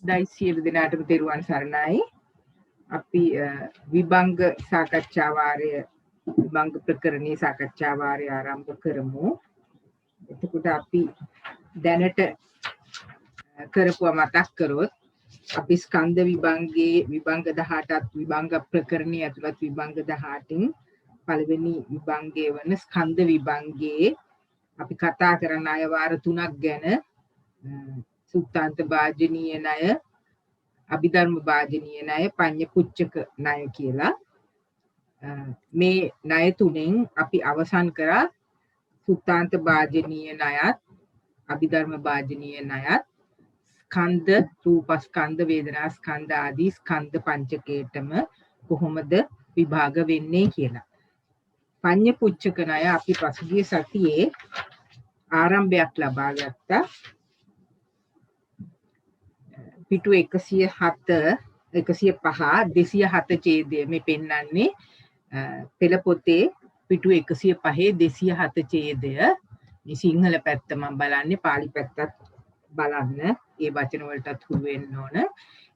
දෛසියලු දෙනාටම තෙරුවන් සරණයි. අපි විභංග සාකච්ඡා වාරය විභංග ප්‍රකරණයේ සාකච්ඡා වාරය ආරම්භ කරමු. එතකොට අපි දැනට කරපුවා මතක් කරොත් අපි ස්කන්ධ විභංගයේ විභංග 18ත් විභංග ප්‍රකරණයේ ඇතුළත් විභංග 18න් පළවෙනි විභංගයේ වන ස්කන්ධ විභංගයේ අපි කතා කරන අය වාර 3ක් ගැන සුත්තාන්ත භාජනීය ණය, අභිධර්ම භාජනීය ණය, පඤ්ඤපුච්චක ණය කියලා මේ ණය තුනෙන් අපි අවසන් කරා සුත්තාන්ත භාජනීය ණයත්, අභිධර්ම භාජනීය ණයත් ස්කන්ධ, රූපස්කන්ධ, වේදනාස්කන්ධ ආදී ස්කන්ධ පංචකයටම කොහොමද විභාග වෙන්නේ කියලා. පඤ්ඤපුච්චක ණය අපි පසුගිය සතියේ ආරම්භයක් ලබා ගත්තා. පිටු 107 105 207 ඡේදය මේ පෙන්වන්නේ පෙළ පොතේ පිටු 105 207 ඡේදය. මේ සිංහල පැත්ත මම බලන්නේ, පාලි පැත්තත් බලන්න, ඒ වචන වලටත් හුරු වෙන්න ඕන.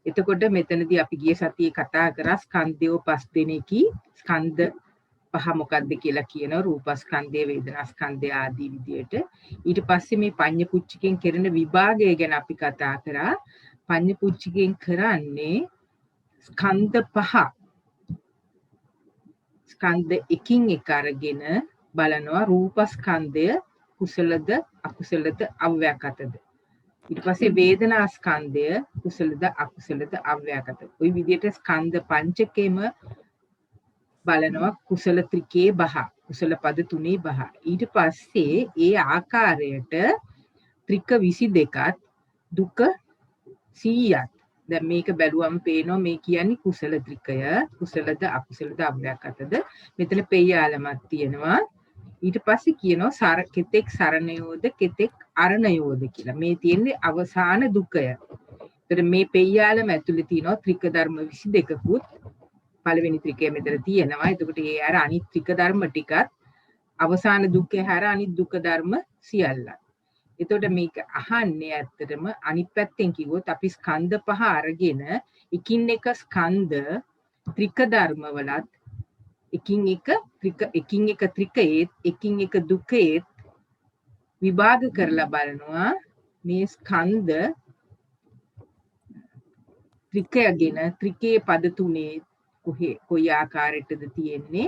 එතකොට මෙතනදී අපි ගිය සතියේ කතා කරා ස්කන්ධයෝ 5 දෙනෙකි. ස්කන්ධ පහ මොකක්ද කියලා කියනවා, රූපස්කන්ධය, වේදනාස්කන්ධය ආදී විදියට. ඊට පස්සේ මේ පඤ්ඤපුච්චකෙන් කෙරෙන විභාගය ගැන අපි කතා කරා. පඤ්ඤපුච්චකෙන් කරන්නේ ස්කන්ධ පහ, ස්කන්ධ එකින් එක අරගෙන බලනවා රූපස්කන්ධය කුසලද අකුසලද අව්‍යාකතද. ඊට පස්සේ වේදනාස්කන්ධය කුසලද අකුසලද අව්‍යාකතද. ওই විදිහට ස්කන්ධ පංචකෙම බලනවා කුසල ත්‍රිකේ බහ, කුසල පද තුනේ බහ. ඊට පස්සේ ඒ ආකාරයට ත්‍රික 22ත් දුක 100ත්. දැන් මේක බැලුවම පේනවා මේ කියන්නේ කුසල ත්‍රිකය, කුසලද අකුසලද අව්‍යාකතද. මෙතන පෙය්‍යාලමක් තියෙනවා. ඊට පස්සේ කියනවා කෙතෙක් සරණයෝද කෙතෙක් අරණයෝද කියලා. මේ තියෙන්නේ අවසාන දුකය. ඒතර මේ පෙය්‍යාලම ඇතුලේ තියෙනවා ත්‍රික ධර්ම 22කුත්. පළවෙනි ත්‍රිකය මෙතන තියෙනවා. එතකොට ඒ අර අනිත් ත්‍රික ධර්ම ටිකත් අවසාන දුකේ හැර අනිත් දුක ධර්ම සියල්ලත්. එතකොට මේක අහන්නේ ඇත්තටම අනිත් පැත්තෙන් කිව්වොත් අපි ස්කන්ධ පහ අරගෙන එකින් එක ස්කන්ධ ත්‍රික ධර්ම වලත් එකින් එක ත්‍රිකයේත් එකින් එක දුකේත් විභාග කරලා බලනවා මේ ස්කන්ධ ත්‍රිකයගෙන ත්‍රිකේ පද තුනේ කොයි ආකාරයටද තියෙන්නේ,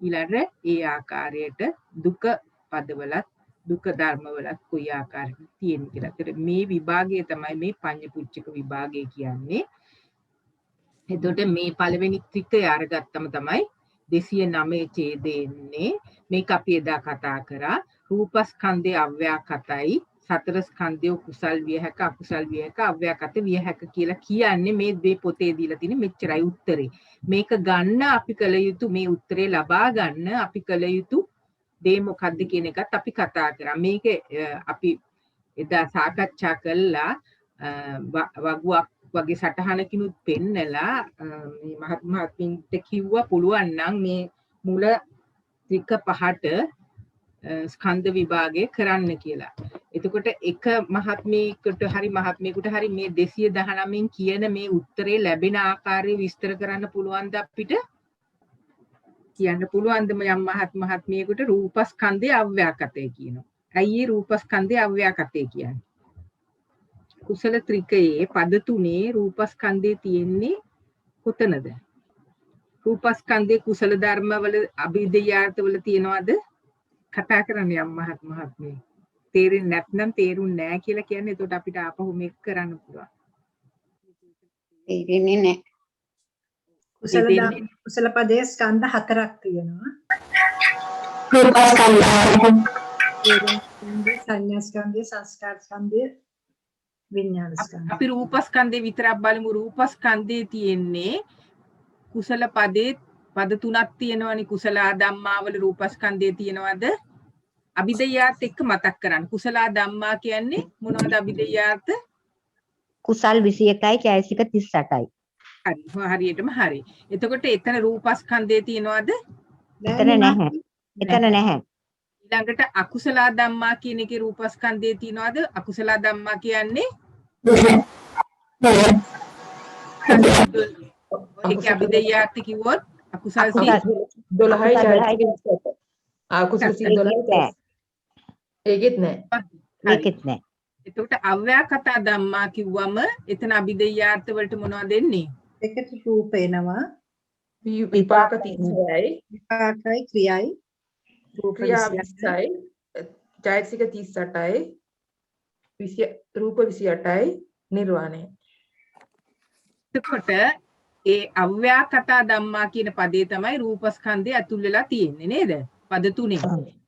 ඊළඟට ඒ ආකාරයට දුක පදවලත් දුක ධර්මවලත් කොයි ආකාරයකද තියෙන්නේ කියලා. ඒතර මේ විභාගය තමයි මේ පඤ්ඤපුච්චක විභාගය කියන්නේ. එතකොට මේ පළවෙනි ත්‍රිකය අරගත්තම තමයි 209 ඡේදෙන්නේ. මේක අපි එදා කතා කරා. රූපස්කන්ධය අව්‍යාකතයි, සතර ස්කන්ධය කුසල් විය හැක, අකුසල් විය හැක, අව්‍යාකත විය හැක කියලා කියන්නේ මේ දෙ පොතේ දීලා තියෙන මෙච්චරයි උත්තරේ. මේක ගන්න අපි කල යුතු, මේ උත්තරේ ලබා ගන්න අපි කල යුතු දේ මොකද්ද කියන එකත් අපි කතා කරා. මේක අපි එදා සාකච්ඡා කළා. වගුවක් වගේ සටහනකිනුත් පෙන්නලා මේ මහත්මින්ට කිව්වා පුළුවන් නම් මේ මුල ත්‍රික පහට ස්කන්ධ විභාගය කරන්න කියලා. එතකොට එක මහත්මියකට හරි මහත්මියෙකුට හරි මේ 219න් කියන මේ උත්තරේ ලැබෙන ආකාරය විස්තර කරන්න පුළුවන්ද අපිට? කියන්න පුළුවන්ද යම් මහත්මියෙකුට රූපස්කන්ධය අව්‍යාකතය කියනවා. ඇයි ඒ රූපස්කන්ධය අව්‍යාකතය කියන්නේ? කුසල ත්‍රිකයේ පද තුනේ රූපස්කන්ධය තියෙන්නේ කොතනද? රූපස්කන්ධයේ කුසල ධර්මවල අභිධේයාර්ථවල තියනවාද? කතා කරන්නේ යම් මහත්මිය. තේරෙන්නේ නැත්නම් තේරුන්නේ නැහැ කියලා කියන්නේ. එතකොට අපිට ආපහු මේක කරන්න පුළුවන්. තේරෙන්නේ නැහැ. කුසල පදයේ ස්කන්ධ 4ක් තියෙනවා. සංඥා ස්කන්ධය, සංස්කාර ස්කන්ධය, විඥාන ස්කන්ධය. අපි රූපස්කන්ධේ විතරක් බලමු. රූපස්කන්ධේ තියෙන්නේ කුසල පදේ පද 3ක් තියෙනවනේ. කුසල ධම්මාවල රූපස්කන්ධේ තියෙනවද? අභිධේයාර්ථ එක්ක මතක් කරන්න. කුසල ධම්මා කියන්නේ මොනවද අභිධේයාර්ථ? කුසල් 21යි, චෛසික 38යි. හරි. හරියටම හරි. එතකොට එතන රූපස්කන්ධේ තියෙනවද? එතන නැහැ. ඊළඟට අකුසල ධම්මා කියන එකේ රූපස්කන්ධේ තියෙනවද? අකුසල ධම්මා කියන්නේ ඒක අභිදේයාර්ථ කිව්වොත් අකුසල් සිත් අකුසල් 12යි අකුසල් චෛතසික 27. අකුසල සිත් 12යි. නෑ. ඒකෙත් නෑ. ඒකෙත් නෑ. එතකොට අව්‍යාකතා ධම්මා කිව්වම එතන අභිදේයාර්ථ වලට මොනවද එන්නේ? එකට රූප එනවා. විපාක 36යි. විපාකයි ක්‍රියයි. රූප ක්‍රියා 20යි. 20යි චෛතසික 38යි රූප 28යි නිර්වාණය. එතකොට ඒ අව්‍යාකතා ධම්මා කියන පදේ තමයි රූපස්කන්ධය ඇතුල් වෙලා තියෙන්නේ නේද? පද තුනේ.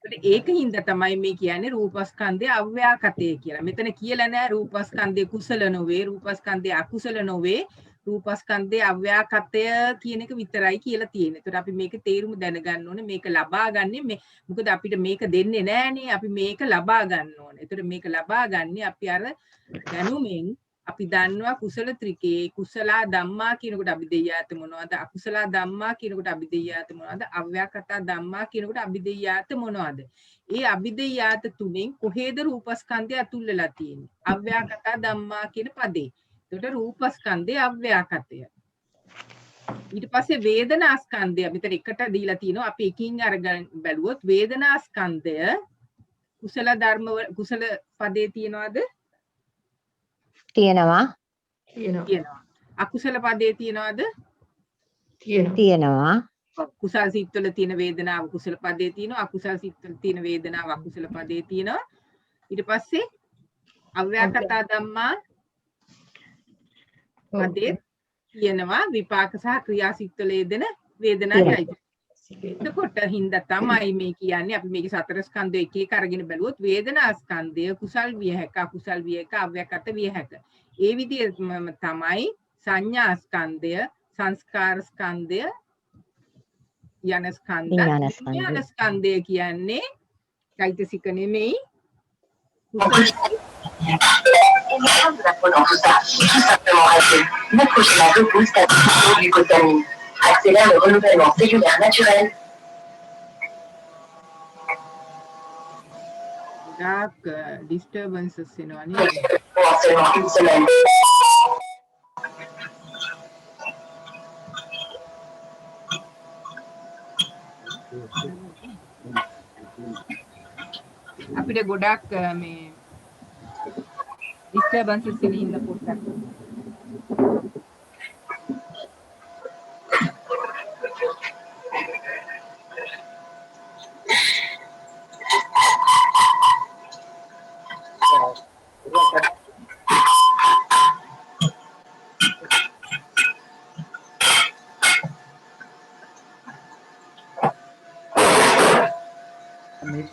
ඒකට ඒකින්ද තමයි මේ කියන්නේ රූපස්කන්ධය අව්‍යාකතය කියලා. මෙතන කියලා නෑ රූපස්කන්ධය කුසල නොවේ, රූපස්කන්ධය අකුසල නොවේ. රූපස්කන්ධය අව්‍යාකතය කියන එක විතරයි කියලා තියෙන්නේ. ඒතර අපි මේක තේරුම දැනගන්න ඕනේ. මේක ලබා ගන්නේ මොකද අපිට මේක දෙන්නේ නෑනේ. අපි මේක ලබා ගන්න ඕනේ. ඒතර මේක ලබා ගන්නේ අපි අර දැනුමින් අපි දන්නවා කුසල ත්‍රිකේ කුසල ධම්මා කියනකොට අභිදේයාත මොනවද? අකුසල ධම්මා කියනකොට අභිදේයාත මොනවද? අව්‍යාකතා ධම්මා කියනකොට අභිදේයාත මොනවද? ඒ අභිදේයාත තුنين කොහේද රූපස්කන්ධය අතුල් වෙලා තියෙන්නේ? අව්‍යාකතා ධම්මා කියන පදේ. එතකොට රූපස්කන්ධය අව්‍යාකතය. ඊට පස්සේ වේදනාස්කන්ධය මෙතන එකට දීලා තිනවා. අපි එකින් අරගෙන බැලුවොත් වේදනාස්කන්ධය කුසල ධර්ම කුසල පදේ තියනවාද? තියෙනවා. තියෙනවා. අකුසල පදේ තියනවාද? තියෙනවා. කුසල් සිත් වල තියෙන වේදනාව කුසල පදේ තියෙනවා. අකුසල් සිත් වල තියෙන වේදනාව අකුසල පදේ තියෙනවා. ඊට පස්සේ අව්‍යාකතා ධම්මා පදේ තියෙනවා විපාක සහ ක්‍රියා සිත් වල යෙදෙන වේදනාවයි. එතකොට හින්දා තමයි මේ කියන්නේ අපි මේකේ සතර ස්කන්ධය එක එක අරගෙන බැලුවොත් වේදනා ස්කන්ධය කුසල් විය හැක අකුසල් විය හැක අව්‍යාකත විය හැක. ඒ විදිහම තමයි සංඥා ස්කන්ධය සංස්කාර ස්කන්ධය යන ස්කන්ධ විඥාන ස්කන්ධය කියන්නේ චෛතසික නෙමෙයි Accélère le renouvellement cellulaire naturel. ගොඩාක් ඩිස්ටර්බන්සස් එනවා නේද? Seulement une semaine. අපිට ගොඩාක් මේ ඩිස්ටර්බන්සස් එන ඉන්න පොඩ්ඩක්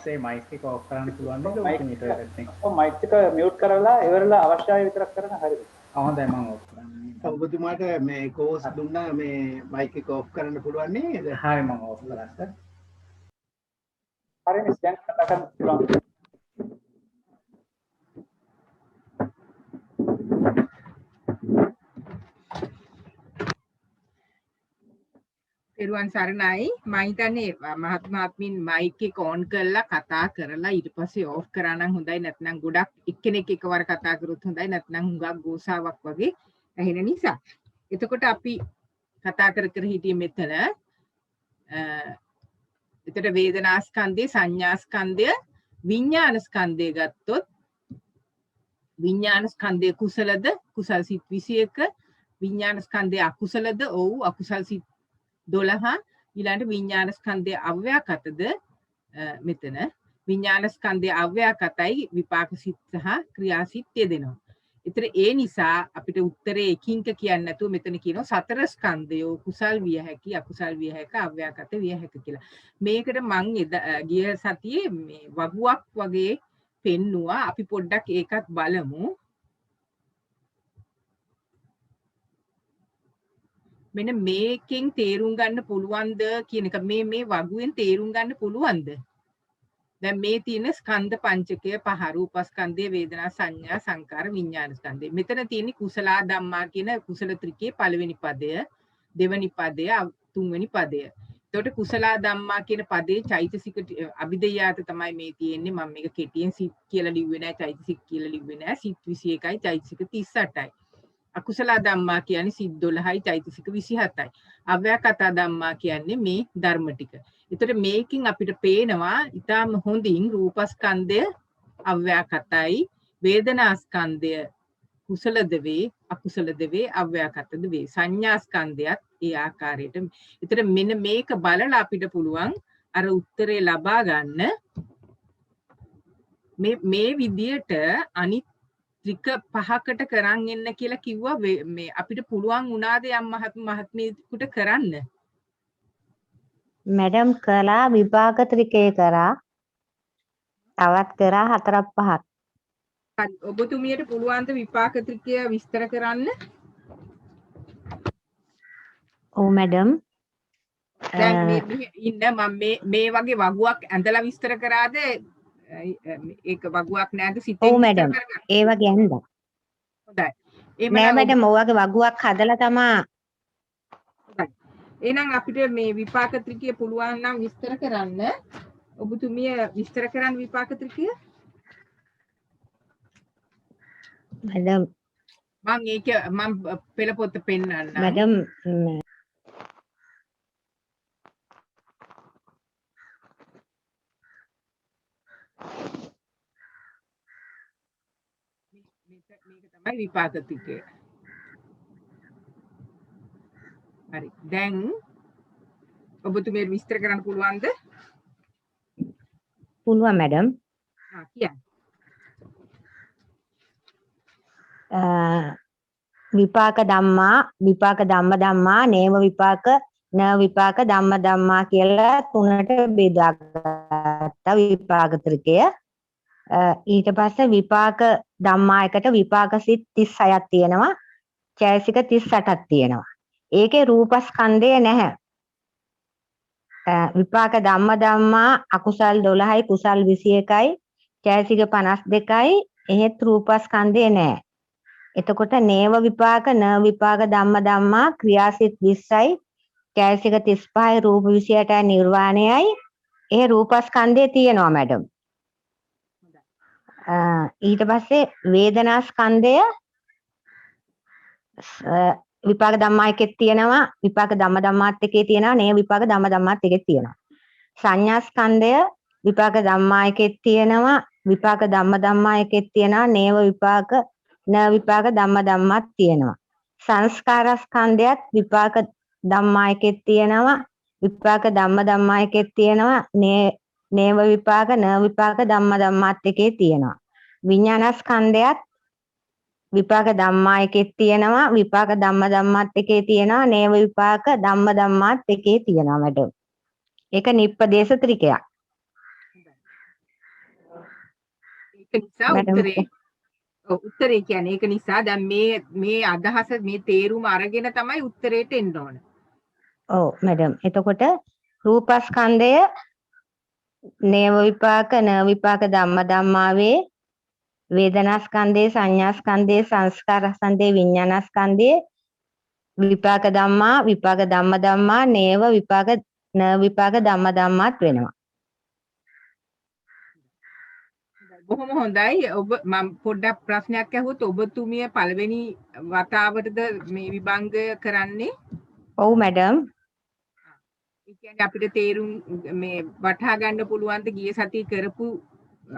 මේ මයික් එක ඔෆ් කරන්න පුළුවන් නේද? මීටර් එකත් එක්ක. ඔව් මයික් එක මියුට් කරලා ඉවරලා අවශ්‍යයි විතරක් කරන හරිද? හොඳයි මම ඔෆ් කරන්නේ. ඔබතුමාට මේ කෝස් දුන්නා මේ මයික් එක ඔෆ් කරන්න පුළුවන් නේද? හරි මම ඔෆ් කරා සර්. හරි මිස් දැන් කතා කරන්න පුළුවන්. පෙරුවන් සරණයි මම හිතන්නේ මහත්මයාත්මින් මයික් එක ඔන් කරලා කතා කරලා ඊට පස්සේ ඔෆ් කරා නම් හොඳයි නැත්නම් ගොඩක් එක්කෙනෙක් එකවර කතා කරොත් හොඳයි නැත්නම් හුඟක් ගෝසාවක් වගේ ඇහෙන නිසා. එතකොට අපි කතා කර හිටියේ මෙතන එතකොට වේදනා ස්කන්ධය සංඥා ස්කන්ධය විඥාන ස්කන්ධය ගත්තොත් විඥාන ස්කන්ධය කුසලද කුසල් සිත් 21 විඥාන ස්කන්ධය අකුසලද ඔව් අකුසල් සිත් 12 ඊළඟට විඥාන ස්කන්ධය අව්‍යාකතද මෙතන විඥාන ස්කන්ධය අව්‍යාකතයි විපාක සිත් සහ ක්‍රියා සිත් යෙදෙනවා. ඒතර ඒ නිසා අපිට උත්තරේ එකින්ක කියන්නේ නැතුව මෙතන කියනවා සතර ස්කන්ධයෝ කුසල් විය හැකි අකුසල් විය හැක අව්‍යාකත විය හැක කියලා. මේකට මං ගිය සතියේ මේ වගුවක් වගේ පෙන්නුවා. අපි පොඩ්ඩක් ඒකත් බලමු. මෙන්න මේකෙන් තේරුම් ගන්න පුළුවන්ද කියන එක මේ වගුවෙන් තේරුම් ගන්න පුළුවන්ද? දැන් මේ තියෙන ස්කන්ධ පංචකය පහ රූපස්කන්ධය වේදනා සංඥා සංකාර විඥාන ස්කන්ධය. මෙතන තියෙන කුසල ධම්මා කියන කුසල ත්‍රිකේ පළවෙනි පදය, දෙවෙනි පදය, තුන්වෙනි පදය. එතකොට කුසල ධම්මා කියන පදේ චෛතසික අභිදේයාත තමයි මේ තියෙන්නේ. මම මේක කෙටියෙන් සිත් කියලා ලිව්වේ නෑ, චෛතසික කියලා ලිව්වේ නෑ. සිත් 21යි චෛතසික 38යි. අකුසල ධම්මා කියන්නේ සිත් 12යි චෛතසික 27යි. අව්‍යාකත ධම්මා කියන්නේ මේ ධර්ම ටික. ඒතර මේකින් අපිට පේනවා ඊටාම හොඳින් රූපස්කන්ධය අව්‍යාකතයි, වේදනාස්කන්ධය කුසලද වේ, අකුසලද වේ, අව්‍යාකතද වේ. සංඥාස්කන්ධයත් ඒ ආකාරයට. ඒතර මෙන්න මේක බලලා අපිට පුළුවන් අර උත්තරේ ලබා ගන්න මේ විදියට අනිත් ත්‍රික පහකට කරන් එන්න කියලා කිව්වා මේ අපිට පුළුවන් වුණාද යම් මහත්මියකට කරන්න? මැඩම් කළා විභාග ත්‍රිකය කරා. තවත් කරා 4ක් 5ක්. හරි ඔබතුමියට පුළුවන් ද විපාක ත්‍රිකය විස්තර කරන්න? ඔව් මැඩම්. දැන් මේ ඉන්න මම මේ වගේ වගුවක් ඇඳලා විස්තර කරාද? ඒක වගුවක් නෑද සිතෙන්? ඔව් මැඩම්. ඒ වගේ ඇඳලා. හොඳයි. නෑ මැඩම් ඔය වගේ වගුවක් හදලා තමා. හොඳයි. එහෙනම් අපිට මේ විපාක ත්‍රිකය පුළුවන් නම් විස්තර කරන්න. ඔබතුමිය විස්තර කරන්න විපාක ත්‍රිකය? මැඩම් මම පෙළ පොත පෙන්නන්න. මැඩම් මේක තමයි විපාක ත්‍රිකය. හරි. දැන් ඔබතුමියට විස්තර කරන්න පුළුවන්ද? පුළුවන් මැඩම්. කියන්න. විපාක ධම්මා නේව විපාක න විපාක ධම්මා කියලා තුනට බෙදාගත්තා විපාක ත්‍රිකය. ඊට පස්සේ විපාක ධම්මා එකට විපාක සිත් 36ක් තියෙනවා. චෛතසික 38ක් තියෙනවා. ඒකේ රූපස්කන්ධය නැහැ. විපාක ධම්මා අකුසල් 12යි කුසල් 21යි චෛතසික 52යි එහෙත් රූපස්කන්ධය නැහැ. එතකොට නේව විපාක න විපාක ධම්මා ක්‍රියාසිත 20යි චෛතසික 35යි රූප 28යි නිර්වාණයයි ඒ රූපස්කන්ධය තියෙනවා මැඩම්. ඊට පස්සේ වේදනා ස්කන්ධය විපාක ධම්මා එකේ තියෙනවා විපාක ධම්මාත් එකේ තියෙනවා නේ විපාක ධම්මාත් එකේ තියෙනවා. සංඥා ස්කන්ධය විපාක ධම්මා එකේ තියෙනවා විපාක ධම්මා එකේ තියෙනවා නේව විපාක න විපාක ධම්මාත් තියෙනවා. සංස්කාර ස්කන්ධයත් විපාක ධම්මා එකේ තියෙනවා විපාක ධම්මා එකේ තියෙනවා නේව විපාක න විපාක ධම්මාත් එකේ තියෙනවා. විඥාන ස්කන්ධයත් විපාක ධම්මා එකේ තියෙනවා විපාක ධම්මාත් එකේ තියෙනවා නේව විපාක ධම්මාත් එකේ තියෙනවා මැඩම්. ඒක නිප්පදේශ ත්‍රිකයක්. ඒක නිසා උත්තරේ කියන්නේ ඒක නිසා දැන් මේ අදහස මේ තේරුම අරගෙන තමයි උත්තරේට එන්න ඕන. ඔව් මැඩම්. එතකොට රූපස්කන්ධය නේව විපාක න විපාක ධම්මාවේ වේදනාස්කන්ධේ සංඥාස්කන්ධේ සංස්කාරස්කන්ධේ විඥානස්කන්ධේ විපාක ධම්මා නේව විපාක න විපාක ධම්මාත් වෙනවා. බොහොම හොඳයි. ඔබ මම පොඩ්ඩක් ප්‍රශ්නයක් අහුවොත් ඔබතුමිය පළවෙනි වතාවටද මේ විභංග කරන්නේ? ඔව් මැඩම්. ඒ කියන්නේ අපිට තේරුම් මේ වටහා ගන්න පුළුවන්ද ගිය සතියේ කරපු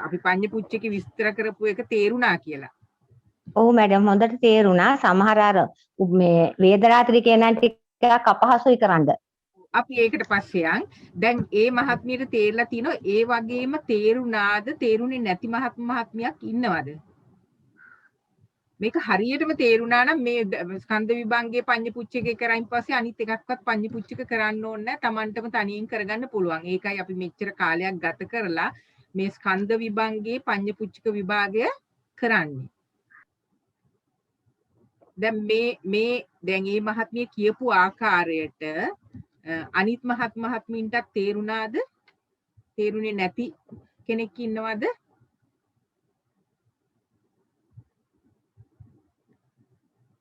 අපි පඤ්ඤ පුච්චකේ විස්තර කරපු එක තේරුණා කියලා? ඔව් මැඩම් හොඳට තේරුණා. සමහර අර මේ වේදනාත්‍රි කියන ටිකක් අපහසුයි කරන්න. අපි ඒකට පස්සේ දැන් ඒ මහත්මියට තේරලා තිනෝ ඒ වගේම තේරුණාද තේරුනේ නැති මහත්මියක් ඉන්නවද? මේක හරියටම තේරුණා නම් මේ ස්කන්ධ විභංගයේ පඤ්ඤ පුච්චකේ කරයින් පස්සේ අනිත් එකක්වත් පඤ්ඤ පුච්චක කරන්න ඕනේ නැහැ. Tamanටම තනියෙන් කරගන්න පුළුවන්. ඒකයි අපි මෙච්චර කාලයක් ගත කරලා මේ ස්කන්ධ විභංගයේ පඤ්ඤ පුච්චක විභාගය කරන්නේ. දැන් දැන් මේ මහත්මිය කියපු ආකාරයට අනිත් මහත්මීන්ටත් තේරුණාද? තේරුනේ නැති කෙනෙක් ඉන්නවද?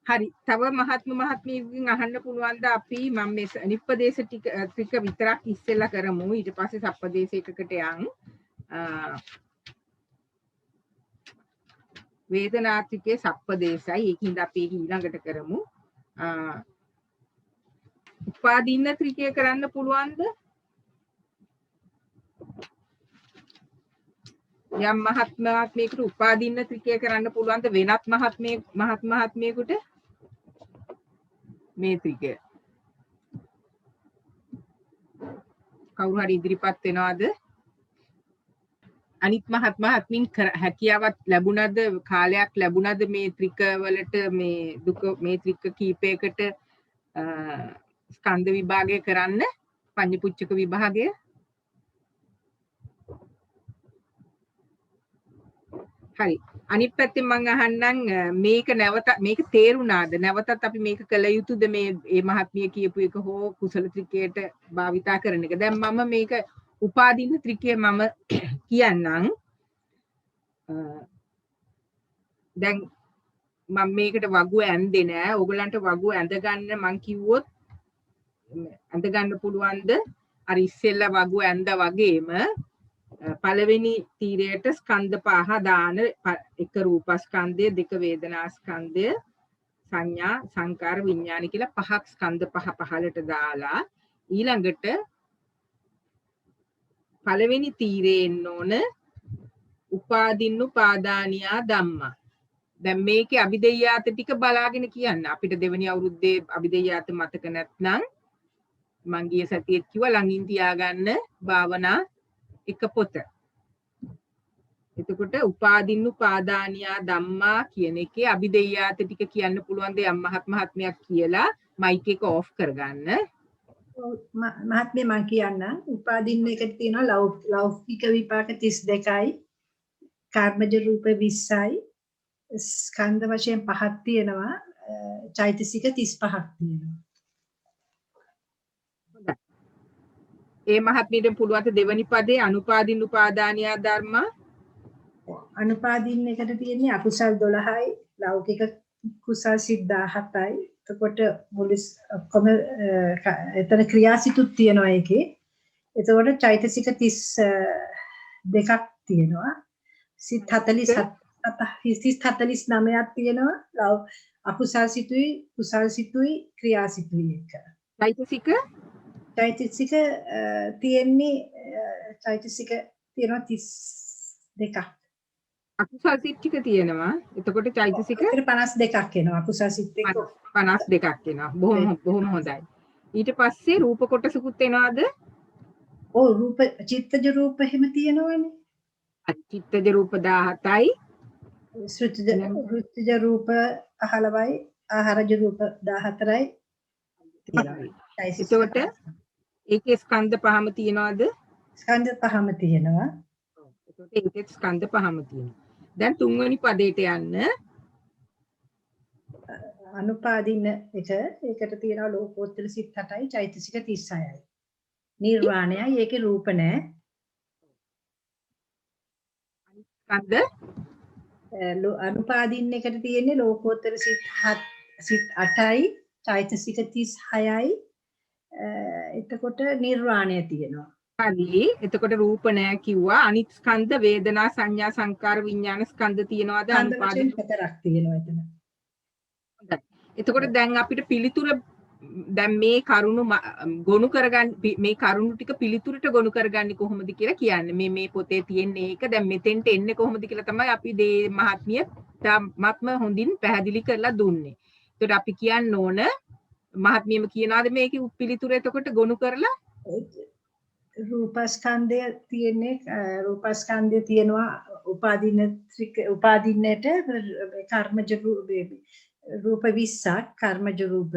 හරි. තව මහත්මීගෙන් අහන්න පුළුවන්ද අපි මම මේ නිප්පදේශ ටික විතරක් ඉස්සෙල්ලා කරමු. ඊට පස්සේ සප්පදේශ එකකට යන්. වේදනාත්‍රිකයේ සප්පදේශයි. ඒකින්ද අපි ඒක ඊළඟට කරමු. උපාදීන ත්‍රිකය කරන්න පුළුවන්ද? යම් මහත්මයාත්මයකට උපාදීන ත්‍රිකය කරන්න පුළුවන්ද වෙනත් මහත්මයෙකුට මේ ත්‍රිකය? කවුරු හරි ඉදිරිපත් වෙනවද? අනිත් මහත්මින් හැකියාවක් ලැබුණද කාලයක් ලැබුණද මේ ත්‍රික වලට මේ දුක මේ ත්‍රික කීපයකට ස්කන්ධ විභාගය කරන්න පඤ්ඤපුච්චක විභාගය? හරි. අනිත් පැත්තෙන් මම අහන්නම් මේක මේක තේරුණාද? නැවතත් අපි මේක කළ යුතුද මේ මහත්මිය කියපු එක හෝ කුසල ත්‍රිකයට භාවිතා කරන එක? දැන් මම මේක උපාදීන ත්‍රිකය මම කියන්නම්. දැන් මම මේකට වගුව ඇන්දේ නෑ. ඕගලන්ට වගුව ඇඳ ගන්න මං කිව්වොත් ඇඳ ගන්න පුළුවන්ද? අර ඉස්සෙල්ලා වගුව ඇන්දා වගේම පළවෙනි තීරයට ස්කන්ධ පහ දාන එක රූපස්කන්ධය, දෙක වේදනාස්කන්ධය, සංඥා සංකාර විඥාන කියලා පහක් ස්කන්ධ පහ පහලට දාලා ඊළඟට පළවෙනි තීරේ එන්න ඕන උපාදින්නු පාදානියා ධම්මා. දැන් මේකේ අභිදෙය්‍යාත ටික බලාගෙන කියන්න. අපිට දෙවෙනි අවුරුද්දේ අභිදෙය්‍යාත මතක නැත්නම් මං ගිය සතියේත් කිව්වා ළඟින් තියාගන්න භාවනා එක පොත. එතකොට උපාදින්නු පාදානියා ධම්මා කියන එකේ අභිදෙය්‍යාත ටික කියන්න පුළුවන් ද යම් මහත්මයක් කියලා මයික් එක ඔෆ් කරගන්න. මහත්මිය මම කියන්න උපාදින්න එකට තියෙනවා ලෞකික විපාක 32යි කර්මජ රූප 20යි ස්කන්ධ වශයෙන් පහක් තියෙනවා චෛතසික 35ක් තියෙනවා. ඒ මහත්මියට පුළුවන් දෙවනි පදේ අනුපාදින්න උපාදානියා ධර්මා. අනුපාදින්න එකට තියෙන්නේ අකුසල් 12යි ලෞකික කුසල් සිත් 17යි. එතකොට මුලිස් ඔක්කොම එතන ක්‍රියාසිතුත් තියෙනවා ඒකේ. එතකොට චෛතසික 32ක් තියෙනවා. සිත් 49ක් තියෙනවා. අකුසල් සිතුයි කුසල් සිතුයි ක්‍රියාසිතුයි එක. චෛතසික තියෙන්නේ චෛතසික තියෙනවා 32ක්. අකුසල් සිත් ටික තියෙනවා. එතකොට චෛතසික 52ක් එනවා. අකුසල් සිත් 52ක් එනවා. බොහොම හොඳයි. ඊට පස්සේ රූප කොටසකුත් එනවාද? ඔව් රූප චිත්තජ රූප එහෙම තියෙනවනේ. චිත්තජ රූප 17යි. ශ්‍රුතිජ රූප 15යි. ආහාරජ රූප 14යි. එතකොට ඒකේ ස්කන්ධ පහම තියනවාද? ස්කන්ධ පහම තියෙනවා. එතකොට ඒකේ ස්කන්ධ පහම තියෙනවා. දැන් තුන්වෙනි පදයට යන්න. අනුපාදින එක ඒකට තියෙනවා ලෝකෝත්තර සිත් 8යි චෛතසික 36යි. නිර්වාණයයි ඒකේ රූප නැහැ. ස්කන්ධ අනුපාදින එකට තියෙන්නේ ලෝකෝත්තර සිත් 8යි චෛතසික 36යි. එතකොට නිර්වාණය තියෙනවා. හරි. එතකොට රූප නැහැ කිව්වා. අනිත් ස්කන්ධ වේදනා සංඥා සංකාර විඥාන ස්කන්ධ තියෙනවද? අනුපාදින 4ක් තියෙනවා එතන. හොඳයි. එතකොට දැන් අපිට පිළිතුර දැන් මේ කරුණු ගොනු කරගන්න මේ කරුණු ටික පිළිතුරට ගොනු කරගන්නේ කොහොමද කියලා කියන්නේ. මේ පොතේ තියෙන එක දැන් මෙතෙන්ට එන්නේ කොහොමද කියලා තමයි අපි දේ මහත්මිය තාමත්ම හොඳින් පැහැදිලි කරලා දුන්නේ. එතකොට අපි කියන්න ඕන මහත්මියම කියනවාද මේකේ පිළිතුර එතකොට ගොනු කරලා රූපස්කන්ධය තියෙනවා උපාදින්නට කර්මජ රූප 20ක් කර්මජ රූප.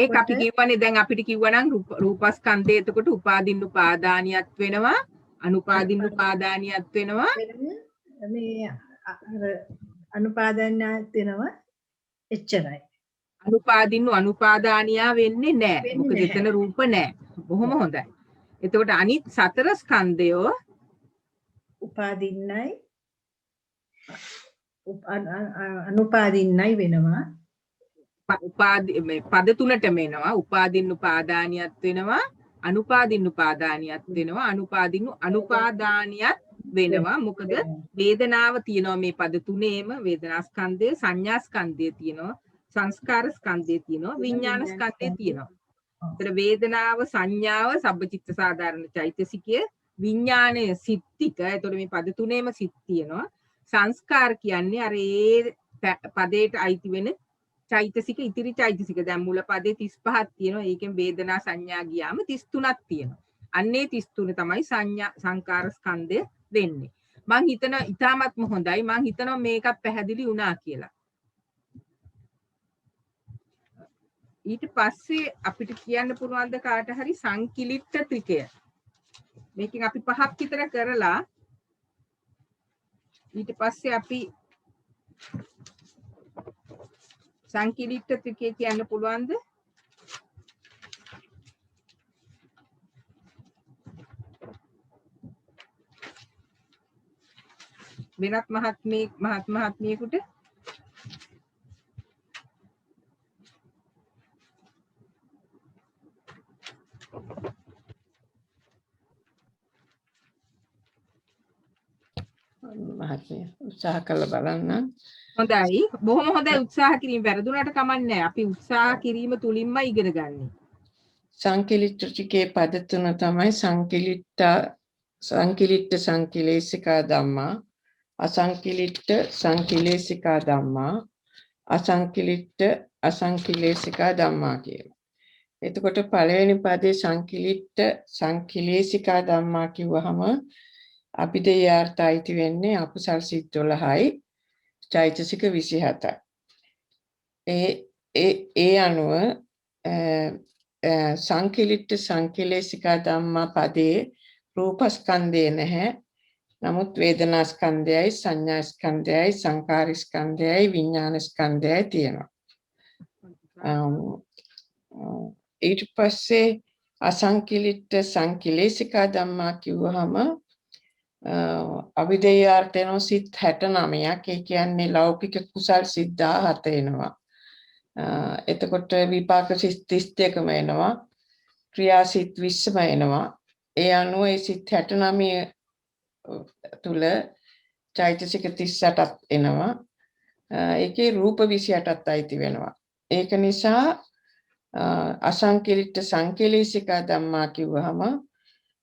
ඒක අපි කියවනේ දැන් අපිට කිව්වනම් රූපස්කන්ධය එතකොට උපාදින්න උපාදානියත් වෙනවා අනුපාදින්න උපාදානියත් වෙනවා මේ අනුපාදානියත් වෙනවා එච්චරයි. අනුපාදින්න අනුපාදානියා වෙන්නේ නැහැ. මොකද එතන රූප නැහැ. බොහොම හොඳයි. එතකොට අනිත් සතර ස්කන්ධයෝ උපාදින්නයි අනුපාදින්නයි වෙනවා. පද තුනටම එනවා. උපාදින්න උපාදානියත් වෙනවා අනුපාදින්න උපාදානියත් වෙනවා අනුපාදින්න අනුපාදානියත් වෙනවා. මොකද වේදනාව තියෙනවා මේ පද තුනේම වේදනා ස්කන්ධය, සංඥා ස්කන්ධය තියෙනවා, සංස්කාර ස්කන්ධය තියෙනවා, විඥාන ස්කන්ධය තියෙනවා. ඒතර වේදනාව, සංඥාව, සබ්බචිත්ත සාධාරණ චෛතසිකය, විඥානය සිත් ටික. ඒතර මේ පද තුනේම සිත් තියෙනවා. සංස්කාර කියන්නේ අර ඒ පදයට අයිති වෙන චෛතසික, ඉතිරි චෛතසික. දැන් මුල පදේ 35ක් තියෙනවා. ඒකෙන් වේදනා සංඥා ගියාම 33ක් තියෙනවා. අන්නේ 33 තමයි සංඥා සංකාර ස්කන්ධය වෙන්නේ. මං හිතන ඉතාමත්ම හොඳයි. මං හිතනවා මේකත් පැහැදිලි වුණා කියලා. ඊට පස්සේ අපිට කියන්න පුළුවන්ද කාට හරි සංකිලිට්ඨ ත්‍රිකය. මේකෙන් අපි 5ක් විතර කරලා ඊට පස්සේ අපි සංකිලිට්ඨ ත්‍රිකය කියන්න පුළුවන්ද? වෙනත් මහත්මියෙකුට මහත්මිය උත්සාහ කළ බලන්න. හොඳයි. බොහොම හොඳයි උත්සාහ කිරීම. වැරදුනට කමන්නේ නැහැ. අපි උත්සාහ කිරීම තුලින්ම ඉගෙන ගන්න. සංකිලිට්ඨ ත්‍රිකේ පද තුන තමයි සංකිලිට්ඨ සංකිලේශිකා ධම්මා, අසංකිලිට්ඨ සංකිලේශිකා ධම්මා, අසංකිලිට්ඨ අසංකිලේශිකා ධම්මා කියලා. එතකොට පළවෙනි පදේ සංකිලිට්ඨ සංකිලේශිකා ධම්මා කිව්වහම අභිධේයාර්ථ අයිති වෙන්නේ අකුසල් සිත් 12යි, චෛතසික 27යි. ඒ අනුව සංකිලිට්ඨ සංකිලේශිකා ධම්මා පදේ රූපස්කන්ධය නැහැ. නමුත් වේදනා ස්කන්ධයයි, සංඥා ස්කන්ධයයි, සංකාර ස්කන්ධයයි, විඥාන ස්කන්ධයයි තියෙනවා. ඊට පස්සේ අසංකිලිට්ඨ සංකිලේශිකා ධම්මා කිව්වහම අවිදේයාර්ථයන සිත් 69ක්. ඒ කියන්නේ ලෞකික කුසල් සිත් 17 එනවා. එතකොට විපාක සිත් 32ම එනවා. ක්‍රියා සිත් 20ම එනවා. ඒ අනුව ඒ සිත් 69 තුල චෛතසික 38ක් එනවා. ඒකේ රූප 28ක් අයිති වෙනවා. ඒක නිසා අසංකිලිට්ඨ සංකිලේශිකා ධම්මා කිව්වහම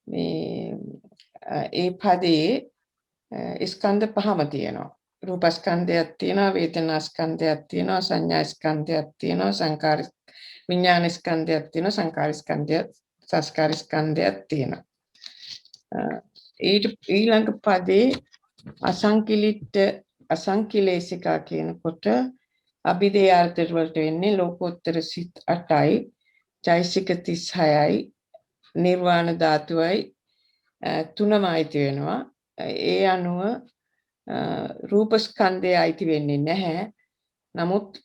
මේ ඒ පදේ ස්කන්ධ පහම තියෙනවා. රූප ස්කන්ධයක් තියෙනවා, වේදනා ස්කන්ධයක් තියෙනවා, සංඥා ස්කන්ධයක් තියෙනවා, සංකාර විඥාන ස්කන්ධයක් තියෙනවා, සංකාර ස්කන්ධයක්, සංස්කාර ස්කන්ධයක් තියෙනවා. ඊළඟ පදේ අසංකිලිට්ඨ අසංකිලේශිකා කියනකොට අභිධේයාර්ථ වලට වෙන්නේ ලෝකෝත්තර සිත් 8යි, චෛසික 36යි, නිර්වාණ ධාතුවයි 3ම අයිති වෙනවා. ඒ අනුව රූප ස්කන්ධය අයිති වෙන්නේ නැහැ. නමුත්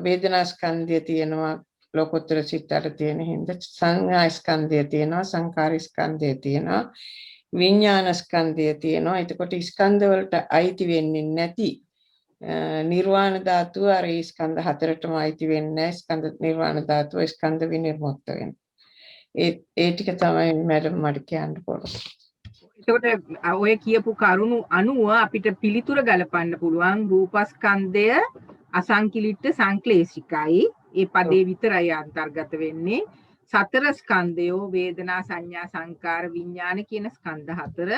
වේදනා ස්කන්ධය තියෙනවා, ලෝකෝත්තර සිත් 8 තියෙන හින්දා සංඥා ස්කන්ධය තියෙනවා, සංකාර ස්කන්ධය තියෙනවා, විඥාන ස්කන්ධය තියෙනවා. එතකොට ස්කන්ධ වලට අයිති වෙන්නේ නැති නිර්වාණ ධාතුව අර ස්කන්ධ හතරටම අයිති වෙන්නේ නැහැ. ස්කන්ධ නිර්වාණ ධාතුව ස්කන්ධ විනිර්මුක්ත වෙනවා. ඒ ටික තමයි මැඩම් මට කියන්න පුළුවන්. එතකොට ඔය කියපු කරුණු අනුව අපිට පිළිතුර ගලපන්න පුළුවන් රූපස්කන්ධය අසංකිලිට්ඨ සංක්ලේශිකයි. ඒ පදේ විතරයි අන්තර්ගත වෙන්නේ. සතර ස්කන්ධයෝ වේදනා සංඥා සංකාර විඥාන කියන ස්කන්ධ හතර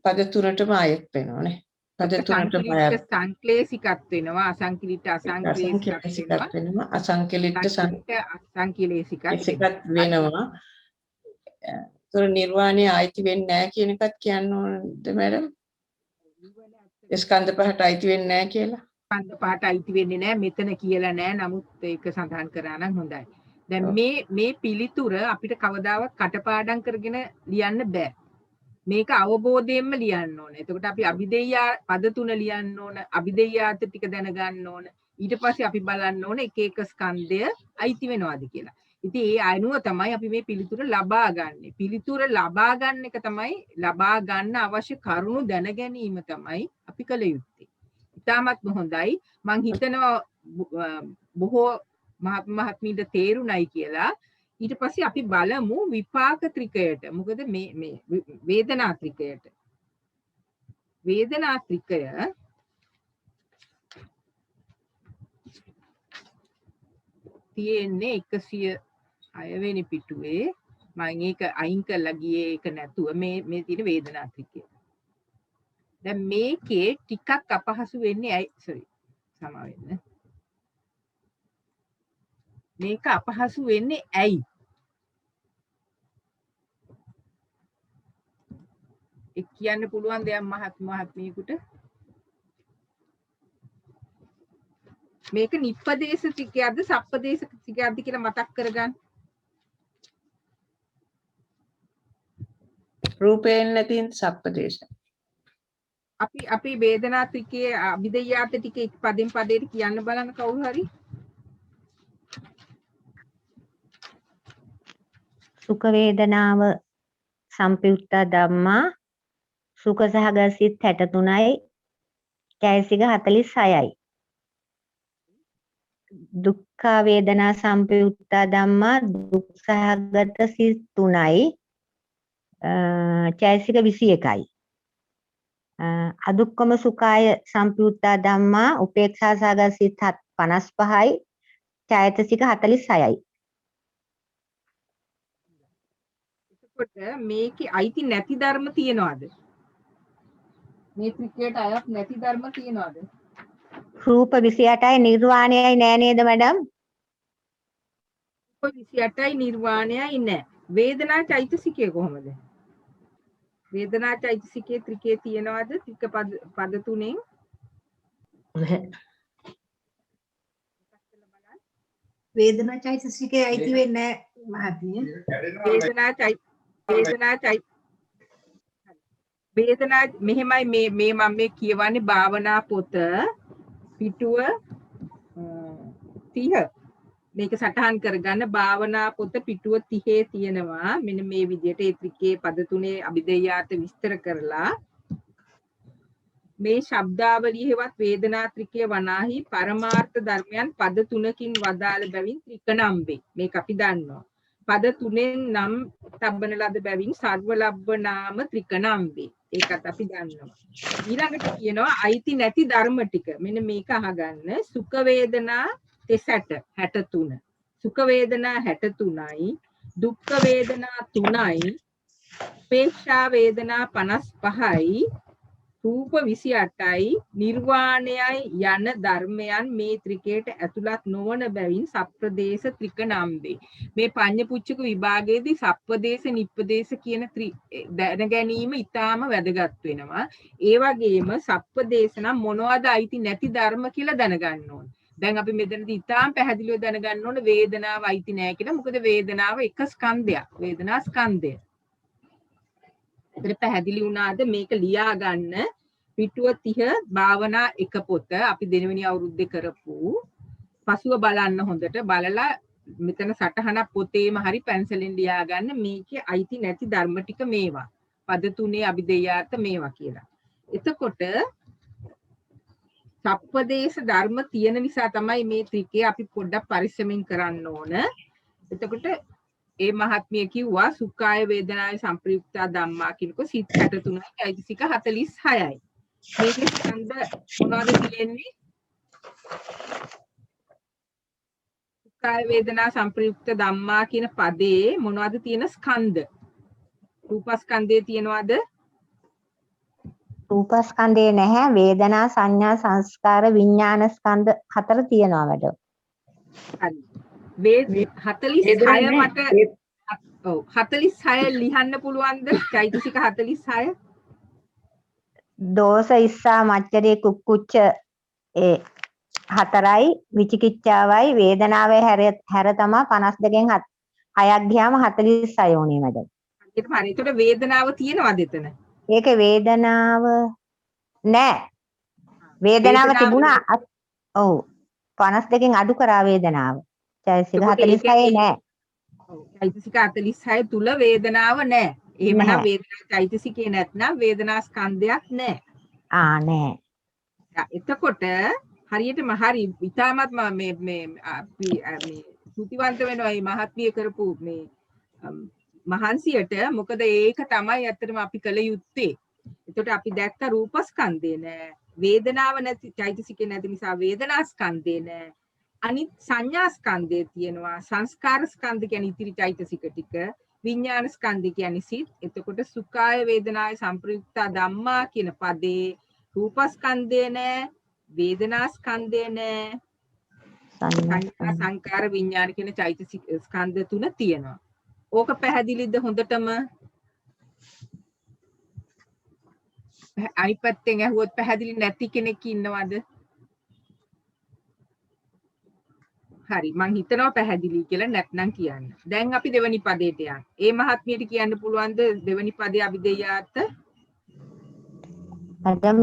පද තුනටම ආයෙත් වෙනවනේ. පද තුනටම සංක්ලේශිකත් වෙනවා, අසංකිලිට්ඨ අසංක්ලේශිකත් වෙනවා, අසංකිලිට්ඨ සංකිලේශිකත් වෙනවා. ඒතර නිර්වාණය ආයිති වෙන්නේ නැහැ කියන එකත් කියන්න ඕනද මැඩම්? ස්කන්ධ පහට ආයිති වෙන්නේ නැහැ කියලා. ස්කන්ධ පහට ආයිති වෙන්නේ නැහැ මෙතන කියලා නැහැ. නමුත් ඒක සඳහන් කරා නම් හොඳයි. දැන් මේ පිළිතුර අපිට කවදාවත් කටපාඩම් කරගෙන ලියන්න බෑ. මේක අවබෝධයෙන්ම ලියන්න ඕන. එතකොට අපි අභිධේයා පද තුන ලියන්න ඕන, අභිධේයාර්ථ ටික දැනගන්න ඕන. ඊට පස්සේ අපි බලන්න ඕන එක එක ස්කන්ධය අයිති වෙනවද කියලා. ඉතින් ඒ අනුව තමයි අපි මේ පිළිතුර ලබා ගන්නෙ. පිළිතුර ලබා ගන්න එක තමයි ලබා ගන්න අවශ්‍ය කරුණු දැන ගැනීම තමයි අපි කළ යුත්තේ. ඉතාමත්ම හොඳයි. මං හිතනවා බොහෝ මහත්මීන්ට තේරුණයි කියලා. ඊට පස්සේ අපි බලමු විපාක ත්‍රිකයට. මොකද මේ වේදනා ත්‍රිකයට. වේදනා ත්‍රිකය තියෙන්නේ 106 වෙනි පිටුවේ. මම ඒක අයින් කරලා ගියේ ඒක නැතුව මේ තියෙන වේදනා ත්‍රිකය. දැන් මේකේ ටිකක් අපහසු වෙන්නේ ඇයි සමා වෙන්න. මේක අපහසු වෙන්නේ ඇයි? ඒ කියන්න පුළුවන් දෙයක් මහත්මියකට. මේක නිප්පදේශ ත්‍රිකයක්ද සප්පදේශ ත්‍රිකයක්ද කියලා මතක් කරගන්න. රූපයෙන් නැතින් සප්පදේශ. අපි වේදනා ත්‍රිකයේ අභිදේයාත ටික එක පදෙන් පදයට කියන්න බලන්න කවුරු හරි. සුඛ වේදනාව සම්පයුක්ත ධම්මා සුඛ සහගත සිත් 63යි චෛතසික 46යි. දුක්ඛ වේදනා සම්පයුක්ත ධම්මා දුක් සහගත සිත් 3යි චෛතසික 21යි. අදුක්කම සුඛාය සම්පයුක්ත ධම්මා උපේක්ෂා සහගත සිත් 55යි චෛතසික 46යි. එතකොට මේකේ අයිති නැති ධර්ම තියනවාද? මේ ත්‍රිකයට අයත් නැති ධර්ම තියනවාද? රූප 28යි නිර්වාණයයි නෑ නේද මැඩම්? රූප 28යි නිර්වාණයයි නෑ. වේදනා චෛතසිකය කොහොමද? වේදනා චෛතසිකයේ ත්‍රිකේ තියනවාද? ත්‍රික පද තුනෙන් වේදනා චෛතසිකේ අයිති වෙන්නේ නැහැ මහත්මිය. වේදනා මෙහෙමයි මේ මම මේ කියවන්නේ භාවනා පොත පිටුව 30. මේක සටහන් කරගන්න භාවනා පොත පිටුව 30 තියෙනවා. මෙන්න මේ විදිහට ඒ ත්‍රිකේ පද තුනේ අභිදේයාත විස්තර කරලා මේ ශබ්දාවලිය හෙවත් වේදනා ත්‍රිකය වනාහි පරමාර්ථ ධර්මයන් පද තුනකින් වදාළ බැවින් ත්‍රික නම් වේ. මේක අපි දන්නවා. පද තුනෙන් නම් තබන ලද බැවින් සර්ව ලබ්බ නාම ත්‍රික නම් වේ. ඒකත් අපි දන්නවා. ඊළඟට කියනවා අයිති නැති ධර්ම ටික. මෙන්න මේක අහගන්න. සුඛ වේදනා 63. සුඛ වේදනා 63යි. දුක්ඛ වේදනා 3යි. උපේක්ෂා වේදනා 55යි. රූප 28යි නිර්වාණයයි යන ධර්මයන් මේ ත්‍රිකයට ඇතුළත් නොවන බැවින් සප්පදේශ ත්‍රික නම් වේ. මේ පඤ්ඤපුච්චක විභාගයේදී සප්පදේශ නිප්පදේශ කියන දැන ගැනීම ඉතාම වැදගත් වෙනවා. ඒ වගේම සප්පදේශ නම් මොනවද අයිති නැති ධර්ම කියලා දැනගන්න ඕන. දැන් අපි මෙතනදී ඉතාම පැහැදිලිව දැනගන්න ඕන වේදනාව අයිති නැහැ කියලා. මොකද වේදනාව එක ස්කන්ධයක්. වේදනා ස්කන්ධය. ඒකට පැහැදිලි වුණාද මේක ලියා ගන්න පිටුව 30 භාවනා එක පොත අපි දෙවෙනි අවුරුද්දේ කරපු පසුව බලන්න හොඳට බලලා මෙතන සටහනක් පොතේම හරි පැන්සලෙන් ලියා ගන්න මේකේ අයිති නැති ධර්ම ටික මේවා පද තුනේ අභිදේයාත මේවා කියලා. එතකොට සප්පදේශ ධර්ම තියෙන නිසා තමයි මේ ත්‍රිකේ අපි පොඩ්ඩක් පරිස්සමෙන් කරන්න ඕන. එතකොට ඒ මහත්මිය කිව්වා සුඛාය වේදනාය සම්ප්‍රයුක්ත ධම්මා කියනකො සිත් 63යි චෛතසික 46යි. මේකේ ස්කන්ධ මොනවද තියෙන්නේ? සුඛාය වේදනා සම්ප්‍රයුක්ත ධම්මා කියන පදේ මොනවද තියෙන ස්කන්ධ? රූපස්කන්ධයේ තියෙනවද? රූපස්කන්ධේ නැහැ. වේදනා සංඥා සංස්කාර විඥාන ස්කන්ධ 4 තියෙනවා වැඩ. හරි. 46 මට ඔව් 46 ලියන්න පුළුවන්ද? චෛතසික 46 දෝෂ ඉස්සා මච්චරේ කුක්කුච්ච ඒ 4යි විචිකිච්ඡාවයි වේදනාවේ හැර තමා 52න් 6ක් ගියාම 46 වුණේ මැඩම්. ඒකට හරි. ඒතකොට වේදනාව තියෙනවද එතන? ඒකේ වේදනාව නෑ. වේදනාව තිබුණා. ඔව් 52න් අඩු කරා වේදනාව. චෛතසික 46 නෑ. ඔව් චෛතසික 46 තුල වේදනාව නෑ. එහෙමනම් වේදනා චෛතසිකේ නැත්නම් වේදනා ස්කන්ධයක් නෑ. නෑ. එතකොට හරියටම හරි ඉතාමත් මේ ස්තුතිවන්ත වෙනවා මේ මහත්මිය කරපු මේ මහන්සියට. මොකද ඒක තමයි ඇත්තටම අපි කළ යුත්තේ. එතකොට අපි දැක්ක රූපස්කන්ධය නෑ, වේදනාව නැති චෛතසිකේ නැති නිසා වේදනාස්කන්ධය නෑ. අනිත් සංඥාස්කන්ධය තියෙනවා, සංස්කාර ස්කන්ධ කියන්නේ ඉතිරි චෛතසික ටික, විඥාන ස්කන්ධය කියන්නේ සිත්. එතකොට සුඛාය වේදනාය සංප්‍රයුක්ත ධම්මා කියන පදේ රූපස්කන්ධය නෑ, වේදනාස්කන්ධය නෑ, සංඥා සංකාර විඥාන කියන චෛතසික ස්කන්ධ තුන තියෙනවා. ඕක පැහැදිලිද හොඳටම? අනිත් පැත්තෙන් ඇහුවොත් පැහැදිලි නැති කෙනෙක් ඉන්නවද? හරි, මං හිතනවා පැහැදිලි කියලා. නැත්නම් කියන්න. දැන් අපි දෙවනි පදයට යන්න. ඒ මහත්මියට කියන්න පුළුවන්ද දෙවනි පදයේ අභිධේයාර්ථ? අදම්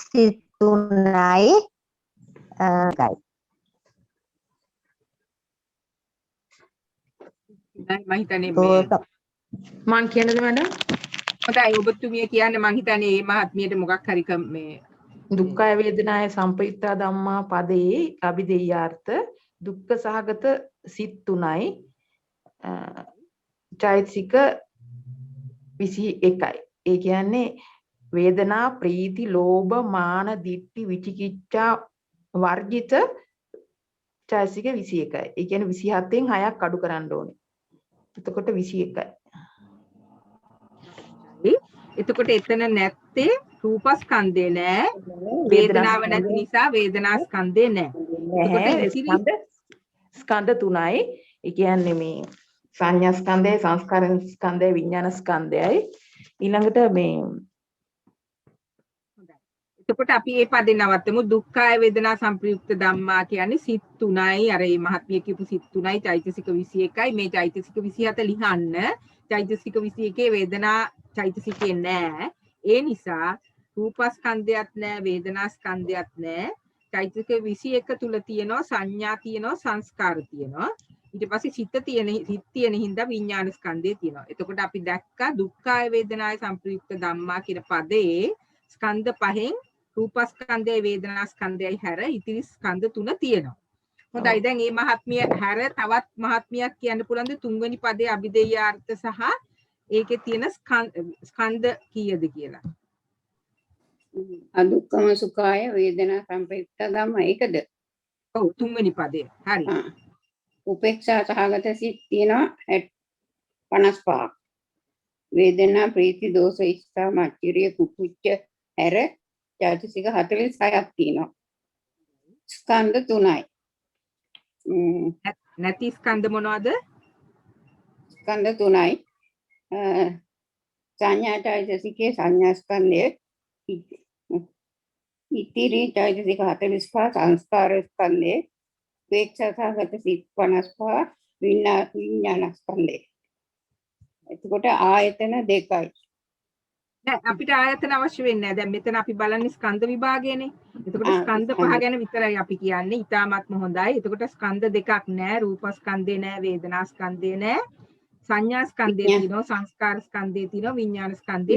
සිතුනයි ගයි. මම හිතන්නේ මේ මං කියනද මඩම්? හොඳයි, ඔබතුමිය කියන්නේ. මං හිතන්නේ මේ මහත්මියට මොකක් හරි මේ දුක්ඛ වේදනාය සංපයුක්තා ධම්මා පදේ අභිධේයාර්ථ දුක්ඛ සහගත සිත් 3යි චෛතසික 21යි. ඒ කියන්නේ වේදනා, ප්‍රීති, ලෝභ, මාන, දිට්ඨි, විචිකිච්ඡා වර්ජිත චෛතසික 21යි. ඒ කියන්නේ 27න් 6ක් අඩු කරන්න ඕනේ. එතකොට 21යි. එතකොට එතන නැත්තේ රූපස්කන්ධය නෑ, වේදනාව නැති නිසා වේදනාස්කන්ධය නෑ. එතකොට ස්කන්ධ 3යි. ඒ කියන්නේ මේ සංඥා ස්කන්ධයයි, සංස්කාර ස්කන්ධයයි, විඥාන ස්කන්ධයයි. ඊළඟට මේ එතකොට අපි මේ පදේ නවත්තමු. දුක්ඛාය වේදනා සංප්‍රයුක්ත ධම්මා කියන්නේ සිත් 3යි. අර මේ මහත්මිය කියපු සිත් 3යි චෛතසික 21යි. මේ චෛතසික 27 ලිහන්න. චෛතසික 21 වේදනා චෛතසිකේ නෑ. ඒ නිසා රූපස්කන්ධයක් නෑ, වේදනාස්කන්ධයක් නෑ. චෛතසික 21 තුල තියෙනවා සංඥා තියෙනවා, සංස්කාර තියෙනවා. ඊට පස්සේ සිත් තියෙන හින්දා විඥාන ස්කන්ධය තියෙනවා. එතකොට අපි දැක්කා දුක්ඛාය වේදනාය සංප්‍රයුක්ත ධම්මා කියන පදේ ස්කන්ධ පහෙන් රූපස්කන්ධයයි වේදනාස්කන්ධයයි හැර ඉතිරි ස්කන්ධ 3 තියෙනවා. හොඳයි, දැන් මේ මහත්මිය හැර තවත් මහත්මියක් කියන්න පුළුවන්ද තුන්වෙනි පදයේ අභිධේයාර්ථ සහ ඒකේ තියෙන ස්කන්ධ කීයද කියලා? අදුක්කම සුඛාය වේදනා සංප්‍රයුක්ත ධම්ම ඒකද? ඔව්, තුන්වෙනි පදේ. හරි. උපේක්ෂා සහගත සිත් තියෙනවා 55ක්. වේදනා, ප්‍රීති, දෝෂ, ඉච්ඡා, මච්චරිය, කුකුච්ච හැර චෛතසික 46ක් තියෙනවා. ස්කන්ධ 3යි. නැති ස්කන්ධ මොනවද? ස්කන්ධ 3යි. සංඥා චෛතසිකේ සංඥා ස්කන්ධය, ඉතිරි චෛතසික 45 සංස්කාර ස්කන්ධය, උපේක්ෂා සහගත සිත් 55 විඥාන ස්කන්ධය. එතකොට ආයතන 2යි. නෑ, අපිට ආයතන අවශ්‍ය වෙන්නේ නෑ. දැන් මෙතන අපි බලන්නේ ස්කන්ධ විභාගයනේ. එතකොට ස්කන්ධ 5 ගැන විතරයි අපි කියන්නේ. ඊටාත්ම හොඳයි. එතකොට ස්කන්ධ 2ක් නෑ, රූපස්කන්ධය නෑ, වේදනාස්කන්ධය නෑ, සංඥාස්කන්ධය තියෙනවා, සංස්කාර ස්කන්ධය තියෙනවා, විඥාන ස්කන්ධය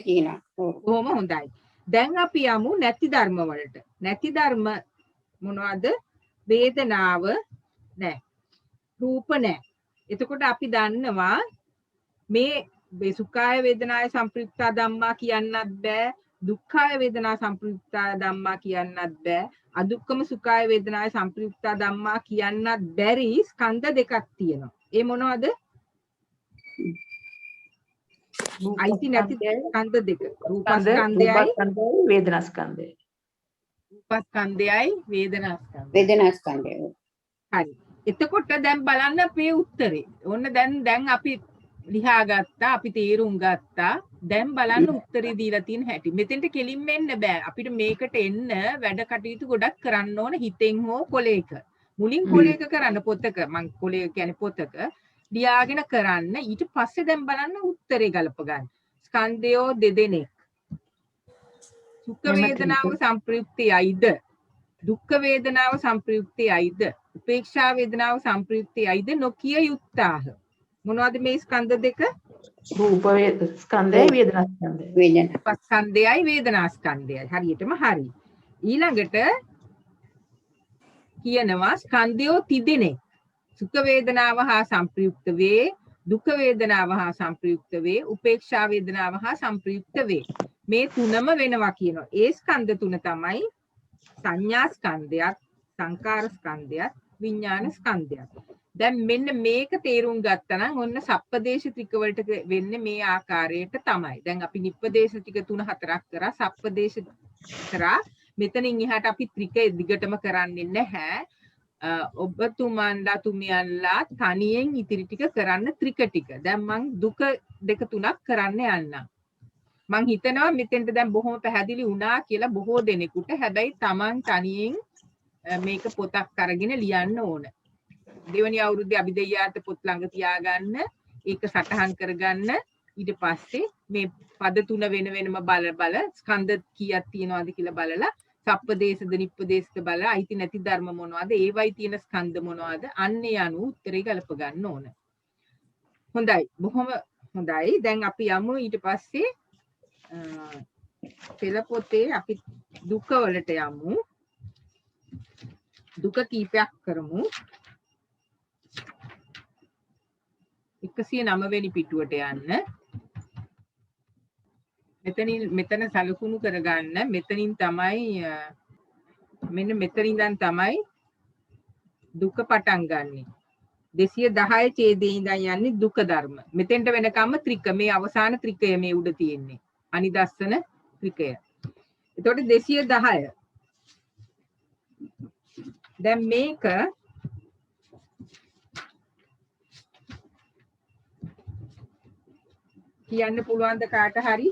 තියෙනවා. කොහොම හොඳයි. දැන් අපි යමු නැති ධර්ම වලට. නැති ධර්ම මොනවද? වේදනාව නෑ, රූප නෑ. එතකොට අපි දන්නවා මේ සුඛාය වේදනාය සංප්‍රයුක්ත ධම්මා කියන්නත් බෑ, දුක්ඛාය වේදනා සංප්‍රයුක්ත ධම්මා කියන්නත් බෑ, අදුක්කම සුඛාය වේදනාය සංප්‍රයුක්ත ධම්මා කියන්නත් බැරි ස්කන්ධ 2ක් තියෙනවා. ඒ මොනවද? අයිති නැති ස්කන්ධ 2. රූපස්කන්ධයයි වේදනාස්කන්ධයයි. රූපස්කන්ධයයි වේදනාස්කන්ධයයි. හරි. එතකොට දැන් බලන්න අපේ උත්තරේ. ඔන්න දැන් අපි ලියා ගත්තා, අපි තේරුම් ගත්තා. දැන් බලන්න උත්තරේ දීලා තියෙන හැටි. මෙතෙන්ට කෙලින්ම එන්න බෑ. අපිට මේකට එන්න වැඩ කටයුතු ගොඩක් කරන්න ඕන, හිතෙන් හෝ කොලයක. මුලින් කොලයක කරන්න, පොතක. මං කොලය කියන්නේ පොතක ලියාගෙන කරන්න. ඊට පස්සේ දැන් බලන්න උත්තරේ ගලප ගන්න. ස්කන්ධයෝ දෙදෙනෙක්. සුඛ වේදනාව සංප්‍රයුක්තයයිද? දුක්ඛ වේදනාව සංප්‍රයුක්තයයිද? උපේක්ෂා වේදනාව සංප්‍රයුක්තයයිද? නොකිය යුත්තාහ. මොනවද මේ ස්කන්ධ 2? රූප ස්කන්ධයයි වේදනා ස්කන්ධයයි. වේදනා. ස්කන්ධයයි වේදනා ස්කන්ධයයි. හරියටම හරි. ඊළඟට කියනවා ස්කන්ධයෝ තිදෙනෙක්. සුඛ වේදනාව හා සංප්‍රයුක්ත වේ, දුක්ඛ වේදනාව හා සංප්‍රයුක්ත වේ, උපේක්ෂා වේදනාව හා සංප්‍රයුක්ත වේ. මේ තුනම වෙනවා කියනවා. ඒ ස්කන්ධ තුන තමයි සංඥා ස්කන්ධයත්, සංකාර ස්කන්ධයත්, විඥාන ස්කන්ධයත්. දැන් මෙන්න මේක තේරුම් ගත්තා නම් ඔන්න සප්පදේශ ත්‍රික වලට වෙන්නේ මේ ආකාරයට තමයි. දැන් අපි නිප්පදේශ ටික 3-4ක් කරා, සප්පදේශ කරා. මෙතනින් එහාට අපි ත්‍රික දිගටම කරන්නේ නැහැ. ඔබතුමන්ලා තුමියන්ලා තනියෙන් ඉතිරි ටික කරන්න ත්‍රික ටික. දැන් මං දුක 2-3ක් කරන්න යන්නම්. මං හිතනවා මෙතෙන්ට දැන් බොහොම පැහැදිලි වුණා කියලා බොහෝ දෙනෙකුට. හැබැයි Taman තනියෙන් මේක පොතක් අරගෙන ලියන්න ඕන. දෙවනි අවුරුද්දේ අභිදේයාර්ථ පොත් ළඟ තියාගන්න, ඒක සටහන් කරගන්න. ඊට පස්සේ මේ පද තුන වෙන වෙනම බල ස්කන්ධ කීයක් තියෙනවද කියලා බලලා සප්පදේශද නිප්පදේශද බලලා අයිති නැති ධර්ම මොනවද, ඒවයි තියෙන ස්කන්ධ මොනවද, අන්නේ අනුව උත්තරේ ගලප ගන්න ඕන. හොඳයි, බොහොම හොඳයි. දැන් අපි යමු ඊට පස්සේ පෙළ පොතේ අපි දුක වලට යමු. දුක කීපයක් කරමු. 109 වෙනි පිටුවට යන්න. මෙතන සලකුණු කරගන්න. මෙතනින් තමයි මෙන්න මෙතනින්දන් තමයි දුක පටන් ගන්නෙ. 210 ඡේදයේ ඉඳන් යන්නේ දුක ධර්ම. මෙතෙන්ට වෙනකම්ම ත්‍රික, මේ අවසාන ත්‍රිකය මේ උඩ තියෙන්නේ. අනිදස්සන ත්‍රිකය. එතකොට 210. දැන් මේක කියන්න පුළුවන්ද කාට හරි?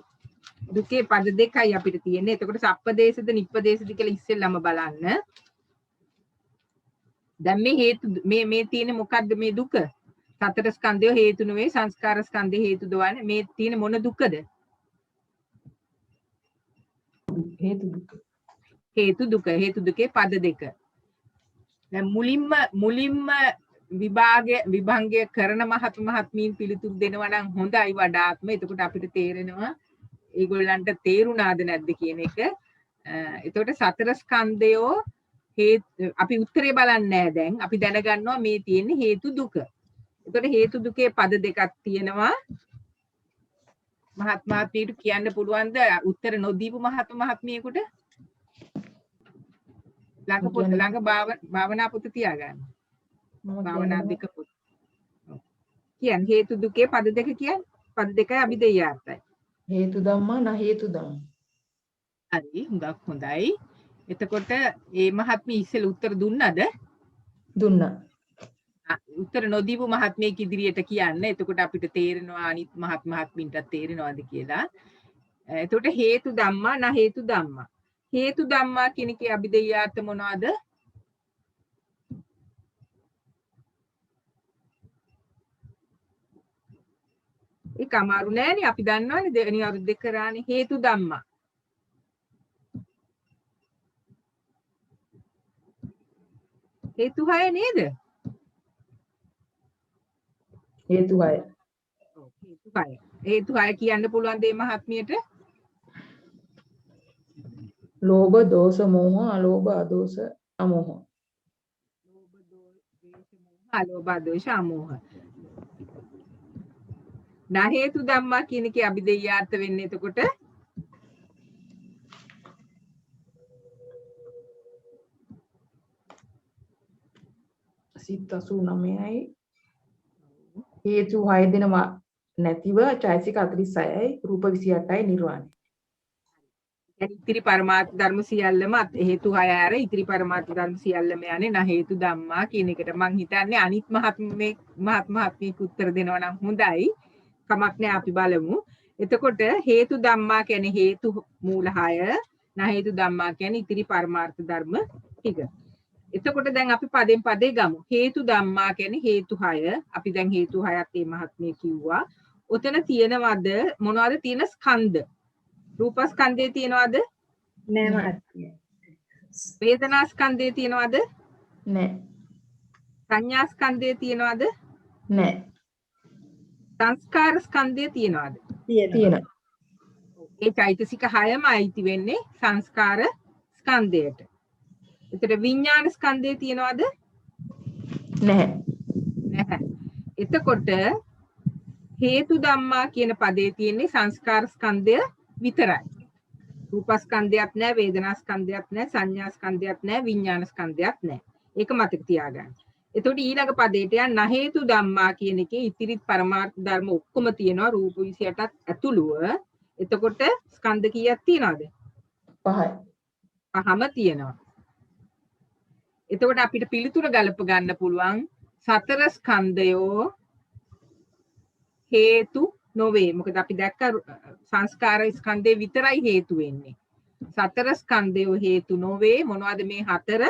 දුකේ පද දෙකයි අපිට තියෙන්නේ. එතකොට සප්පදේශද නිප්පදේශද කියලා ඉස්සෙල්ලාම බලන්න. දැන් මේ හේතු මේ තියෙන්නේ මොකද්ද මේ දුක? සතර ස්කන්ධය හේතු නෙවෙයි, සංස්කාර ස්කන්ධය හේතු දවන්නේ. මේ තියෙන මොන දුකද? හේතු දුක. හේතු දුකේ පද දෙක. දැන් මුලින්ම විභංගය කරන මහත්මීන් පිළිතුරු දෙනවා නම් හොඳයි වඩාත්ම. එතකොට අපිට තේරෙනවා ඒගොල්ලන්ට තේරුණාද නැද්ද කියන එක. එතකොට සතර ස්කන්ධයෝ අපි උත්තරේ බලන්නේ නැහැ දැන්. අපි දැනගන්නවා මේ තියෙන්නේ හේතු දුක. එතකොට හේතු දුකේ පද දෙකක් තියෙනවා. මහත්මීට කියන්න පුළුවන්ද උත්තර නොදීපු මහත්මියෙකුට? ළඟ භාවනා පොත තියාගන්න. භාවනා දෙක පොත. කියන්න හේතු දුකේ පද දෙක කියන්න. පද දෙකයි අභිදේයාර්ථයි. හේතු ධම්මා න හේතු ධම්ම. හරි, හුඟක් හොඳයි. එතකොට මේ මහත්මිය ඉස්සෙල් උත්තර දුන්නද? දුන්නා. උත්තර නොදීපු මහත්මියක ඉදිරියට කියන්න. එතකොට අපිට තේරෙනවා අනිත් මහත්මින්ටත් තේරෙනවද කියලා. එතකොට හේතු ධම්මා න හේතු ධම්මා. හේතු ධම්මා කියන එකේ අභිදේයාර්ථ මොනවද? ඒක අමාරු නෑනේ, අපි දන්නවනේ දෙවෙනි අවුරුද්දේ කරානේ හේතු ධම්මා. හේතු 6 නේද? හේතු 6. හේතු 6 කියන්න පුළුවන් දේ මහත්මියට? ලෝභ, දෝෂ, මෝහ, අලෝභ, අදෝෂ, අමෝහ. අලෝභ, දෝෂ, අමෝහ. නා හේතු ධම්මා කියන එකේ අභිදේයාර්ථ වෙන්නේ එතකොට සිත් 89යි හේතු 6 දෙනවා නැතිව චෛසික 46යි රූප 28යි නිර්වාණය. ඉතිරි පරමාර්ථ ධර්ම සියල්ලම හේතු 6 ඇර ඉතිරි පරමාර්ථ ධර්ම සියල්ලම යන්නේ නා හේතු ධම්මා කියන එකට. මං හිතන්නේ අනිත් මහත්මියෙක් උත්තර දෙනවා නම් හොඳයි. කමක් නෑ, අපි බලමු. එතකොට හේතු ධම්මා කියන්නේ හේතු මූල 6, නා හේතු ධම්මා කියන්නේ ඉතිරි පරමාර්ථ ධර්ම ටික. එතකොට දැන් අපි පදෙන් පදේ ගමු. හේතු ධම්මා කියන්නේ හේතු 6. අපි දැන් හේතු 6ක් මේ මහත්මිය කිව්වා. ඔතන තියෙනවද මොනවද තියෙන ස්කන්ධ? රූප ස්කන්ධය තියෙනවද? නෑ මහත්මිය. වේදනා ස්කන්ධය තියෙනවද? නෑ. සංඥා ස්කන්ධය තියෙනවද? නෑ. සංස්කාර ස්කන්ධය තියනවාද? තියෙනවා. ඒ චෛතසික 6ම අයිති වෙන්නේ සංස්කාර ස්කන්ධයට. එතකොට විඥාන ස්කන්ධය තියනවාද? නැහැ. නැහැ. එතකොට හේතු ධම්මා කියන පදේ තියෙන්නේ සංස්කාර ස්කන්ධය විතරයි. රූපස්කන්ධයක් නැහැ, වේදනා ස්කන්ධයක් නැහැ, සංඥා ස්කන්ධයක් නැහැ, විඥාන ස්කන්ධයක් නැහැ. ඒක මතක තියාගන්න. එතකොට ඊළඟ පදේට යන හේතු ධම්මා කියන එකේ ඉතිරි පරමාර්ථ ධර්ම ඔක්කොම තියෙනවා රූප 28ක් ඇතුළුව. එතකොට ස්කන්ධ කීයක් තියනවද? 5යි. 5ම තියෙනවා. එතකොට අපිට පිළිතුර ගලප ගන්න පුළුවන් සතර ස්කන්ධයෝ හේතු නොවේ. මොකද අපි දැක්ක සංස්කාර ස්කන්ධේ විතරයි හේතු වෙන්නේ. සතර ස්කන්ධයෝ හේතු නොවේ. මොනවද මේ හතර?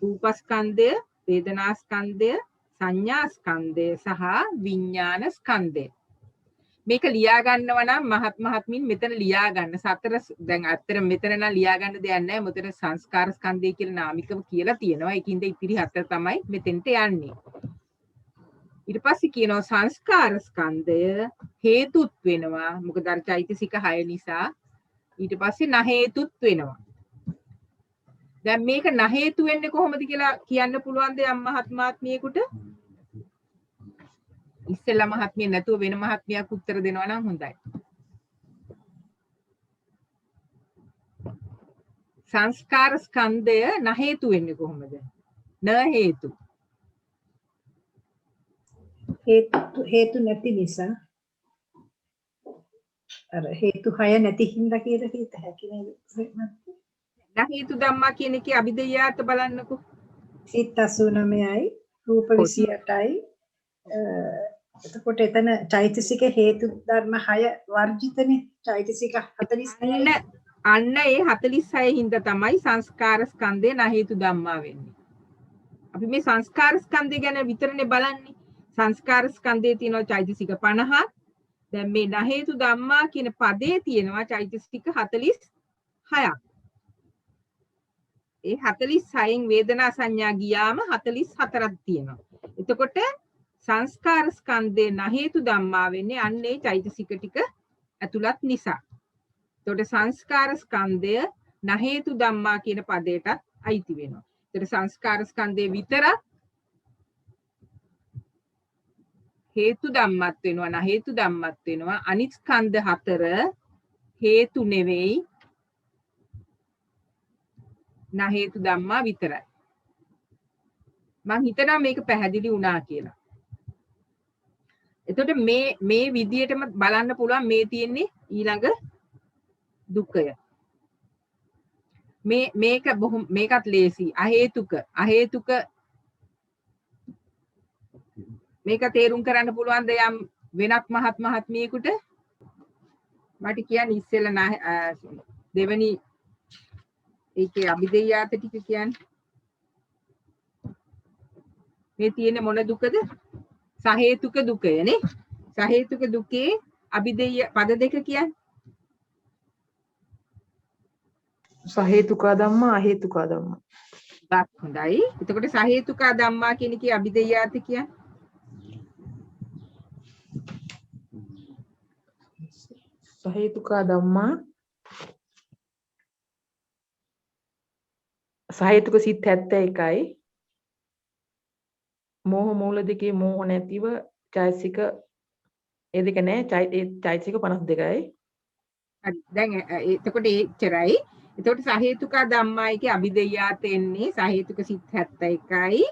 රූපස්කන්ධය, වේදනාස්කන්ධය, සංඥාස්කන්ධය සහ විඥාන ස්කන්ධය. මේක ලියා ගන්නව නම් මහත්මින් මෙතන ලියා ගන්න. සතර දැන් අතර මෙතන නම් ලියා ගන්න දෙයක් නැහැ. මෙතන සංස්කාර ස්කන්ධය කියලා නාමිකව කියලා තියෙනවා. ඒකින්ද ඉතිරි හතර තමයි මෙතෙන්ට යන්නේ. ඊට පස්සේ කියනවා සංස්කාර ස්කන්ධය හේතුත් වෙනවා. මොකද අර චෛතසික 6 නිසා. ඊට පස්සේ නහේතුත් වෙනවා. දැන් මේක නහේතු වෙන්නේ කොහොමද කියලා කියන්න පුළුවන්ද යම් මහත්මාත්මියෙකුට? ඉස්සෙල්ලා මහත්මිය නැතුව වෙන මහත්මියක් උත්තර දෙනවා නම් හොඳයි. සංස්කාර ස්කන්ධය නහේතු වෙන්නේ කොහොමද? න හේතු. හේතු නැති නිසා අර හේතු 6 නැති හින්දා කියලා හිත හැකි නේද? නහේතු ධම්මා කියන එකේ අභිධර්යාර්ථ බලන්නකෝ. සිත් 89යි රූප 28යි එතකොට එතන චෛතසික හේතු ධර්ම 6 වර්ජිතනේ. චෛතසික 46 අන්න ඒ 46 හින්දා තමයි සංස්කාර ස්කන්ධය නහේතු ධම්මා වෙන්නේ. අපි මේ සංස්කාර ස්කන්ධය ගැන විතරනේ බලන්නේ. සංස්කාර ස්කන්ධයේ තියෙනවා චෛතසික 50ක්. දැන් මේ නහේතු ධම්මා කියන පදේ තියෙනවා චෛතසික 46ක්. ඒ 46න් වේදනා සංඥා ගියාම 44ක් තියෙනවා. එතකොට සංස්කාර ස්කන්ධේ නහේතු ධම්මා වෙන්නේ අන්නේ චෛතසික ටික ඇතුළත් නිසා. එතකොට සංස්කාර ස්කන්ධය නහේතු ධම්මා කියන පදයටත් අයිති වෙනවා. එතකොට සංස්කාර ස්කන්ධේ විතරක් හේතු ධම්මත් වෙනවා නහේතු ධම්මත් වෙනවා. අනිත් ස්කන්ධ හතර හේතු නෙවෙයි නහේතු ධම්මා විතරයි. මම හිතනවා මේක පැහැදිලි වුණා කියලා. එතකොට මේ විදියටම බලන්න පුළුවන් මේ තියෙන්නේ ඊළඟ දුකය. මේකත් ලේසි. අහේතුක මේක තේරුම් කරන්න පුළුවන්ද යම් වෙනත් මහත්මියෙකුට? මට කියන්න ඉස්සෙල්ලා දෙවනි ඒකේ අභිධර්යාර්ථ ටික කියන්නේ. මේ තියෙන්නේ මොන දුකද? සහේතුක දුකය නේ. සහේතුක දුකේ අභිධර්ය පද දෙක කියන්නේ. සහේතුකා ධම්මා අහේතුකා ධම්මා. බත් හොඳයි. එතකොට සහේතුකා ධම්මා කියන එකේ අභිධර්යාර්ථ කියන්නේ සහේතුකා ධම්මා සහේතුක සිත් 71යි මෝහ මූල දෙකේ මෝහ නැතිව චෛතසික ඒ දෙක නෑ චෛතසික 52යි. හරි. දැන් එතකොට එච්චරයි. එතකොට සහේතුකා ධම්මා එකේ අභිධර්යාර්ථ එන්නේ සහේතුක සිත් 71යි.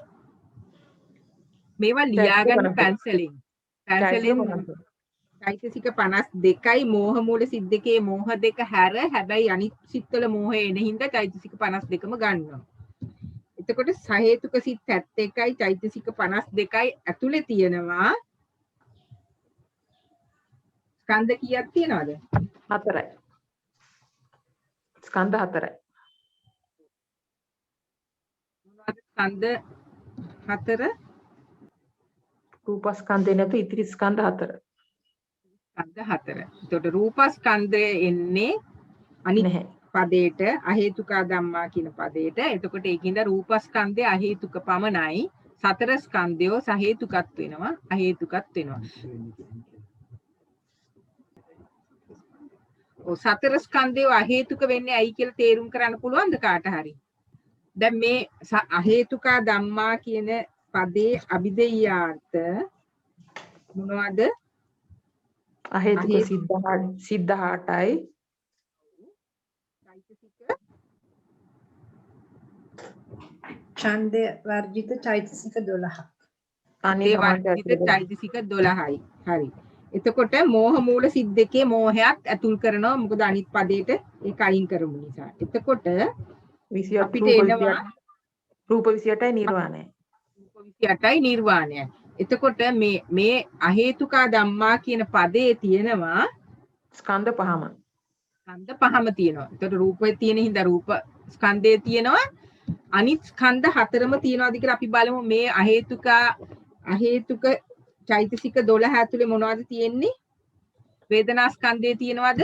මේවා ලියා ගන්න පැන්සලෙන්. චෛතසික 52යි මෝහ මූල සිත් දෙකේ මෝහ දෙක හැර හැබැයි අනිත් සිත්වල මෝහය එන හින්දා චෛතසික 52ම ගන්නවා. එතකොට සහේතුක සිත් 71යි චෛතසික 52යි ඇතුලේ තියෙනවා ස්කන්ධ කීයක් තියෙනවද? 4යි. ස්කන්ධ 4යි. මොනවද ස්කන්ධ 4? රූපස්කන්ධේ නැතු ඉතිරි ස්කන්ධ 4. ස්කන්ධ 4. එතකොට රූපස්කන්ධය එන්නේ අනිත් පදේට අහේතුකා ධම්මා කියන පදේට. එතකොට ඒකින්ද රූපස්කන්ධය අහේතුක පමණයි. සතර ස්කන්ධයෝ සහේතුකත් වෙනවා අහේතුකත් වෙනවා. සතර ස්කන්ධය අහේතුක වෙන්නේ ඇයි කියලා තේරුම් කරන්න පුළුවන්ද කාට හරි? දැන් මේ අහේතුකා ධම්මා කියන පදේ අභිදෙයාර්ථ මොනවද? අහේතුක සිද්ධාටයි ඡන්දය වර්ජිත චෛතසික 12ක්. ඒ වර්ජිත චෛතසික 12යි. හරි. එතකොට මෝහ මූල සිද්දකේ මෝහයක් ඇතුල් කරනවා. මොකද අනිත් පදේට ඒක අයින් කරමු නිසා. එතකොට 28 අපිට එනවා රූප 28යි නිර්වාණය. රූප 28යි නිර්වාණය. එතකොට මේ අහේතුකා ධම්මා කියන පදේ තියෙනවා ස්කන්ධ පහම. ස්කන්ධ පහම තියෙනවා. එතකොට රූපේ තියෙන හින්දා රූප ස්කන්ධය තියෙනවා. අනිත් ස්කන්ධ හතරම තියෙනවාද කියලා අපි බලමු. මේ අහේතුක චෛතසික 12 ඇතුලේ මොනවද තියෙන්නේ? වේදනා ස්කන්ධය තියෙනවද?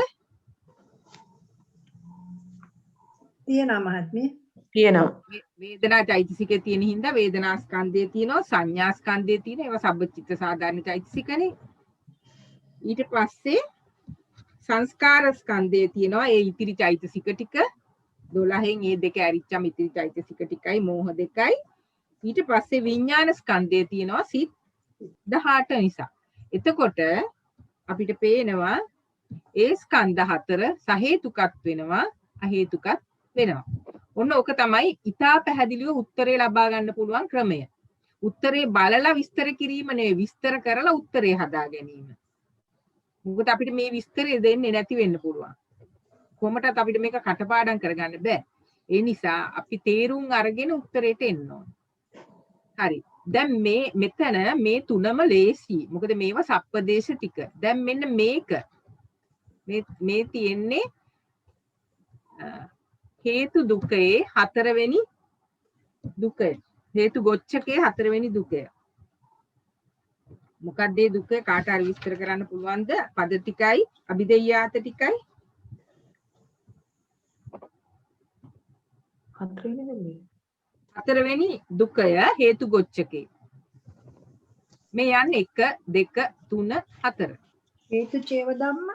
තියෙනවා මහත්මිය. තියෙනවා. වේදනා චෛතසිකේ තියෙන හින්දා වේදනා ස්කන්ධය තියෙනවා, සංඥා ස්කන්ධය තියෙනවා. ඒවා සබ්බචිත්ත සාධාරණ චෛතසිකනේ. ඊට පස්සේ සංස්කාර ස්කන්ධය තියෙනවා. ඒ ඉතිරි චෛතසික ටික 12න් ඒ දෙක ඇරිච්චම ඉතිරි චෛතසික ටිකයි මෝහ දෙකයි. ඊට පස්සේ විඥාන ස්කන්ධය තියෙනවා සිත් 18 නිසා. එතකොට අපිට පේනවා ඒ ස්කන්ධ හතර සහේතුකත් වෙනවා අහේතුකත් වෙනවා. ඔන්න ඕක තමයි ඉතා පැහැදිලිව උත්තරේ ලබා ගන්න පුළුවන් ක්‍රමය. උත්තරේ බලලා විස්තර කිරීම නෙවෙයි, විස්තර කරලා උත්තරේ හදා ගැනීම. මොකද අපිට මේ විස්තරය දෙන්නේ නැති වෙන්න පුළුවන්. කොහොමදත් අපිට මේක කටපාඩම් කරගන්න බෑ. ඒ නිසා අපි තේරුම් අරගෙන උත්තරේට එන්න ඕන. හරි. දැන් මෙතන මේ තුනම ලේසි. මොකද මේවා සප්පදේශ ටික. දැන් මෙන්න මේක මේ තියෙන්නේ හේතු දුකේ හතරවෙනි දුකය. හේතු ගොච්ඡකේ හතරවෙනි දුකය. මොකක්ද මේ දුක? කාට හරි විස්තර කරන්න පුළුවන්ද? පද ටිකයි අභිදෙය්‍යාත ටිකයි හතරවෙනි දුකය හේතු ගොච්ඡකේ. මේ යන්නේ 1 2 3 4. හේතු චේව ධම්ම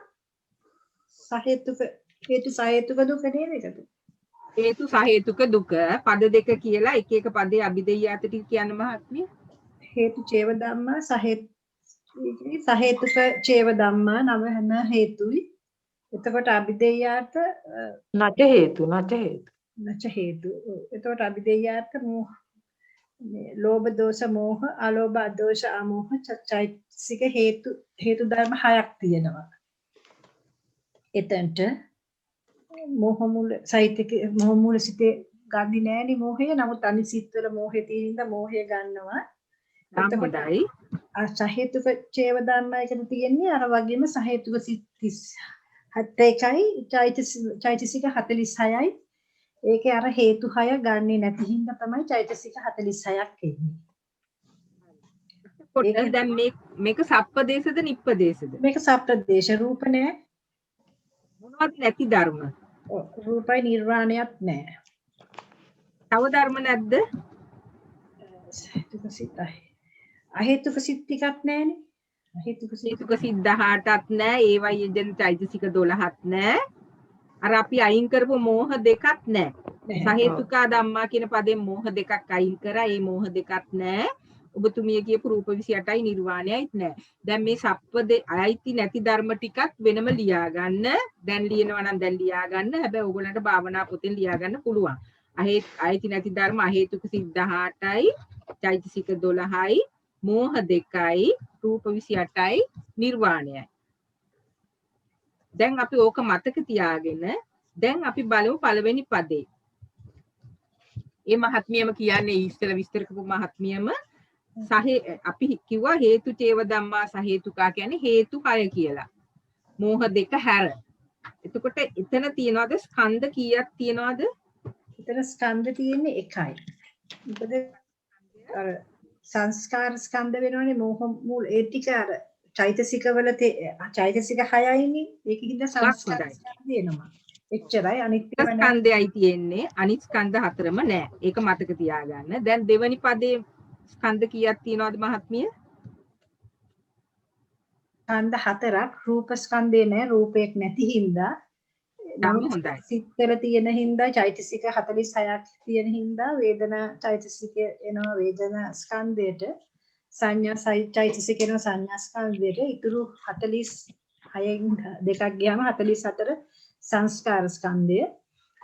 සහේතුක හේතු සහේතුක දුක නේද ඒකද? හේතු සහේතුක දුක පද දෙක කියලා එක එක පදේ අභිදෙය්‍යාත ටික කියන්න මහත්මිය. හේතු චේව ධම්ම සහේතුක චේව ධම්ම නව හැම හේතුයි. එතකොට අභිදෙය්‍යාත නච හේතු. නච හේතු. එතකොට අභිදෙය්‍යාත මෝහ මේ ලෝභ දෝෂ මෝහ අලෝභ අදෝෂ අමෝහ චෛතසික හේතු ධර්ම 6ක් තියෙනවා. එතනට මෝහ මූල සහිතක මෝහ මූල සිතේ ගන්නේ නෑනේ මෝහය. නමුත් අනිත් සිත්වල මෝහය තියෙන හින්දා මෝහය ගන්නවා. එතකොට සහේතුක චේව ධර්ම එකද තියෙන්නේ අර වගේම සහේතුක සිත් 37යි චෛතසික 46යි. ඒකේ අර හේතු 6 ගන්නේ නැති හින්දා තමයි චෛතසික 46ක් එන්නේ. ඒක දැන් මේක සප්පදේශද නිප්පදේශද? මේක සප්පදේශ රූප නෑ. මොනවත් නැති ධර්ම. රූපයි නිර්වාණයක් නෑ. තව ධර්ම නැද්ද? හේතුක සිතයි. අහේතුක සිත් ටිකක් නෑනේ. අහේතුක සිත් 18ක් නෑ. ඒවයි එදෙන චෛතසික 12ක් නෑ. අර අපි අයින් කරපු මෝහ දෙකක් නෑ. සහේතුකා ධම්මා කියන පදෙන් මෝහ දෙකක් අයින් කරා. ඒ මෝහ දෙකක් නෑ. ඔබතුමිය කියපු රූප 28යි නිර්වාණයයිත් නෑ. දැන් මේ සප්පදේ අයිති නැති ධර්ම ටිකක් වෙනම ලියා ගන්න. දැන් ලියනවා නම් දැන් ලියා ගන්න. හැබැයි ඕගොල්ලන්ට භාවනා පොතෙන් ලියා ගන්න පුළුවන්. අයිති නැති ධර්ම අහේතුක සිත් 18යි, චෛතසික 12යි, මෝහ දෙකයි, රූප 28යි, නිර්වාණයයි. දැන් අපි ඕක මතක තියාගෙන දැන් අපි බලමු පළවෙනි පදේ. මේ මහත්මියම කියන්නේ ඉස්සෙල්ලා විස්තර කරපු මහත්මියම අපි කිව්වා හේතු චේව ධම්මා සහේතුකා කියන්නේ හේතු 6 කියලා. මෝහ දෙක හැර. එතකොට එතන තියනවාද ස්කන්ධ කීයක් තියනවාද? එතන ස්කන්ධ තියෙන්නේ 1යි. මොකද අර සංස්කාර ස්කන්ධ වෙනවනේ මෝහ මූල ඒ ටික අර චෛතසික වල චෛතසික 6යිනේ. ඒකින්ද සංස්කාර ස්කන්ධ වෙනවා. එච්චරයි. අනිත් ස්කන්ධයයි තියෙන්නේ. අනිත් ස්කන්ධ හතරම නෑ. ඒක මතක තියාගන්න. දැන් දෙවනි පදේ ස්කන්ධ කීයක් තියනවද මහත්මිය? ස්කන්ධ 4ක්. රූප ස්කන්ධේ නෑ. රූපයක් නැති හින්දා හොඳයි. සිත්වල තියෙන හින්දා චෛතසික 46ක් තියෙන හින්දා වේදනා චෛතසිකය එනවා වේදනා ස්කන්ධයට සංඥා චෛතසික එනවා සංඥා ස්කන්ධයට ඉතුරු 46න් දෙකක් ගියාම 44 සංස්කාර ස්කන්ධය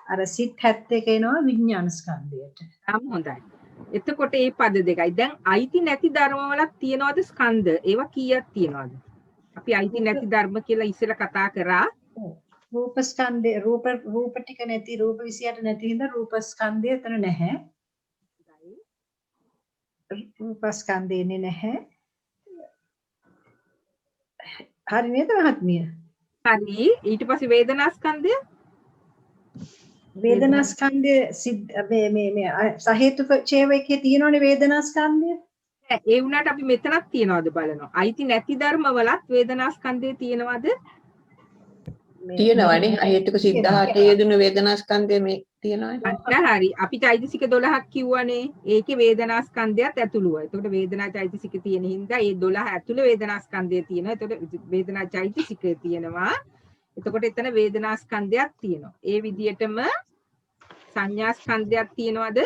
අර සිත් 71 එනවා විඥාන ස්කන්ධයට. හොඳයි. එතකොට මේ පද දෙකයි. දැන් අයිති නැති ධර්ම වලක් තියනවාද ස්කන්ධ? ඒවා කීයක් තියනවාද? අපි අයිති නැති ධර්ම කියලා ඉස්සෙල්ලා කතා කරා. රූප ස්කන්ධය රූප ටික නැති රූප 28 නැති හින්දා රූප ස්කන්ධය එතන නැහැ. රූප ස්කන්ධය එන්නේ නැහැ. හරි නේද මහත්මිය? හරි. ඊට පස්සේ වේදනා ස්කන්ධය වේදනා ස්කන්ධය මේ සහේතුක ඡේවකයේ තියෙනවනේ වේදනා ස්කන්ධය. ඒ වුණාට අපි මෙතනක් තියනවාද බලනවා. අයිති නැති ධර්ම වලත් වේදනා ස්කන්ධය තියනවාද? තියෙනවනේ. හේතුක සිද්ධාට යෙදුණු වේදනා ස්කන්ධය මේ තියෙනවනේ. හරි. අපි චෛතසික 12ක් කිව්වනේ. ඒකේ වේදනා ස්කන්ධයත් ඇතුළුවයි. එතකොට වේදනා චෛතසික තියෙන හින්දා ඒ 12 ඇතුළේ වේදනා ස්කන්ධය තියෙනවා. එතකොට වේදනා චෛතසිකය තියෙනවා. එතකොට එතන වේදනා ස්කන්ධයක් තියෙනවා. ඒ විදිහටම සංඥා ස්කන්ධයක් තියෙනවද?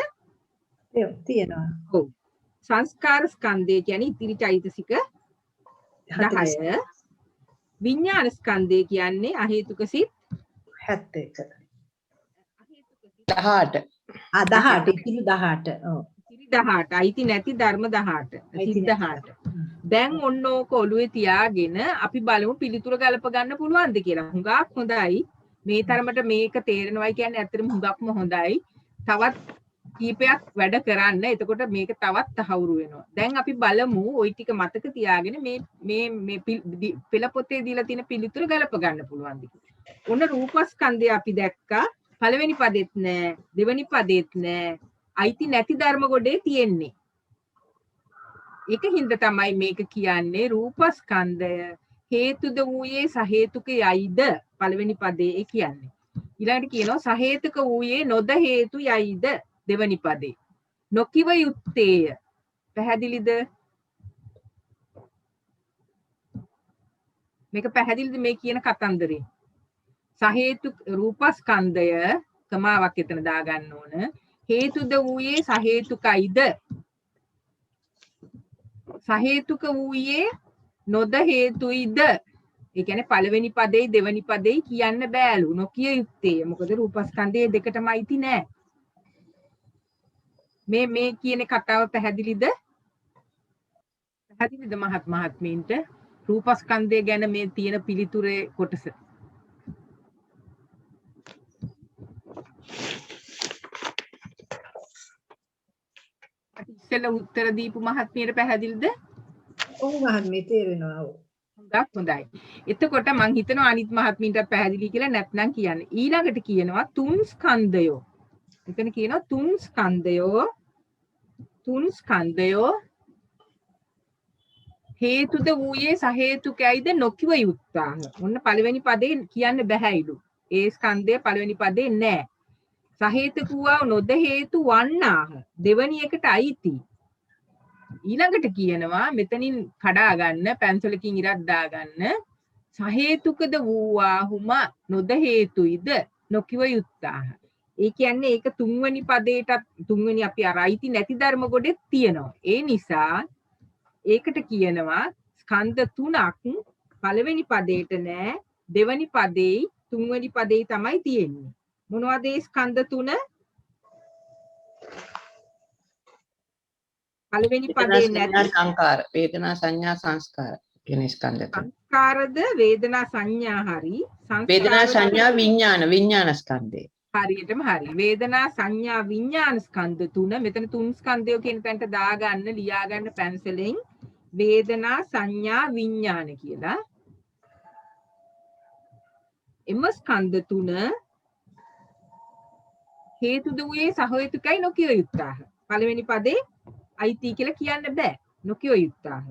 තියෙනවා. ඔව්. සංස්කාර ස්කන්ධය කියන්නේ ඉතිරි චෛතසික 10. විඥාන ස්කන්ධය කියන්නේ අහේතුක සිත් 71. 18. 18 ඉතිරි 18. ඔව්. ඉතිරි 18. අයිති නැති ධර්ම 18. සිත් 18. දැන් ඔන්න ඕක ඔළුවේ තියාගෙන අපි බලමු පිළිතුර ගලප ගන්න පුළුවන්ද කියලා. හුඟක් හොඳයි. මේ තරමට මේක තේරෙනවයි කියන්නේ ඇත්තටම හුඟක්ම හොඳයි. තවත් කීපයක් වැඩ කරන්න. එතකොට මේක තවත් තහවුරු වෙනවා. දැන් අපි බලමු ওই ටික මතක තියාගෙන මේ පෙළ පොතේ දීලා තියෙන පිළිතුර ගලප ගන්න පුළුවන්ද කියලා. ඔන්න රූපස්කන්ධය අපි දැක්කා. පළවෙනි පදෙත් නෑ, දෙවෙනි පදෙත් නෑ. අයිති නැති ධර්ම ගොඩේ තියෙන්නේ. ඒකින්ද තමයි මේක කියන්නේ රූපස්කන්ධය හේතුද වූයේ සහේතුකයයිද පළවෙනි පදේ කියන්නේ. ඊළඟට කියනවා සහේතුක වූයේ නොද හේතු යයිද දෙවෙනි පදේ. නොකිව යුත්තේය. පැහැදිලිද? මේක පැහැදිලිද මේ කියන කතන්දරේ? සහේතුක රූපස්කන්ධය කමාවක් එතන දාගන්න ඕන. හේතුද වූයේ සහේතුකයිද? සහේතුක වූයේ නොද හේතුයිද? ඒ කියන්නේ පළවෙනි පදේ දෙවෙනි පදේ කියන්න බෑලු. නොකිය යුත්තේ. මොකද රූපස්කන්ධයේ දෙකටම අයිති නෑ. මේ කියන කතාව පැහැදිලිද? පැහැදිලිද මහත්මීන්ට? රූපස්කන්ධය ගැන මේ තියෙන පිළිතුරේ කොටස. ඉස්සෙල්ලා උත්තර දීපු මහත්මියට පැහැදිලිද? ඔව් මහත්මිය තේරෙනවා. ඔව්. හොඳයි. එතකොට මං හිතනවා අනිත් මහත්මියට පැහැදිලි කියලා නැත්නම් කියන්න. ඊළඟට කියනවා තුන් ස්කන්ධයෝ. එතන කියනවා තුන් ස්කන්ධයෝ හේතුද වූයේ සහේතුකයිද නොකිව යුත්තාහ. ඔන්න පළවෙනි පදේ කියන්න බෑයිලු. ඒ ස්කන්ධය පළවෙනි පදේ නෑ. සහේතුක වූවා නොද හේතු වන්නාහ. දෙවෙනි එකට අයිති. ඊළඟට කියනවා මෙතනින් කඩා ගන්න පැන්සලකින් ඉරක් දාගන්න සහේතුකද වූවාහුම නොද හේතුයිද නොකිව යුත්තාහ. ඒ කියන්නේ ඒක තුන්වෙනි පදේටත් තුන්වෙනි අපි අර අයිති නැති ධර්ම ගොඩෙත් තියෙනවා. ඒ නිසා ඒකට කියනවා ස්කන්ධ තුනක් පළවෙනි පදේට නෑ දෙවෙනි පදේ තුන්වෙනි පදේ තමයි තියෙන්නේ. මොනවද ඒ ස්කන්ධ තුන? පළවෙනි පදේ නැති සංකාර වේදනා සංඥා සංස්කාර කියන ස්කන්ධ තුන. සංස්කාරද වේදනා සංඥා හරි වේදනා සංඥා විඥාන ස්කන්ධය. හරියටම හරි. වේදනා සංඥා විඥාන ස්කන්ධ තුන. මෙතන තුන් ස්කන්ධය කියන තැනට දාගන්න ලියා ගන්න පැන්සලෙන් වේදනා සංඥා විඥාන කියලා. එම ස්කන්ධ තුන හේතුද වූයේ සහේතුකයි නොකිය යුත්තාහ. පළවෙනි පදේ අයිති කියලා කියන්න බෑ. නොකිය යුත්තාහ.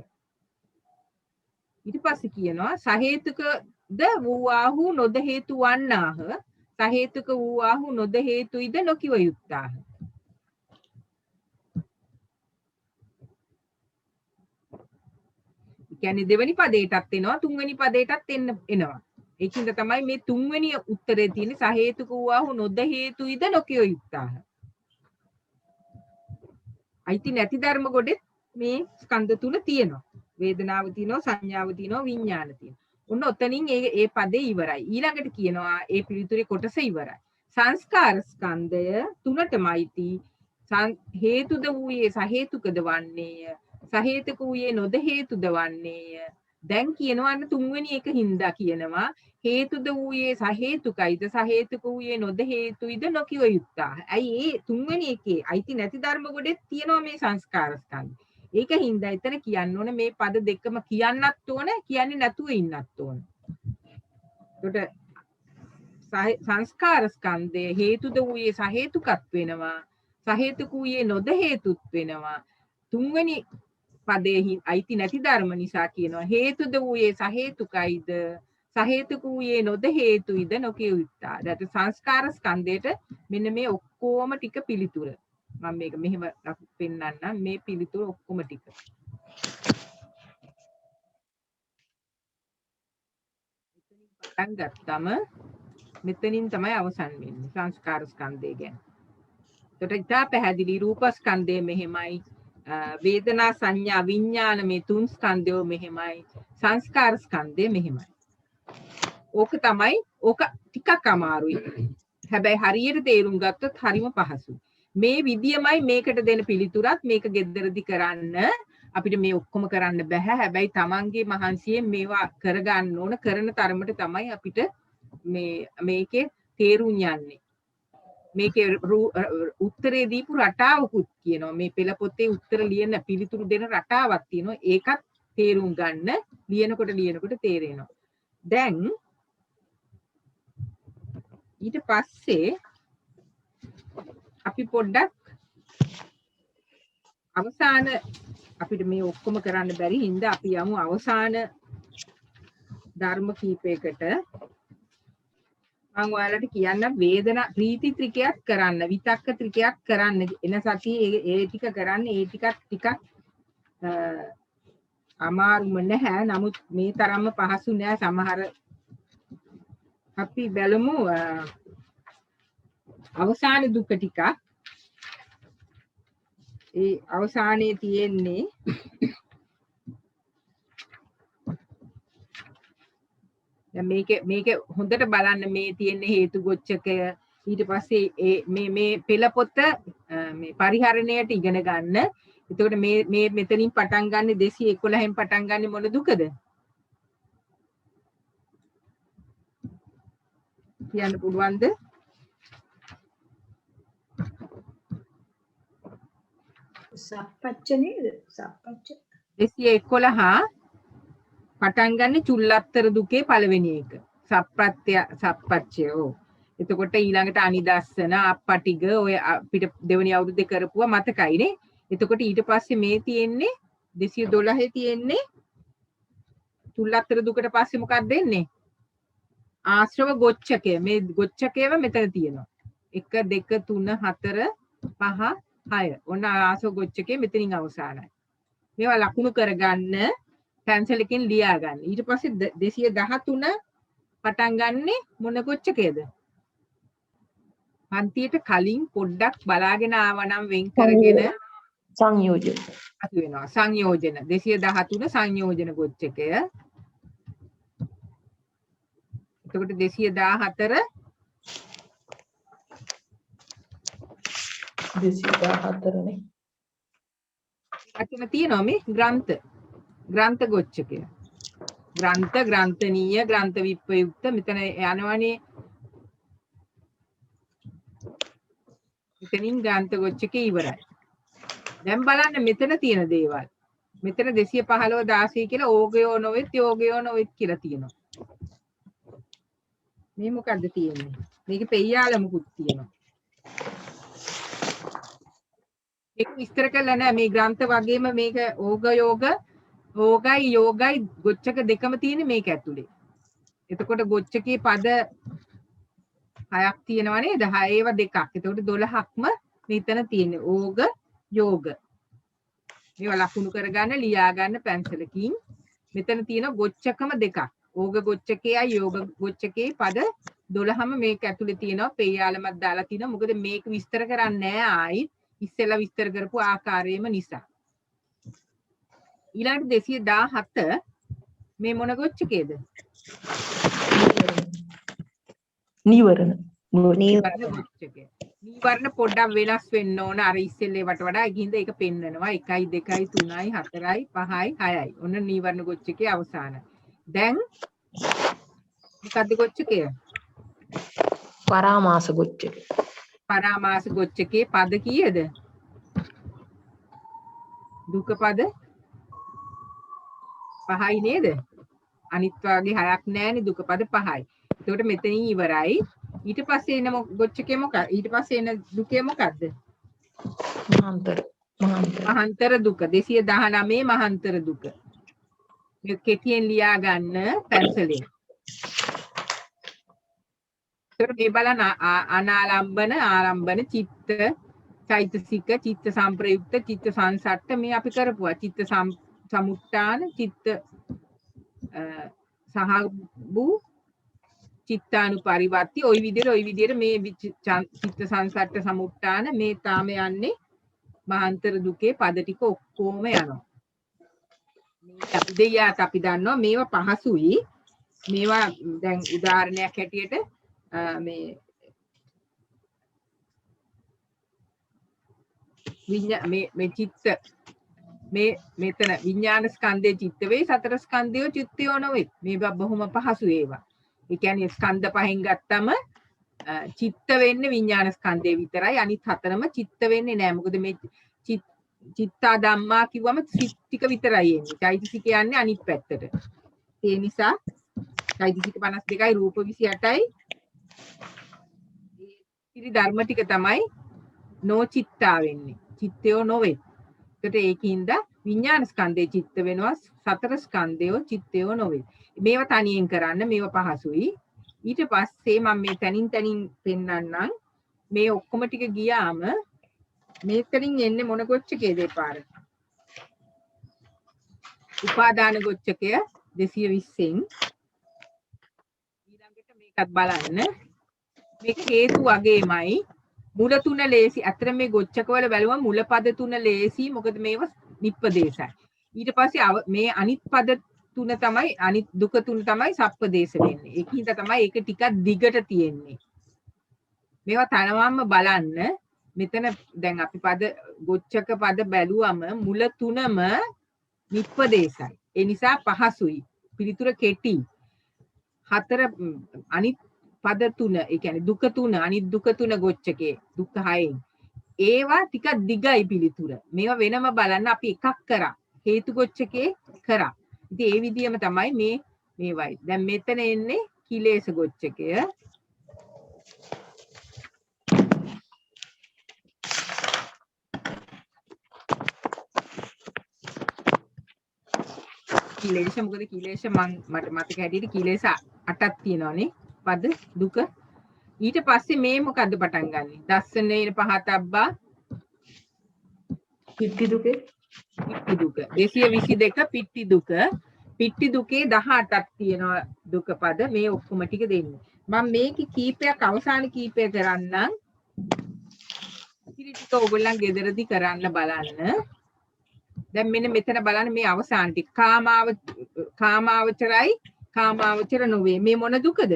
ඊට පස්සේ කියනවා සහේතුකද වූවාහු නොද හේතු වන්නාහ. සහේතුක වූවාහු නොද හේතුයිද නොකිව යුත්තාහ. කියන්නේ දෙවෙනි පදේටත් එනවා තුන්වෙනි පදේටත් එනවා. ඒකින්ද තමයි මේ තුන්වෙනි උත්තරේ තියෙන්නේ සහේතුක වූ නොද හේතුයිද නොකිය යුත්තාහ. අයිති නැති ධර්ම ගොඩෙත් මේ ස්කන්ධ තුන තියෙනවා. වේදනාව තියෙනවා, සංඥාව තියෙනවා, විඥාන තියෙනවා. ඔන්න ඔතනින් ඒ පදේ ඉවරයි. ඊළඟට කියනවා ඒ පිළිතුරේ කොටස ඉවරයි. සංස්කාර ස්කන්ධය තුනටමයිති හේතුද වූයේ සහේතුකද වන්නේය. සහේතුක වූයේ නොද හේතුද වන්නේය. දැන් කියනවා අන්න තුන්වෙනි එක හින්දා කියනවා හේතුද වූයේ සහේතුකයිද සහේතුක වූයේ නොද හේතුයිද නොකිය යුත්තා. ඇයි ඒ තුන්වෙනි එකේ අයිති නැති ධර්ම ගොඩෙත් තියෙනවා මේ සංස්කාර ස්කන්ධ. ඒක හින්දා එතන කියන්න ඕන මේ පද දෙකම කියන්නත් ඕන කියන්නේ නැතුව ඉන්නත් ඕන. එතකොට සංස්කාර ස්කන්ධය හේතුද වූයේ සහේතුකත් වෙනවා. සහේතුක වූයේ නොද හේතුත් වෙනවා. තුන්වෙනි පදයේ අයිති නැති ධර්ම නිසා කියනවා හේතුද වූයේ සහේතුකයිද සහේතුක වූයේ නොද හේතුයිද නොකිය යුත්තා. දැන් සංස්කාර ස්කන්ධයට මෙන්න මේ ඔක්කොම ටික පිළිතුර. මම මේක මෙහෙම පෙන්නන්නම් මේ පිළිතුර ඔක්කොම ටික. පටන් ගත්තම මෙතනින් තමයි අවසන් වෙන්නේ සංස්කාර ස්කන්ධය ගැන. එතකොට ඉතා පැහැදිලි රූප ස්කන්ධය මෙහෙමයි. වේදනා සංඥා විඥාන මේ තුන් ස්කන්ධයෝ මෙහෙමයි. සංස්කාර ස්කන්ධය මෙහෙමයි. ඕක තමයි ඕක ටිකක් අමාරුයි. හැබැයි හරියට තේරුම් ගත්තොත් හරිම පහසුයි. මේ විදියමයි මේකට දෙන පිළිතුරත් මේක ගෙදරදි කරන්න අපිට මේ ඔක්කොම කරන්න බෑ. හැබැයි තමන්ගේ මහන්සියෙන් මේවා කරගන්න ඕන කරන තරමට තමයි අපිට මේකේ තේරුම් යන්නේ. මේකේ උත්තරේ දීපු රටාවකුත් කියනවා. මේ පෙළ පොතේ උත්තර ලියන පිළිතුරු දෙන රටාවක් තියෙනවා. ඒකත් තේරුම් ගන්න ලියනකොට තේරෙනවා. දැන් ඊට පස්සේ අපි පොඩ්ඩක් අවසාන අපිට මේ ඔක්කොම කරන්න බැරි හින්දා අපි යමු අවසාන ධර්ම කීපයකට. මම ඔයාලට කියන්න වේදනා ප්‍රීති ත්‍රිකයක් කරන්න විතක්ක ත්‍රිකයක් කරන්න එන සතියේ ඒ ටික කරන්න ඒ ටිකක් අමාරුම නැහැ. නමුත් මේ තරම්ම පහසු නෑ. සමහර අපි බලමු අවසාන දුක ටික. ඒ අවසානයේ තියෙන්නේ මේක හොඳට බලන්න මේ තියෙන හේතු ගොච්චකය ඊට පස්සේ මේ පෙළ පොත මේ පරිහරණයට ඉගෙන ගන්න. එතකොට මේ මෙතනින් පටන් ගන්න 211න් පටන් ගන්න මොන දුකද? කියන්න පුළුවන්ද? සප්පච්ච නේද? සප්පච්ච 211 පටන් ගන්න චුල්ලත්තර දුකේ පළවෙනි එක. සප්පච්චයෝ. එතකොට ඊළඟට අනිදස්සන අප්පටිග ඔය අපිට දෙවෙනි අවුරුද්දේ කරපුවා මතකයිනේ. එතකොට ඊට පස්සේ මේ තියෙන්නේ 212 තියෙන්නේ චුල්ලත්තර දුකට පස්සේ මොකක්ද දෙන්නේ? ආශ්‍රව ගොච්චකය. මේ ගොච්චකයව මෙතන තියෙනවා. 1 2 3 4 5 6. ඔන්න ආශ්‍රව ගොච්චකය මෙතනින් අවසానයි. මේවා ලකුණු කරගන්න පැන්සල් එකෙන් ලියා ගන්න. ඊට පස්සේ 213 පටන් ගන්නෙ මොන ගොච්චකයද? පන්තියට කලින් පොඩ්ඩක් බලාගෙන ආවනම් වෙන් කරගෙන සංයෝජන අතු වෙනවා. සංයෝජන 213 සංයෝජන ගොච්චකය. එතකොට 214 214නේ. අතන තියෙනවා මේ ග්‍රන්ථ ගොච්චකය. ග්‍රන්ථනීය ග්‍රන්ථ විප්‍රයුක්ත මෙතන යනවනේ. මෙතනින් ග්‍රන්ථ ගොච්චකේ ඉවරයි. දැන් බලන්න මෙතන තියෙන දේවල්. මෙතන 215 16 කියලා ඕගයෝ නොවෙත් යෝගයෝ නොවෙත් කියලා තියෙනවා. මේ මොකද්ද තියෙන්නේ? මේකේ පෙయ్యාලමුකුත් තියෙනවා. ඒක විස්තර කරලා නැහැ මේ ග්‍රන්ථ වගේම මේක ඕගයි යෝගයි ගොච්චක දෙකම තියෙන්නේ මේක ඇතුලේ. එතකොට ගොච්චකේ පද 6ක් තියෙනවා නේද? 6 ඒවා දෙකක්. එතකොට 12ක්ම මෙතන තියෙන්නේ ඕග යෝග. මේවා ලකුණු කරගන්න ලියා ගන්න පැන්සලකින්. මෙතන තියෙන ගොච්චකම දෙකක්. ඕග ගොච්චකයයි යෝග ගොච්චකේ පද 12ම මේක ඇතුලේ තියෙනවා. පේයාලමක් දාලා තිනවා. මොකද මේක විස්තර කරන්නේ නැහැ ආයි. ඉස්සෙල්ලා විස්තර කරපු ආකාරයෙම නිසා. ඊළඟට 217 මේ මොන ගොච්චකේද? නීවරණ නීවරණ ගොච්චකය. නීවරණ පොඩ්ඩක් වෙනස් වෙන්න ඕන. අර ඉස්සෙල්ලේ වලට වඩා ඒකින්ද ඒක පෙන්නනවා. 1යි 2යි 3යි 4යි 5යි 6යි. ඔන්න නීවරණ ගොච්චකේ අවසාන. දැන් මොකද්ද ගොච්චකය? පරාමාස ගොච්චක. පරාමාස ගොච්චකේ පද කීයද? දුක පද 5යි නේද? අනිත් වගේ 6ක් නැහැනේ දුක පද 5යි. එතකොට මෙතනින් ඉවරයි. ඊට පස්සේ එන ගොච්චකේ මොකක්ද? ඊට පස්සේ එන දුකේ මොකක්ද? මහාන්තර දුක. 219 මහාන්තර දුක. මේ කෙටියෙන් ලියා ගන්න පැන්සලෙන්. මේ බලන අනාලම්බන ආරම්භන චිත්ත චෛතසික චිත්ත සංප්‍රයුක්ත චිත්ත සංසට්ඨ මේ අපි කරපුවා. චිත්ත සමුත්ථාන චිත්ත සහබු චිත්තානුපරිවර්ති ওই විදිහට මේ චිත්ත සංසට්ඨ සමුත්ථාන මේ තාම යන්නේ මහාන්තර දුකේ පද ටික ඔක්කොම යනවා. මේ අපි දෙයියට අපි දන්නවා මේවා පහසුයි. මේවා දැන් උදාහරණයක් හැටියට මේ චිත්ත මෙතන විඥාන ස්කන්ධයේ චිත්ත වේ සතර ස්කන්ධය චිත්තයෝ නොවේ. මේ බොහොම පහසු ඒවා. ඒ කියන්නේ ස්කන්ධ පහෙන් ගත්තම චිත්ත වෙන්නේ විඥාන ස්කන්ධය විතරයි. අනිත් හතරම චිත්ත වෙන්නේ නැහැ. මොකද මේ චිත්තා ධම්මා කිව්වම සිත් ටික විතරයි එන්නේ. චෛතසික යන්නේ අනිත් පැත්තට. ඒ නිසා චෛතසික 52යි රූප 28යි ඉතිරි ධර්ම ටික තමයි නොචිත්තා වෙන්නේ. චිත්තයෝ නොවේ. ඒකට ඒකින්ද විඥාන ස්කන්ධේ චිත්ත වෙනවා. සතර ස්කන්ධයෝ චිත්තයෝ නොවේ. මේවා තනියෙන් කරන්න මේවා පහසුයි. ඊට පස්සේ මම මේ තනින් පෙන්නන්නම්. මේ ඔක්කොම ටික ගියාම මේකෙන් එන්නේ මොන ගොච්චකේද ඒ පාර? උපාදාන ගොච්චකය 220න් ඊළඟට මේකත් බලන්න. මේක හේතු වගේමයි මුල තුන ලේසි. අතර මේ ගොච්චකවල බැලුවම මුල පද තුන ලේසි. මොකද මේවා නිප්පදේශයි. ඊට පස්සේ මේ අනිත් පද තුන තමයි අනිත් දුක තුන තමයි සප්පදේශ වෙන්නේ. ඒකින්ද තමයි ඒක ටිකක් දිගට තියෙන්නේ. මේවා තනවම්ම බලන්න. මෙතන දැන් අපි පද ගොච්චක පද බැලුවම මුල තුනම නිප්පදේශයි. ඒ නිසා පහසුයි. පිළිතුර කෙටි. හතර අනිත් පද තුන ඒ කියන්නේ දුක තුන අනිත් දුක තුන ගොච්චකේ දුක 6න් ඒවා ටිකක් දිගයි පිළිතුර. මේවා වෙනම බලන්න අපි එකක් කරා. හේතු ගොච්චකේ කරා. ඉතින් ඒ විදිහම තමයි මේවයි. දැන් මෙතන එන්නේ කිලේශ ගොච්චකය. කිලේශ මොකද කිලේශ මට මතක හැටියට කිලේශ 8ක් තියෙනවානේ. පද දුක ඊට පස්සේ මේ මොකද්ද පටන් ගන්නෙ? දස්සනේන පහතබ්බා පිට්ටි දුකේ 222 පිට්ටි දුක. පිට්ටි දුකේ 18ක් තියෙනවා දුක පද. මේ ඔක්කොම ටික දෙන්නේ. මම මේක කීපයක් අවසාන කීපය කරන්නම්. ඉතින් ටික ඔයගොල්ලන් ගෙදරදී කරන්න බලන්න. දැන් මෙන්න මෙතන බලන්න මේ අවසාන ටික. කාමාවචරයි කාමාවචර නොවේ. මේ මොන දුකද?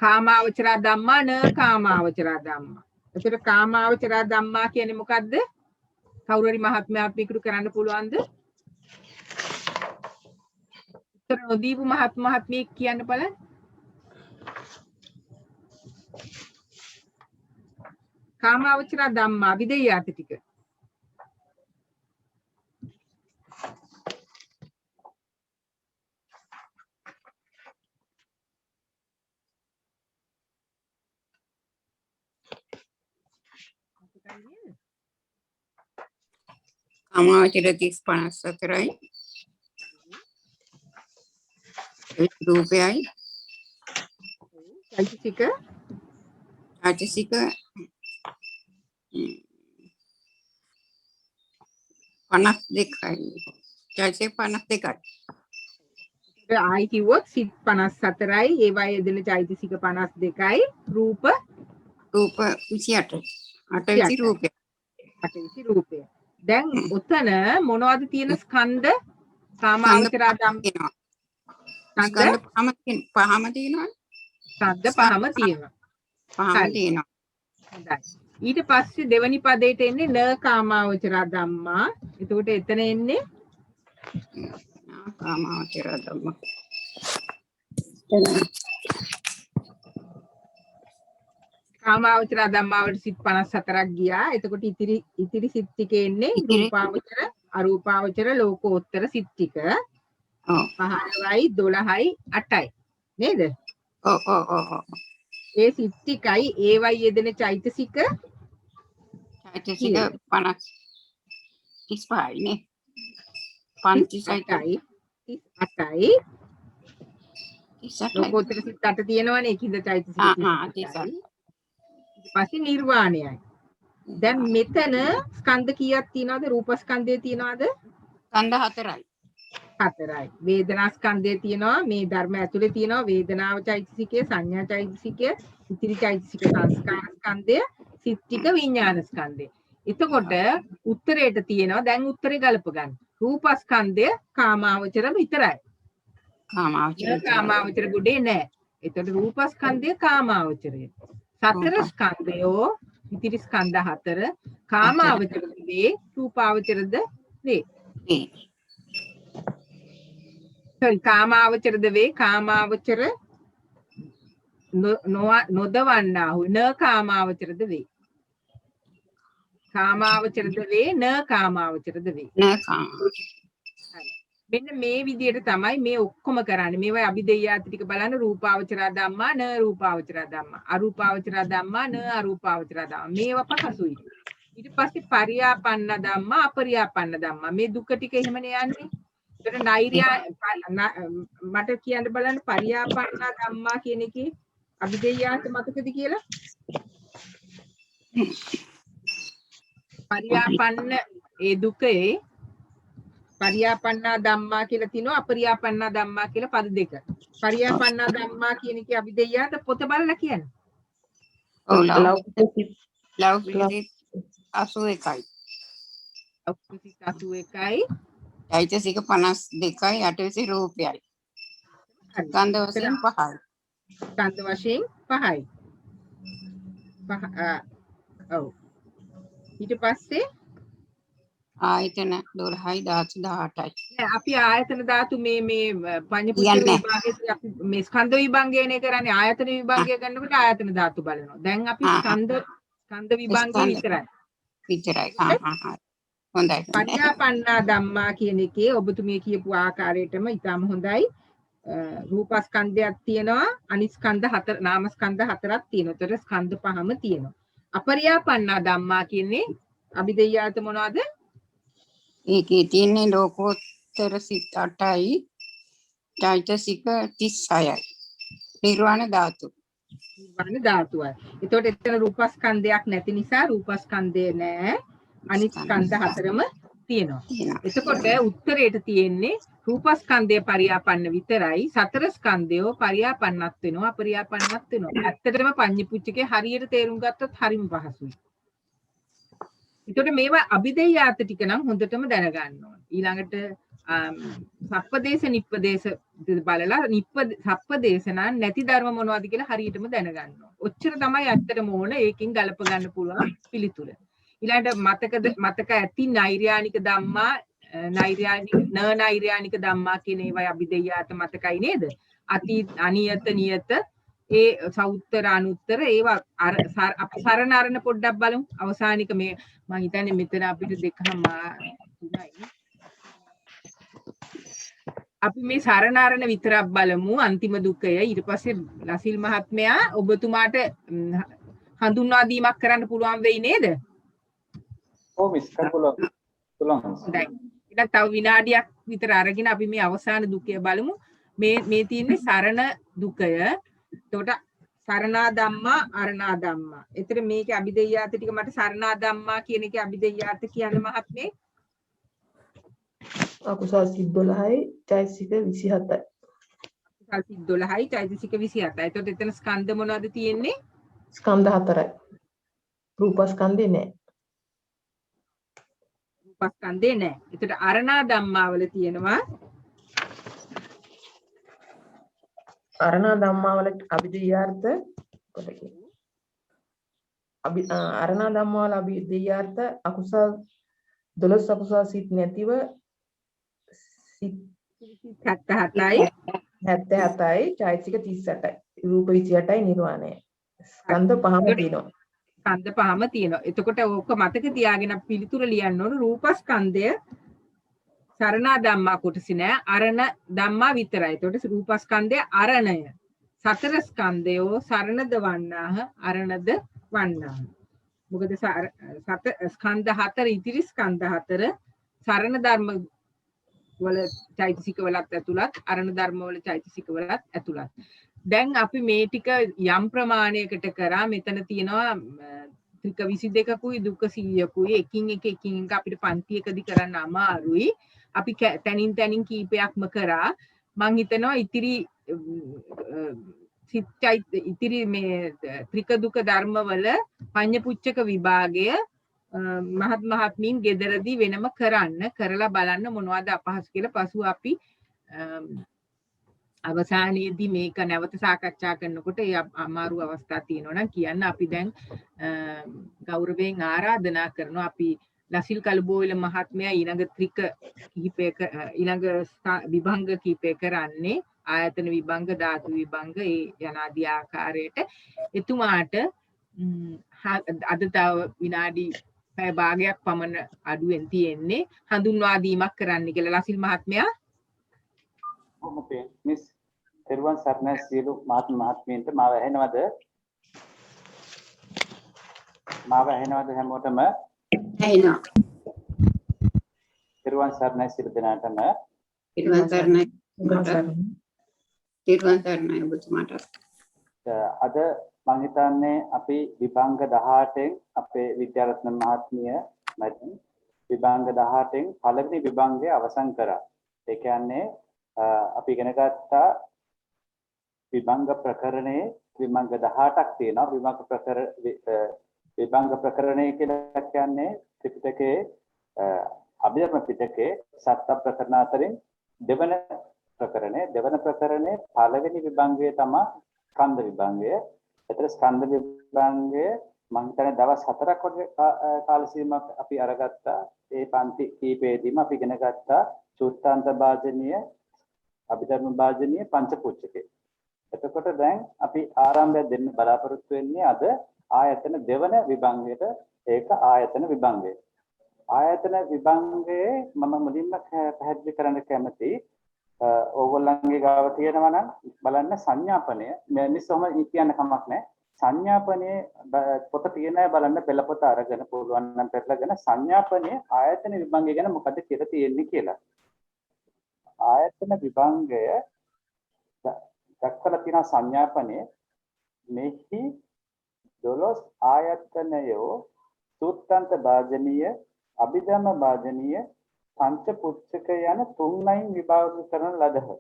කාමාවචරා ධම්මා න කාමාවචරා ධම්මා. එතකොට කාමාවචරා ධම්මා කියන්නේ මොකද්ද? කවුරු හරි මහත්මයාට කරන්න පුළුවන්ද? උත්තර නොදීපු මහත්මිය කියන්න බලන්න. කාමාවචරා ධම්මා විදේයාත ටික. කාමාවචර 3054යි රූපයයි චෛතසික 52යි. චෛතසික 52යි. ආයි කිව්වොත් සිත් 54යි ඒවා යෙදෙන චෛතසික 52යි රූප රූප 28. 8 28යි. රූපය. අටවිසි රූපය. දැන් ඔතන මොනවද තියෙන ස්කන්ධ? කාමාවචරා ධම්ම තියෙනවා. ස්කන්ධ පහම තියෙනවා. ස්කන්ධ පහම තියෙනවා. පහම හරි. තියෙනවා. හොඳයි. ඊට පස්සේ දෙවනි පදයට එන්නේ න කාමාවචරා ධම්මා. එතකොට එතන එන්නේ කාමාවචර ධම්ම. කාමාවචරා ධම්මාවට සිත් 54ක් ගියා. එතකොට ඉතිරි සිත් ටික එන්නේ රූපාවචර, අරූපාවචර, ලෝකෝත්තර සිත් ටික. ඔව්. 15යි 12යි 8යි. නේද? ඔව් ඔව් ඔව් ඔව්. ඒ සිත් ටිකයි ඒවයි යෙදෙන චෛතසික චෛතසික 50 35යි නේ. 58යි 38යි ලෝකෝත්තර සිත් 8 තියෙනවනේ ඒකින්ද චෛතසික 38යි. ඊට පස්සේ නිර්වාණයයි. දැන් මෙතන ස්කන්ධ කීයක් තියෙනවද? රූපස්කන්ධය තියෙනවද? ස්කන්ධ 4යි. 4යි. වේදනා ස්කන්ධය තියෙනවා. මේ ධර්ම ඇතුලේ තියෙනවා වේදනාව චෛතසිකය, සංඥා චෛතසිකය, ඉතිරි චෛතසික සංස්කාර ස්කන්ධය, සිත් ටික විඥාන ස්කන්ධය. එතකොට උත්තරේට තියෙනවා දැන් උත්තරේ ගලප ගන්න. රූපස්කන්ධය කාමාවචර විතරයි. කාමාවචර ගුඩේ නෑ. එතකොට රූපස්කන්ධය කාමාවචරය. සතර ස්කන්ධයෝ ඉතිරි ස්කන්ධ 4 කාමාවචරද වේ රූපාවචරද වේ. කාමාවචරද වේ කාමාවචර නොදවන්නාහු න කාමාවචරද වේ. කාමාවචරද වේ න කාමාවචරද වේ. මෙන්න මේ විදිහට තමයි මේ ඔක්කොම කරන්නේ. මේවා අභිදේයාති ටික බලන්න රූපාවචරා ධම්මා න රූපාවචරා ධම්මා අරූපාවචරා ධම්මා න අරූපාවචරා ධම්මා මේවා පහසුයි. ඊට පස්සේ පරියාපන්න ධම්මා අපරියාපන්න ධම්මා මේ දුක ටික එහෙමනේ යන්නේ. ඒතර නෛර්යා මට කියන්න බලන්න පරියාපන්න ධම්මා කියන එකේ අභිදේයාති මතකද කියලා? පරියාපන්න ඒ දුකේ පරියාපන්නා ධම්මා කියලා තිනවා අපරියාපන්නා ධම්මා කියලා පද දෙක. පරියාපන්නා ධම්මා කියන එකේ අභිදේයාත පොත බලලා කියන්නේ. ඔව් ලෞකික 81යි. ලෞකික 81යි. චෛතසික 52යි 8 රූපයයි. ස්කන්ධ වශයෙන් 5යි. ස්කන්ධ වශයෙන් 5යි. ඔව්. ඊට පස්සේ ආයතන 12යි ධාතු 18යි. අපි ආයතන ධාතු මේ පඤ්චපුච්ච විභාගයේ අපි මේ ස්කන්ධ විභාගයනේ කරන්නේ ආයතන විභාගය කරනකොට ආයතන ධාතු බලනවා. දැන් අපි ස්කන්ධ විභාගය විතරයි. හොඳයි. පරියාපන්නා ධම්මා කියන එකේ ඔබතුමිය කියපු ආකාරයටම ඊටම හොඳයි. රූපස්කන්ධයක් තියෙනවා අනිත් ස්කන්ධ 4 නාමස්කන්ධ 4ක් තියෙනවා. ඒතර ස්කන්ධ 5ම තියෙනවා. අපරියාපන්නා ධම්මා කියන්නේ අභිදේයාත මොනවද? ඒකේ තියෙන්නේ ලෝකෝත්තර සිත් 8යි චෛතසික 36යි නිර්වාණ ධාතු. නිර්වාණ ධාතුවයි. ඒතකොට එතන රූපස්කන්ධයක් නැති නිසා රූපස්කන්ධය නෑ. අනිත් ස්කන්ධ 4ම තියෙනවා. එතකොට උත්තරේට තියෙන්නේ රූපස්කන්ධය පරියාපන්න විතරයි. සතර ස්කන්ධයෝ පරියාපන්නත් වෙනවා අපරියාපන්නත් වෙනවා. ඇත්තටම පඤ්ඤපුච්චකේ හරියට තේරුම් ගත්තොත් හරිම පහසුයි. ඒතකොට මේවා අභිදේයාත ටික නම් හොඳටම දැනගන්න ඕන. ඊළඟට සප්පදේශ නිප්පදේශ බලලා සප්පදේශ නම් නැති ධර්ම මොනවද කියලා හරියටම දැනගන්න ඕන. ඔච්චර තමයි ඇත්තටම ඕන. ඒකෙන් ගලප ගන්න පුළුවන් පිළිතුර. ඊළඟට මතක ඇති නෛර්යානික ධම්මා නෛර්යානික ධම්මා කියන ඒවා අභිදේයාත මතකයි නේද? අනියත නියත ඒ සෞත්තර අනුත්තර ඒවා අපි සරණ අරන පොඩ්ඩක් බලමු. අවසානික මේ මම හිතන්නේ මෙතන අපිට දෙකම අපි මේ සරණ අරන විතරක් බලමු අන්තිම දුකය. ඊට පස්සේ ලසිල් මහත්මයා ඔබතුමාට හඳුන්වා දීමක් කරන්න පුළුවන් වෙයි නේද? ඔව් මිස් කරපුවා. හොඳයි. ඊට තව විනාඩියක් විතර අරගෙන අපි මේ අවසාන දුකය බලමු. මේ තියෙන්නේ සරණ දුකය. එතකොට සරණා ධම්මා අරණා ධම්මා. ඒතර මේකේ අභිදේයාත ටික මට සරණා ධම්මා කියන එකේ අභිදේයාත කියන්නේ මහත්මේ අකුසල් සිත් 12යි චෛතසික 27යි. සිත් 12යි චෛතසික 27යි. එතකොට එතන ස්කන්ධ මොනවද තියෙන්නේ? ස්කන්ධ 4යි. රූපස්කන්ධේ නෑ. රූපස්කන්ධේ නැහැ. එතකොට අරණා ධම්මාවල තියෙනවා අරණා ධම්මාවල අභිධේයාර්ථ කොටකේ. අරණා ධම්මාවල අභිධේයාර්ථ අකුසල් 12 අකුසල් සිත් නැතිව සිත් 77යි 77යි චෛතසික 38යි රූප 28යි නිර්වාණය. ස්කන්ධ පහම තියෙනවා. ස්කන්ධ පහම තියෙනවා. එතකොට ඕක මතක තියාගෙන පිළිතුර ලියන්න ඕන රූපස්කන්ධය සරණා ධම්මා කොටසි නෑ අරණ ධම්මා විතරයි. එතකොට රූපස්කන්ධය අරණය. සතර ස්කන්ධයෝ සරණද වන්නාහ අරණද වන්නාහ. මොකද ස්කන්ධ හතර ඉතිරි ස්කන්ධ හතර සරණ ධර්ම වල චෛතසික වලත් ඇතුළත් අරණ ධර්ම වල චෛතසික වලත් ඇතුළත්. දැන් අපි මේ ටික යම් ප්‍රමාණයකට කරා මෙතන තියෙනවා ත්‍රික 22කුයි දුක 100කුයි එකින් එක අපිට පන්තියකදී කරන්න අමාරුයි. අපි තනින් තනින් කීපයක්ම කරා. මං හිතනවා ඉතිරි මේ ත්‍රික දුක ධර්ම වල පඤ්ඤපුච්චක විභාගය මහත් මහත්මීන් ගෙදරදී වෙනම කරලා බලන්න මොනවද අපහසු කියලා. පසු අපි අවසානයේදී මේක නැවත සාකච්ඡා කරනකොට ඒ අමාරු අවස්ථා තියෙනවා නම් කියන්න. අපි දැන් ගෞරවයෙන් ආරාධනා කරනවා අපි ලසිල් කළුබෝවිල මහත්මයා ඊළඟ ත්‍රික කිහිපයක ඊළඟ විභංග කිහිපය කරන්නේ ආයතන විභංග ධාතු විභංග ඒ යනාදී ආකාරයට. එතුමාට අද තව විනාඩි පැය භාගයක් පමණ අඩුවෙන් තියෙන්නේ හඳුන්වා දීමක් කරන්න කියලා. ලසිල් මහත්මයා මිස් තෙරුවන් සරණයි සියලු මහත්මීන්ට මාව ඇහෙනවද? හැමෝටම? ඇහෙනවා. තෙරුවන් සරණයි සියලු දෙනාටම. තෙරුවන් සරණයි. තෙරුවන් සරණයි ඔබතුමාට. අද මම හිතන්නේ අපි විභංග 18න් අපේ විද්‍යාරත්න මහත්මිය මැදින් විභංග 18න් පළවෙනි විභංගය අවසන් කරා. ඒ කියන්නේ අපි ඉගෙන ගත්තා විභංග ප්‍රකරණයේ විභංග 18ක් තියෙනවා. විභංග ප්‍රකරණය කියලා කියන්නේ ත්‍රිපිටකයේ අභිධර්ම පිටකයේ සත්‍ය ප්‍රකරණ අතරින් දෙවන ප්‍රකරණයේ පළවෙනි විභංගය තමයි ස්කන්ධ විභංගය. ඒතර ස්කන්ධ විභංගය මම හිතන්නේ දවස් 4ක් වගේ කාල සීමාවක් අපි අරගත්තා. ඒ පන්ති කීපෙදීම අපි ඉගෙන ගත්තා සූත්‍රාන්ත භාජනීය අභිධර්ම භාජනීය පංචපුච්චකේ. එතකොට දැන් අපි ආරම්භය දෙන්න බලාපොරොත්තු වෙන්නේ අද ආයතන දෙවන විභංගයට. ඒක ආයතන විභංගය. ආයතන විභංගයේ මම මුලින්ම පැහැදිලි කරන්න කැමතියි ඕගොල්ලන්ගේ ගාව තියෙනවා නම් බලන්න සංඥාපනය මිනිස්සුම කියන්න කමක් නැහැ. සංඥාපනයේ පොත තියෙන අය බලන්න පෙළපොත අරගෙන පුළුවන් නම් පෙරලගෙන සංඥාපනයේ ආයතන විභංගය ගැන මොකද කියලා තියෙන්නේ කියලා. ආයතන විභංගය දක්වලා තියෙන සංඥාපනයේ මෙහි 12 ආයතනයෝ සූත්‍රාන්ත භාජනීය අභිධර්ම භාජනීය පංචපුච්චක යන තුන්ලයින් විභාග කරන ලදහ.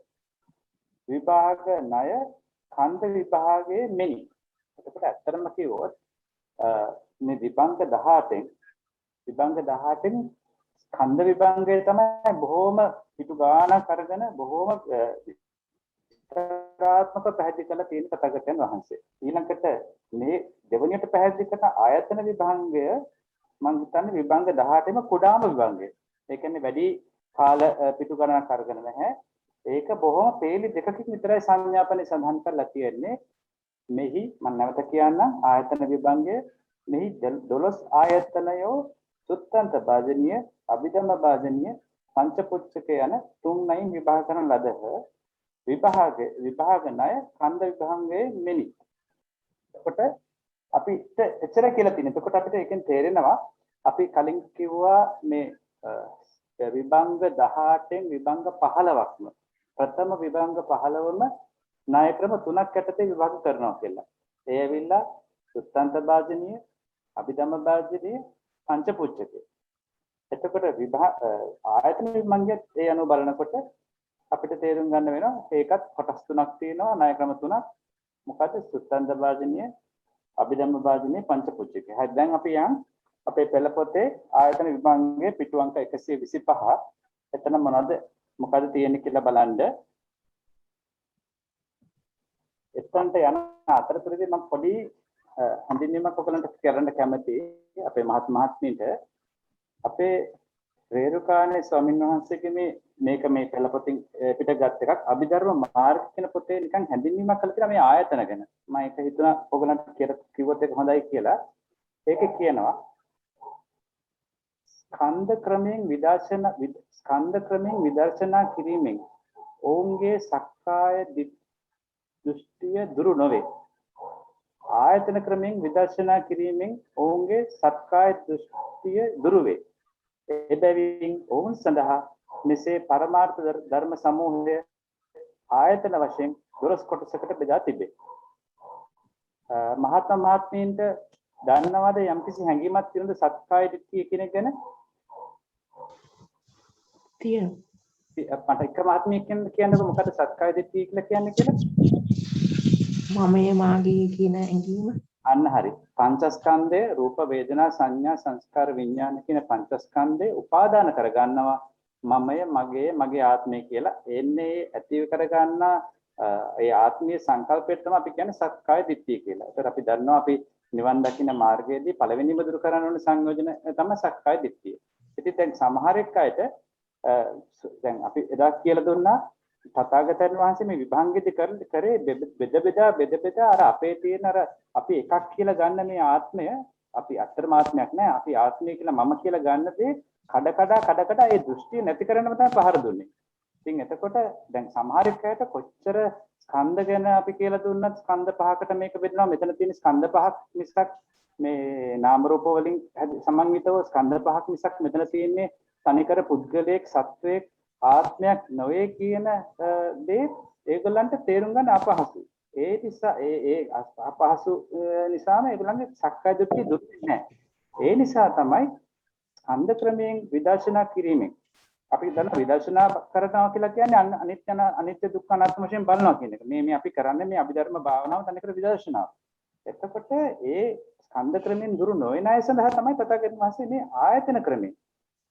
විභාග ණය ඛණ්ඩ විභාගයේ මෙනි. එතකොට ඇත්තටම කිව්වොත් මේ විභංග 18න් ඛණ්ඩ විභංගය තමයි බොහොම පිටු ගානක් අරගෙන බොහොම විස්තරාත්මක පැහැදිලි කරලා තියෙන තථාගතයන් වහන්සේ. ඊළඟට මේ දෙවනියට පැහැදිලි කරන ආයතන විභංගය මම හිතන්නේ විභංග 18ම කුඩාම විභංගය. ඒ කියන්නේ වැඩි කාල පිටු ගණනක් අරගෙන නැහැ. ඒක බොහොම පේලි දෙකකින් විතරයි සංඥාපනේ සඳහන් කරලා තියෙන්නේ. මෙහි මම නැවත කියන්නම් ආයතන විභංගය මෙහි 12 ආයතනයෝ සුත්තන්ත භාජනීය අභිධර්ම භාජනීය පංචපුච්චක යන තුන්ලයින් විභාග කරන ලදහ. විභාග ණය ඛණ්ඩ විභංගයේ මෙනි. එතකොට අපිට එච්චර කියලා තියෙනවා. එතකොට අපිට ඒකෙන් තේරෙනවා අපි කලින් කිව්වා මේ විභංග 18න් විභංග 15ක්ම ප්‍රථම විභංග 15ම ණය ක්‍රම 3ක් යටතේ විභාග කරනවා කියලා. ඒ ඇවිල්ලා සුත්තන්ත භාජනීය අභිධර්ම භාජනීය පංචපුච්චකේ. එතකොට ආයතන විභංගයත් ඒ අනුව බලනකොට අපිට තේරුම් ගන්න වෙනවා ඒකත් කොටස් තුනක් තියෙනවා ණය ක්‍රම තුනක්. මොකද සුත්තන්ත භාජනීය, අභිධම්ම භාජනීය, පංචපුච්චිකය. හරි දැන් අපි යන් අපේ පෙළ පොතේ ආයතන විභාගයේ පිටු අංක 125 එතන මොකද තියෙන්නේ කියලා බලන්න. එතනට යන අතරතුරදී මම පොඩි හඳුන්වීමක් ඔයගලන්ට කරන්න කැමතියි. අපේ මහත්මීන්ට අපේ රේරුකානේ ස්වාමීන් වහන්සේගේ මේක මේ පෙළ පොතින් පිට ගත් එකක් අභිධර්ම මාර්ග කියන පොතේ නිකන් හැඳින්වීමක් කළා කියලා මේ ආයතන ගැන. මම ඒක හිතුණා ඔයගලන්ට කිව්වොත් ඒක හොඳයි කියලා. ඒකේ කියනවා ස්කන්ධ ක්‍රමයෙන් විදර්ශනා කිරීමෙන් ඔවුන්ගේ සක්කාය දෘෂ්ටිය දුරු නොවේ. ආයතන ක්‍රමයෙන් විදර්ශනා කිරීමෙන් ඔවුන්ගේ සක්කාය දෘෂ්ටිය දුරු වේ. එබැවින් ඔවුන් සඳහා මෙසේ පරමාර්ථ ධර්ම සමූහය ආයතන වශයෙන් 12 කොටසකට බෙදා තිබේ. මහත්මා මහත්මීන්ට දන්නවද යම්කිසි හැඟීමක් තියෙනද සක්කාය දිට්ඨිය කියන එක ගැන? තියෙනවා. මට එක මහත්මියක් කියන්නකෝ මොකද සක්කාය දිට්ඨිය කියලා කියන්නේ කියලා? මමයේ මාගේ කියන ඇඟීම. අන්න හරි. පංචස්කන්ධය රූප වේදනා සංඥා සංස්කාර විඥාන කියන පංචස්කන්ධය උපාදාන කරගන්නවා මමය මගේ ආත්මය කියලා. එන්නේ ඇති කරගන්නා ඒ ආත්මීය සංකල්පයට තමයි අපි කියන්නේ සක්කාය දිට්ඨිය කියලා. ඒතර අපි දන්නවා අපි නිවන් දකින්න මාර්ගයේදී පළවෙනිම දුරු කරන්න ඕන සංයෝජන තමයි සක්කාය දිට්ඨිය. ඉතින් දැන් සමහර එක් අයට දැන් අපි එදා කියලා දුන්නා තථාගතයන් වහන්සේ මේ විභංගෙදි කරේ බෙද අර අපේ තියෙන අර අපි එකක් කියලා ගන්න මේ ආත්මය අපි අත්‍තරම ආත්මයක් නෑ අපි ආත්මය කියලා මම කියලා ගන්න දේ කඩ ඒ දෘෂ්ටිය නැති කරන්නම තමයි පහර දුන්නේ. ඉතින් එතකොට දැන් සමහර එකට කොච්චර ස්කන්ධ ගැන අපි කියලා දුන්නත් ස්කන්ධ පහකට මේක බෙදනවා. මෙතන තියෙන ස්කන්ධ පහක් මිසක් මේ නාම රූප වලින් සමන්විතව ස්කන්ධ පහක් මිසක් මෙතන තියෙන්නේ තනිකර පුද්ගලයෙක් සත්වයක් ආත්මයක් නොවේ කියන දේ ඒගොල්ලන්ට තේරුම් ගන්න අපහසුයි. ඒ නිසා ඒ අපහසු නිසාම ඒගොල්ලන්ගේ සක්කාය දෘෂ්ටි දුරු නැහැ. ඒ නිසා තමයි ස්කන්ධ ක්‍රමයෙන් විදර්ශනා කිරීමෙන් අපි දන්න විදර්ශනා කරනවා කියලා කියන්නේ අනිත්‍ය දුක්ඛ අනාත්ම වශයෙන් බලනවා කියන එක. මේ අපි කරන්නේ මේ අභිධර්ම භාවනාව තනිකර විදර්ශනාව. එතකොට ඒ ස්කන්ධ ක්‍රමයෙන් දුරු නොවන අය සඳහා තමයි තථාගතයන් වහන්සේ මේ ආයතන ක්‍රමයෙන්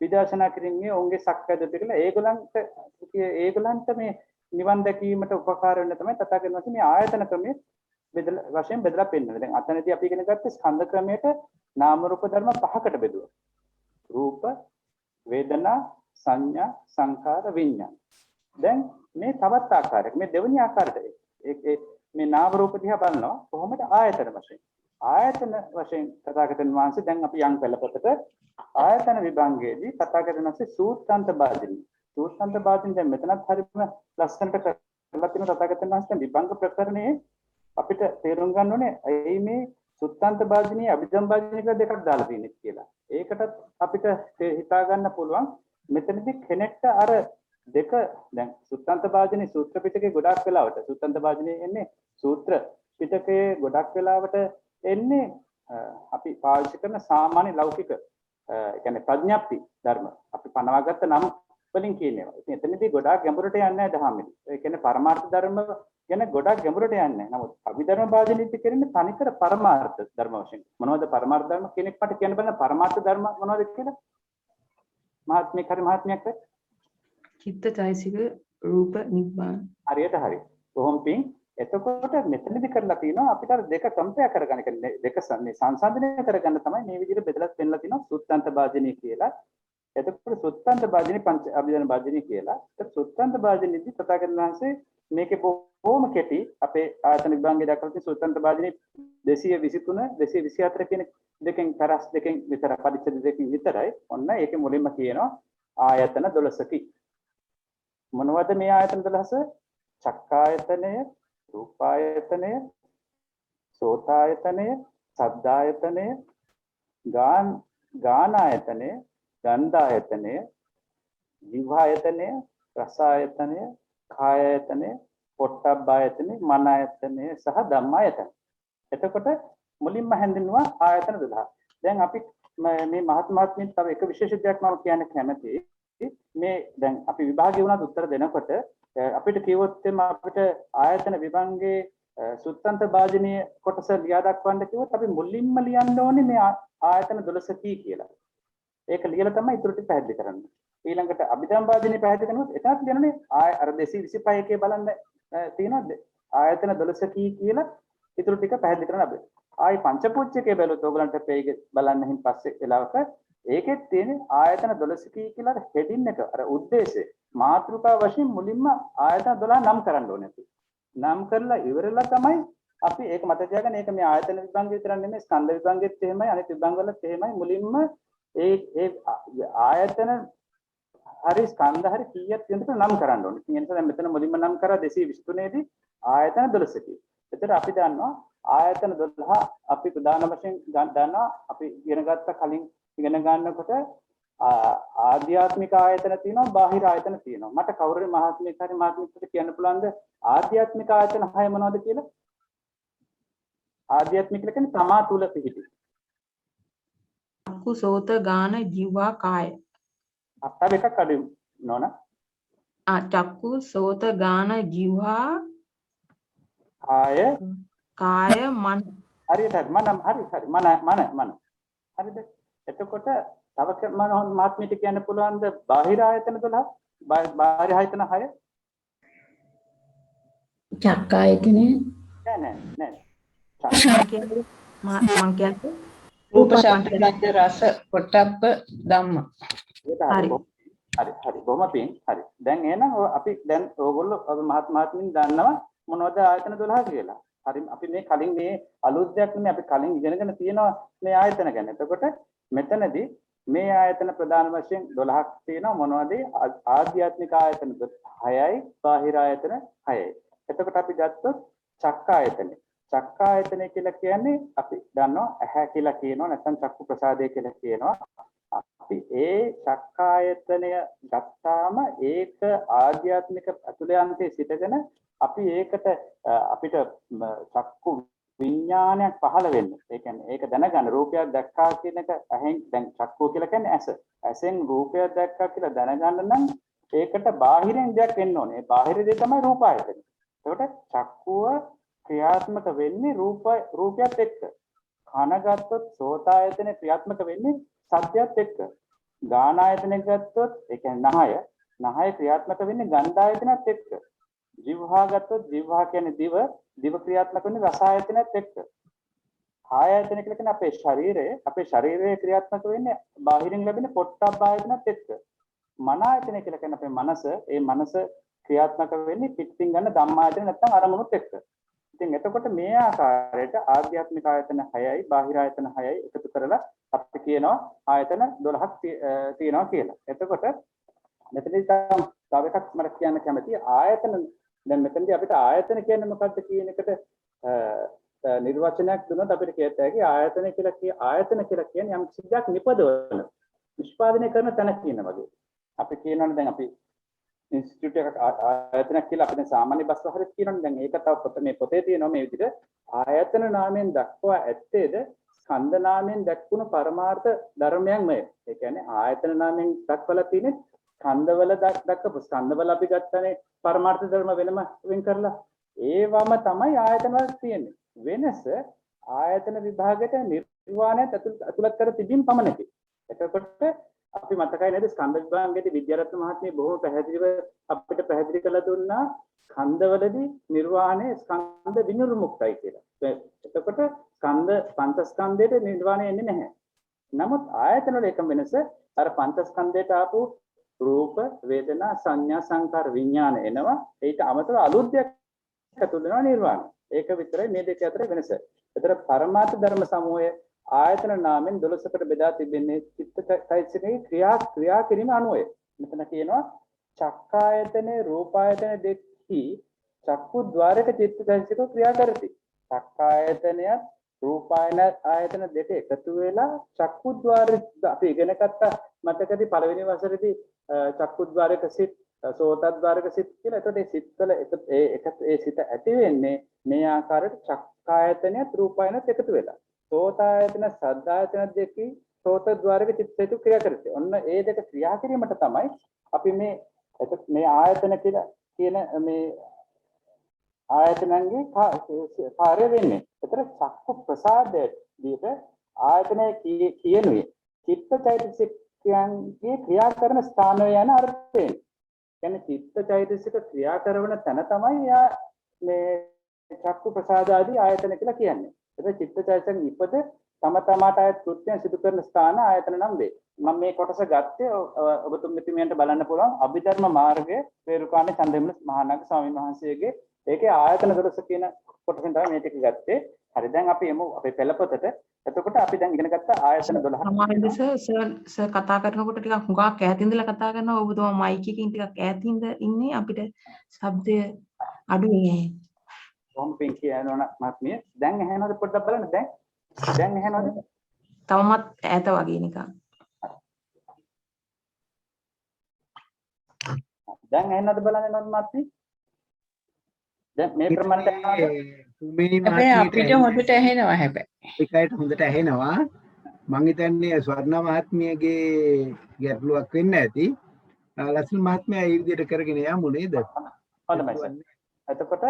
විදර්ශනා කිරීමේ ඔවුන්ගේ සක්කාය දෘෂ්ටි කියලා ඒගොල්ලන්ට මේ නිවන් දැකීමට උපකාර වෙන්න තමයි තථාගතයන් වහන්සේ මේ ආයතන ක්‍රමයේ වශයෙන් බෙදලා පෙන්නනවා. දැන් අතනදී අපි ඉගෙන ගත්තේ ස්කන්ධ ක්‍රමයට නාම රූප ධර්ම පහකට බෙදුවා. රූප, වේදනා, සංඥා, සංකාර, විඥාන. දැන් මේ තවත් ආකාරයක් මේ දෙවෙනි ආකාරයට මේ නාම රූප දිහා බලනවා කොහොමද ආයතන වශයෙන්. ආයතන වශයෙන් තථාගතයන් වහන්සේ දැන් අපි යම් පෙළපතට ආයතන විභංගයේදී තථාගතයන් වහන්සේ සූත්‍රාන්ත භාජනී දැන් මෙතනත් හරියම ලස්සනට කරලා තියෙන තථාගතයන් වහන්සේ විභංග ප්‍රකරණයේ අපිට තේරුම් ගන්න ඕනේ ඇයි මේ සූත්‍රාන්ත භාජනී අභිධම්ම භාජනී කියලා දෙකක් දාලා තියෙන්නේ කියලා. ඒකටත් අපිට හිතා ගන්න පුළුවන් මෙතනදී කෙනෙක්ට අර දෙක දැන් සූත්‍රාන්ත භාජනී සූත්‍ර පිටකේ ගොඩක් වෙලාවට සූත්‍රාන්ත භාජනී එන්නේ සූත්‍ර පිටකයේ ගොඩක් වෙලාවට එන්නේ අපි පාවිච්චි කරන සාමාන්‍ය ලෞකික කියන්නේ ප්‍රඥප්ති ධර්ම අපි පනවාගත්ත නම් වලින් කියනවා. ඉතින් එතනදී ගොඩාක් ගැඹුරට යන්නේ නැහැ දහමෙදී. ඒ කියන්නේ පරමාර්ථ ධර්ම ගැන ගොඩාක් ගැඹුරට යන්නේ නැහැ. නමුත් අභිධර්ම භාජනීති කියන්නේ තනිකර පරමාර්ථ ධර්ම වශයෙන්. මොනවද පරමාර්ථ ධර්ම කෙනෙක් මට කියන්න බලන්න පරමාර්ථ ධර්ම මොනවද කියලා? මහත්මයක් චිත්තචෛසික රූප නිබ්බාන. හරියට හරි. කොහොම පින් එතකොට මෙතනදී කරලා තියෙනවා අපිට අර දෙක කම්පෙයාර් කරගන්න කියන්නේ දෙක සංසන්දනය කරගන්න තමයි මේ විදිහට බෙදලා පෙන්නලා තියෙනවා සුත්තන්ත භාජනී කියලා. එතකොට සුත්තන්ත භාජනී පංච අභිධර්ම භාජනී කියලා. ඒත් සුත්තන්ත භාජනීදී තථාගතයන් වහන්සේ මේකේ බොහොම කෙටි අපේ ආයතන විභාගයේ දක්වලා තියෙන සුත්තන්ත භාජනී 223 224 කියන දෙකෙන් තරස් දෙකෙන් විතර පරිච්ඡේද දෙකකින් විතරයි. ඔන්න ඒකේ මුලින්ම කියනවා ආයතන 12කි. මොනවද මේ ආයතන 12? චක්කායතනය, රූපායතනය, සෝතායතනය, සද්ධායතනය, ගානායතනය, ගන්ධායතනය, ජීවායතනය, රසායතනය, කායායතනය, පොට්ටබ්බායතනය, මනායතනය සහ ධම්මායතනය. එතකොට මුලින්ම හැඳින්වුවා ආයතන 12. දැන් අපි මේ මහත්මීන් තව එක විශේෂ දෙයක් මම කියන්න කැමතියි. මේ දැන් අපි විභාගය වුණාද උත්තර දෙනකොට අපිට කිව්වොත් එම අපිට ආයතන විභංගයේ සුත්තන්ත භාජනීය කොටස ලියා දක්වන්න කිව්වොත් අපි මුලින්ම ලියන්න ඕනේ මේ ආයතන 12 කී කියලා. ඒක ලියලා තමයි ඊටු ටික පැහැදිලි කරන්නේ. ඊළඟට අභිධර්ම භාජනීය පැහැදිලි කරනකොට එතනත් ලියන්නේ අර 225 එකේ බලන්න තියෙනවා ආයතන 12 කී කියලා ඊටු ටික පැහැදිලි කරන්න අපි. ආයි පංචපුච්චකේ බැලුවොත් ඕගලන්ට පේක බලන්න හින් පස්සේ වෙලාවක ඒකෙත් තියෙන්නේ ආයතන 12 කී කියලා හෙඩින් එක අර උද්දේශය මාතෘකාව වශයෙන් මුලින්ම ආයතන 12 නම් කරන්න ඕනේ අපි. නම් කරලා ඉවරලා තමයි අපි ඒක මතක තියාගන්න ඒක මේ ආයතන විභංගය විතරක් නෙමෙයි ස්කන්ධ විභංගෙත් එහෙමයි අනිත් විභංග වලත් එහෙමයි මුලින්ම ඒ ආයතන හරි ස්කන්ධ හරි කීයක් තියෙනද නම් කරන්න ඕනේ. ඒ නිසා දැන් මෙතන මුලින්ම නම් කරා 223 දී ආයතන 12 කී. එතකොට අපි දන්නවා ආයතන 12 අපි ප්‍රධාන වශයෙන් දන්නවා අපි ඉගෙන ගත්ත කලින් ඉගෙන ගන්නකොට ආධ්‍යාත්මික ආයතන තියෙනවා බාහිර ආයතන තියෙනවා. මට කවුරුරි මහත්මයෙක් හරි මහත්මියකට කියන්න පුළුවන්ද ආධ්‍යාත්මික ආයතන 6 මොනවද කියලා? ආධ්‍යාත්මික කියන්නේ තමා තුල පිහිටි. චක්කු සෝත ගාන ජීවා කාය. අත්ත එකක් අඩු නෝන. චක්කු සෝත ගාන ජීවා කාය මන. හරියට මන හරි මන. හරිද? එතකොට තව මහත්මියට කියන්න පුළුවන්ද බාහිර ආයතන 12 බාහිර ආයතන 6? චක්කායතනේ නෑ. මං කියන්නේ රූප ශබ්ද ගන්ධ රස පොට්ටබ්බ ධම්ම. හරි. බොහොම පිං. හරි. දැන් එහෙනම් අපි දැන් ඕගොල්ලෝ මහත්මින් දන්නවා මොනවද ආයතන 12 කියලා. හරි අපි මේ කලින් මේ අලුත් දෙයක් නෙමෙයි අපි කලින් ඉගෙනගෙන තියෙනවා මේ ආයතන ගැන. එතකොට මෙතනදී මේ ආයතන ප්‍රධාන වශයෙන් 12ක් තියෙනවා මොනවද? ආධ්‍යාත්මික ආයතන 6යි බාහිර ආයතන 6යි. එතකොට අපි ගත්තොත් චක්කායතනෙ. චක්කායතනෙ කියලා කියන්නේ අපි දන්නවා ඇහැ කියලා කියනවා නැත්නම් චක්කු ප්‍රසාදය කියලා කියනවා. අපි ඒ චක්කායතනය ගත්තාම ඒක ආධ්‍යාත්මික අතුලයන්තේ සිටගෙන අපි ඒකට අපිට චක්කු විඥානයක් පහළ වෙන්න. ඒ කියන්නේ ඒක දැනගන්න රූපයක් දැක්කා කියන එක ඇහෙන් දැන් චක්කුව කියලා කියන්නේ ඇස. ඇසෙන් රූපයක් දැක්කා කියලා දැනගන්න නම් ඒකට බාහිරින් දෙයක් එන්න ඕනේ. ඒ බාහිර දේ තමයි රූපායතන. ඒකට චක්කුව ක්‍රියාත්මක වෙන්නේ රූපයත් එක්ක. කන ගත්තොත් සෝතායතනේ ක්‍රියාත්මක වෙන්නේ සද්දයත් එක්ක. ගානායතනෙ ගත්තොත් ඒ කියන්නේ නහය ක්‍රියාත්මක වෙන්නේ ගන්ධායතනත් එක්ක. ජීවහා ගත්තොත් ජීවහා කියන්නේ දිව ක්‍රියාත්මක වෙන්නේ රස ආයතනයත් එක්ක. කාය ආයතන කියලා කියන්නේ අපේ ශරීරයේ ක්‍රියාත්මක වෙන්නේ බාහිරින් ලැබෙන පොට්ටබ්බ ආයතනයත් එක්ක. මන ආයතන කියලා කියන්නේ අපේ මනස ක්‍රියාත්මක වෙන්නේ පිටින් ගන්න ධම්මායතන නැත්නම් අරමුණුත් එක්ක. ඉතින් එතකොට මේ ආකාරයට ආධ්‍යාත්මික ආයතන 6යි බාහිර ආයතන 6යි එකතු කරලා අපි කියනවා ආයතන 12ක් තියෙනවා කියලා. එතකොට මෙතනදී තව එකක් මම කියන්න කැමතියි ආයතන. දැන් මෙතනදී අපිට ආයතන කියන්නේ මොකක්ද කියන එකට නිර්වචනයක් දුන්නොත් අපිට කියත හැකි ආයතන කියලා කියන්නේ යම් සිද්ධියක් නිපදවන නිෂ්පාදනය කරන තැන කියන වගේ. අපි කියනවානේ දැන් අපි ඉන්ස්ටිටියුට් එකක් ආයතනයක් කියලා අපි දැන් සාමාන්‍ය බස් වහරේ කියනවානේ. දැන් ඒක තව මේ පොතේ තියෙනවා මේ විදිහට ආයතන නාමයෙන් දක්වා ඇත්තේද ස්කන්ධ නාමයෙන් දක්වන පරමාර්ථ ධර්මයන්මය. ඒ කියන්නේ ආයතන නාමයෙන් දක්වලා තියෙන්නේ ස්කන්ධවල දක්වපු ස්කන්ධවල අපි ගත්තනේ පරමාර්ථ ධර්ම වෙනම වෙන් කරලා ඒවම තමයි ආයතන වල තියෙන්නේ. වෙනස ආයතන විභාගයට නිර්වාණය ඇතුළත් කර තිබීම පමණකි. එතකොට අපි මතකයි නේද ස්කන්ධ විභාගයේදී විද්‍යාරත්න මහත්මිය බොහොම පැහැදිලිව අපිට පැහැදිලි කරලා දුන්නා ස්කන්ධවලදී නිර්වාණය ස්කන්ධ විනිර්මුක්තයි කියලා. එතකොට පංචස්කන්ධයේ නිර්වාණය එන්නේ නැහැ. නමුත් ආයතන වල එකම වෙනස අර පංචස්කන්ධයට ආපු රූප වේදනා සංඥා සංකාර විඥාන එනවා. ඊට අමතරව අලුත් දෙයක් ඇතුළු වෙනවා නිර්වාණය. ඒක විතරයි මේ දෙක අතර වෙනස. ඒතර පරමාර්ථ ධර්ම සමූහය ආයතන නාමෙන් 12කට බෙදා තිබෙන්නේ චිත්තචෛතසිකේ ක්‍රියා කිරීම අනුවය. මෙතන කියනවා චක්කායතනේ රූපායතන දෙකෙහි චක්කු ద్వාරක චිත්තචෛතසික ක්‍රියා කරති. චක්කායතනයත් රූපායන ආයතන දෙක එකතු වෙලා චක්කු ద్వාරය අපි ඉගෙන ගත්ත මතකදී පළවෙනි වසරේදී චක්කු ద్వාරක සිත් සෝත ద్వාරක සිත් කියලා. එතකොට මේ සිත්වල ඒ සිත ඇති වෙන්නේ මේ ආකාරයට චක්කායතනයත් රූපායනත් එකතු වෙලා. සෝතායතන සද්ධායතන දෙකේ සෝත ద్వාරයේ චිත්ත චෛතසික ක්‍රියා කරන්නේ. ඔන්න ඒ දෙක ක්‍රියා කිරීමට තමයි අපි මේ ආයතන කියලා කියන මේ ආයතනන්ගේ කාර්ය වෙන්නේ. ඒතර චක්කු ප්‍රසාදයට ආයතනයේ කියනුවේ චිත්ත චෛතසිකයන්ගේ ක්‍රියා කරන ස්ථානය යන අර්ථයෙන්. කියන්නේ චිත්ත චෛතසික ක්‍රියා කරන තැන තමයි මේ චක්කු ප්‍රසාද ආදී ආයතන කියලා කියන්නේ. ඒක චිත්ත චෛතසික ඉපද තම තමාට ආයත කෘත්‍යයන් සිදු කරන ස්ථාන ආයතන නම් වේ. මම මේ කොටස ගත්තේ ඔබතුමියන්ට බලන්න පුළුවන් අභිධර්ම මාර්ගයේ වේරුකාණේ චන්දවිමල මහානායක ස්වාමීන් වහන්සේගේ ඒකේ ආයතන 12 කියන කොටසෙන් තමයි මේ ටික ගත්තේ. හරි දැන් අපි එමු අපේ පෙළපොතට. එතකොට අපි දැන් ඉගෙන ගත්ත ආයතන 12. සමහරවිට සර් කතා කරනකොට ටිකක් හුඟක් ඈත ඉඳලා කතා කරනවා. ඔබතුමා මයික් එකකින් ටිකක් ඈත ඉන්නේ අපිට ශබ්දය අඩුයි. කොහොම පින් කියනවනම් මහත්මිය දැන් ඇහෙනවද පොඩ්ඩක් බලන්න දැන් ඇහෙනවද? තවමත් ඈත වගේ නිකන්. දැන් ඇහෙනවද බලන්න නෝත් මහත්මිය? දැන් මේ ප්‍රමාණයට අපිට හොඳට ඇහෙනවා හැබැයි. ඒකයිට හොඳට ඇහෙනවා. මං හිතන්නේ ස්වර්ණ මහත්මියගේ ගැටලුවක් වෙන්න ඇති. ලක්ෂ්මී මහත්මිය ඒ විදිහට කරගෙන යමු නේද? හොඳයි සර්. එතකොට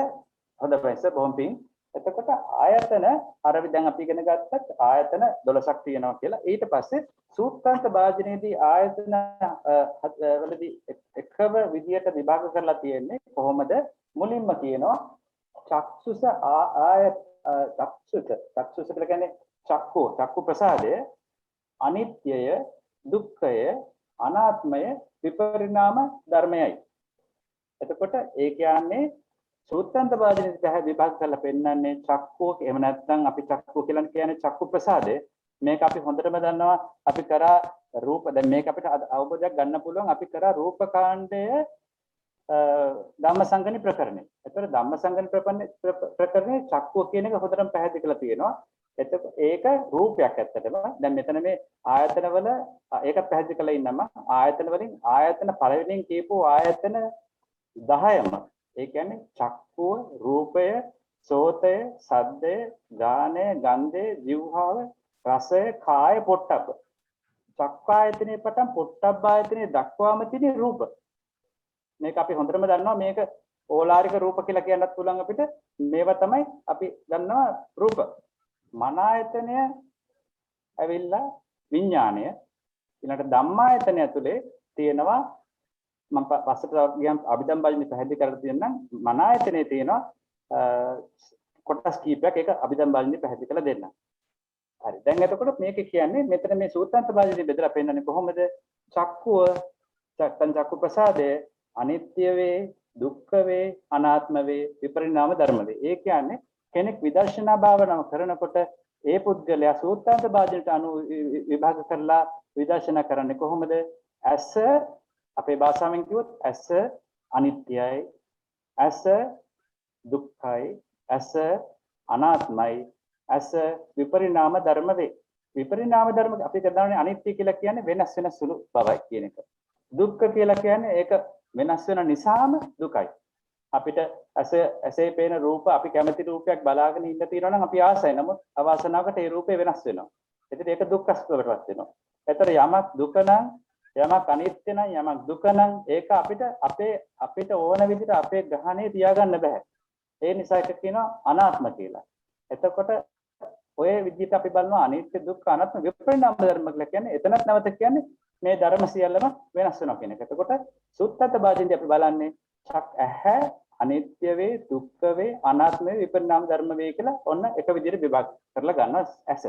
හොඳයි සර් බොහොම පිං. එතකොට ආයතන අර දැන් අපි ඉගෙන ගත්තත් ආයතන 12ක් තියෙනවා කියලා. ඊට පස්සේ සූත්‍රාන්ත භාජනයේදී ආයතන වලදී එකම විදියට විභාග කරලා තියෙන්නේ කොහොමද? මුලින්ම කියනවා චක්සුස චක්සුස කියලා කියන්නේ චක්කු ප්‍රසාදය අනිත්‍යය දුක්ඛය අනාත්මය විපරිණාම ධර්මයයි. එතකොට ඒ කියන්නේ සූත්‍රාන්ත භාජනයේ තහ විභාග කරලා පෙන්නන්නේ චක්කෝ එහෙම නැත්නම් අපි චක්කෝ කියලා කියන්නේ චක්කු ප්‍රසාදය. මේක අපි හොඳටම දන්නවා අපි කරා රූප දැන් මේක අපිට අවබෝධයක් ගන්න පුළුවන් අපි කරා රූපකාණ්ඩය ධම්මසංගණි ප්‍රකරණය. ඒතර ධම්මසංගණි ප්‍රකරණේ චක්කුව කියන එක හොඳටම පැහැදිලි කරලා තියෙනවා. එතකොට ඒක රූපයක් ඇත්තටම. දැන් මෙතන මේ ආයතන වල ඒක පැහැදිලි කරලා ඉන්නම ආයතන වලින් ආයතන පළවෙනියෙන් කියපු ආයතන 10ම. ඒ කියන්නේ චක්කුව, රූපය, සෝතය, සද්දය, ගානය, ගන්ධය, જીවහාව, රසය, කාය, පොට්ටබ්බ. චක්කායතනේ පටන් පොට්ටබ්බ ආයතනේ දක්වාම තියෙන රූප. මේක අපි හොඳටම දන්නවා මේක ඕලාරික රූප කියලා කියන්නත් පුළුවන් අපිට. මේවා තමයි අපි දන්නවා රූප. මන ආයතනය ඇවිල්ලා විඥාණය ඊළඟට ධම්මායතනය ඇතුලේ තියෙනවා මම පස්සට ගියම් අභිධම් බාජනේ පැහැදිලි කරලා තියෙනනම් මන ආයතනයේ තියෙනවා කොටස් කීපයක් ඒක අභිධම් බාජනේ පැහැදිලි කරලා දෙන්න. හරි. දැන් එතකොට මේක කියන්නේ මෙතන මේ සූත්‍රාන්ත බාජනේ බෙදලා පෙන්නන්නේ කොහොමද? චක්කුව චක්කු ප්‍රසාදයේ අනිත්‍ය වේ දුක්ඛ වේ අනාත්ම වේ විපරිණාම ධර්ම වේ. ඒ කියන්නේ කෙනෙක් විදර්ශනා භාවනාව කරනකොට ඒ පුද්ගලයා සූත්‍රාන්ත භාජනයට අනුව විභාග කරලා විදර්ශනා කරන්නේ කොහොමද? ඇස අපේ භාෂාවෙන් කිව්වොත් ඇස අනිත්‍යයි, ඇස දුක්ඛයි, ඇස අනාත්මයි, ඇස විපරිණාම ධර්ම වේ. විපරිණාම ධර්ම අපි කරන්නේ අනිත්‍ය කියලා කියන්නේ වෙනස් වෙන සුළු බවයි කියන එක. දුක්ඛ කියලා කියන්නේ ඒක වෙනස් වෙන නිසාම දුකයි. අපිට ඇසේ පේන රූප අපි කැමති රූපයක් බලාගෙන ඉන්න තියෙනවා නම් අපි ආසයි. නමුත් අවාසනාවකට ඒ රූපේ වෙනස් වෙනවා. එතකොට ඒක දුක්ඛ ස්වභාවයටපත් වෙනවා. ඒතර යමක් දුක නම් යමක් අනිත්‍ය නම් යමක් දුක නම් ඒක අපිට ඕන විදිහට අපේ ග්‍රහණේ තියාගන්න බෑ. ඒ නිසා ඒක කියනවා අනාත්ම කියලා. එතකොට ඔය විදිහට අපි බලනවා අනිත්‍ය දුක්ඛ අනාත්ම විපරිණාම ධර්ම කියලා කියන්නේ එතනත් නැවත කියන්නේ මේ ධර්ම සියල්ලම වෙනස් වෙනවා කියන එක. එතකොට සුත්තත භාජනදී අපි බලන්නේ ඇහැ අනිත්‍ය වේ දුක්ඛ වේ අනාත්ම වේ විපරිණාම ධර්ම වේ කියලා ඔන්න එක විදිහට විභාග කරලා ගන්නවා ඇස.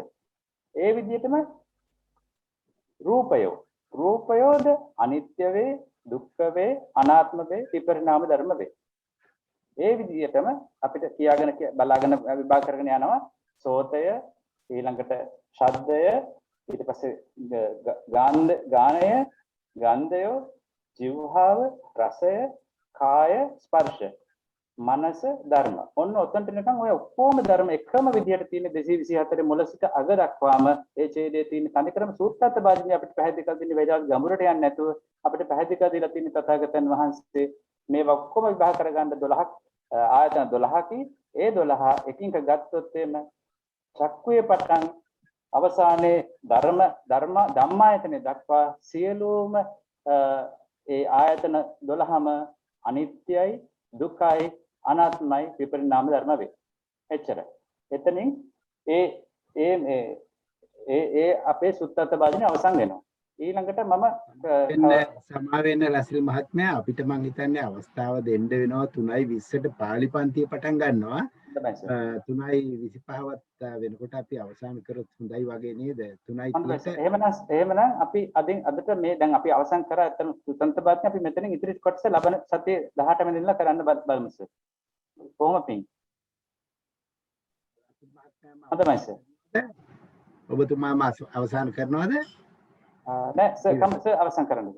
ඒ විදිහටම රූපයෝද අනිත්‍ය වේ දුක්ඛ වේ අනාත්ම වේ විපරිණාම ධර්ම වේ. ඒ විදිහටම අපිට කියාගෙන බලාගෙන විභාග කරගෙන යනවා සෝතය ඊළඟට ශබ්දය ඊට පස්සේ ගානය ගන්ධය જીවහාව රසය කාය ස්පර්ශ මනස ධර්ම ඔන්න ඔතනට නිකන් ඔය ඔක්කොම ධර්ම එකම විදිහට තියෙන 224 මුල සිට අග දක්වාම ඒ ඡේදයේ තියෙන තනිකරම සූත්‍රාර්ථ භාජනය අපිට පැහැදිලි කර දෙන්නේ වේදාන්ත ගමුරට යන්නේ නැතුව අපිට පැහැදිලි කර දීලා තියෙන තථාගතයන් වහන්සේ මේ ඔක්කොම විභාග කරගන්න 12ක් ආයතන 12කි ඒ 12 එකින් එක ගත්තොත් එම චක්කුවේ පටන් අවසානයේ ධම්මායතනෙ දක්වා සියලුම ඒ ආයතන 12ම අනිත්‍යයි දුක්ඛයි අනාත්මයි විපරිණාම ධර්ම වේ. එච්චරයි. එතනින් ඒ අපේ සුත්තත බාධනේ අවසන් වෙනවා. ඊළඟට මම සමා වෙන්න ලසිල් මහත්මයා අපිට මං හිතන්නේ අවස්ථාව දෙන්න වෙනවා 3:20ට පාලි පන්තිය පටන් ගන්නවා. 3:25වත් වෙනකොට අපි අවසන් කරොත් හොඳයි වගේ නේද? 3:30ට එහෙමනම් අපි අදට මේ දැන් අපි අවසන් කරා අතන සුත්තන්ත බාධනේ අපි මෙතනින් ඉතිරි කොටස ලබන සතියේ 18 වෙනිදා කරන්න බලමු සර්. කොහොම පිං? හොඳයි සර්. ඔබතුමාම අවසන් කරනවද? නෑ සර් අවසන් කරන්න.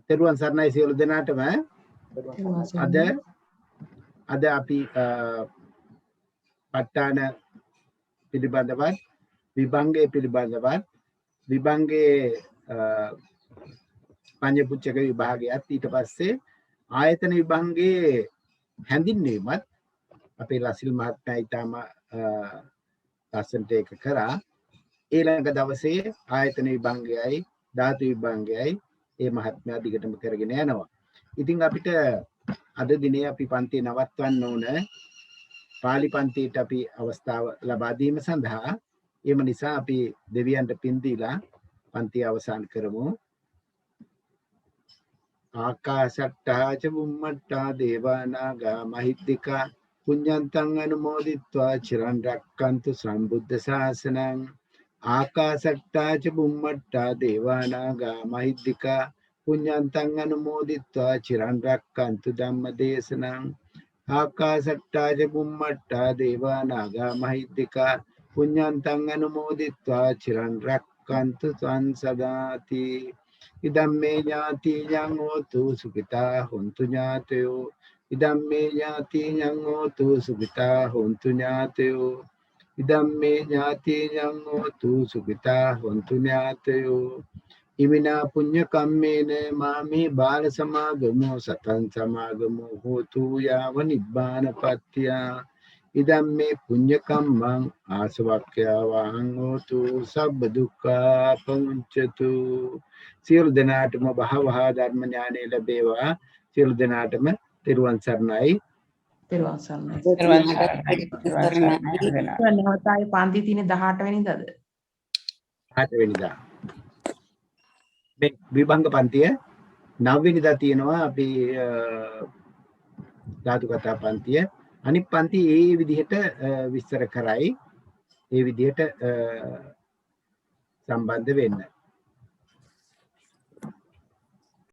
තෙරුවන් සරණයි සියලු දෙනාටම. අද අපි ප ဋ ාණ පිළිබඳවත් විභංගයේ පිළිබඳවත් විභංගයේ පඤ්ඤපුච්චක විභාගයත් ඊට පස්සේ ආයතන විභංගයේ හැඳින්වීමත් අපේ ලසිල් මහත්මයා ඊටම ලස්සනට ඒක කරා. ඊළඟ දවසේ ආයතන විභංගයයි ධාතු විභංගයයි මේ මහත්මයා දිගටම කරගෙන යනවා. ඉතින් අපිට අද දිනේ අපි පන්තිය නවත්වන්න ඕන. පාලි පන්තියට අපි අවස්ථාව ලබා දීම සඳහා එම නිසා අපි දෙවියන්ට පින් දීලා පන්තිය අවසන් කරමු. ආකාශට්ටා ච බුම්මට්ටා දේවානාගා මහිද්దికා පුඤ්ඤන්තං අනුමෝදිත්වා චිරන් රැක්කන්තු සම්බුද්ධ ශාසනං. ආකාශට්ටා ච බුම්මට්ටා දේවානාගා මහිද්దికා පුඤ්ඤන්තං අනුමෝදිත්වා චිරන් රැක්කන්තු ධම්ම දේශනං. ආකාශට්ටා ච බුම්මට්ටා දේවානාගා මහිද්దికා පුඤ්ඤන්තං අනුමෝදිත්වා චිරන් රැක්කන්තු සංසදාති. ඉදම්මේ ඥාතියං හෝතු සුඛිතා හොන්තු ඥාතයෝ. ඉදම්මේ ඥාතියං හෝතු සුඛිතා හොන්තු ඥාතයෝ. ඉදම්මේ ඥාතියං හෝතු සුඛිතා හොන්තු ඥාතයෝ. ඉමිනා පුඤ්ඤ කම්මේන මාමේ බාල සමාගමෝ සතං සමාගමෝ හෝතු යාව නිබ්බානපත්ත්‍ය. ඉදම්මේ පුඤ්ඤ කම්මං ආසවක්ඛ්‍යා වහං හෝතු සබ්බ දුක්ඛා පමුච්ඡතු. සියලු දෙනාටම භවහ ධර්ම ඥානෙ ලැබේවා. සියලු දෙනාටම තෙරුවන් සරණයි. තෙරුවන් සරණයි. තෙරුවන් සරණයි. නැවතයි පන්ති තියෙන 18 වෙනිදාද? 18 වෙනිදා. මේ විභංග පන්තිය 9 වෙනිදා තියෙනවා අපි ධාතු කතා පන්තිය. අනිත් පන්ති ඒ විදිහට විස්තර කරයි. ඒ විදිහට සම්බන්ධ වෙන්න.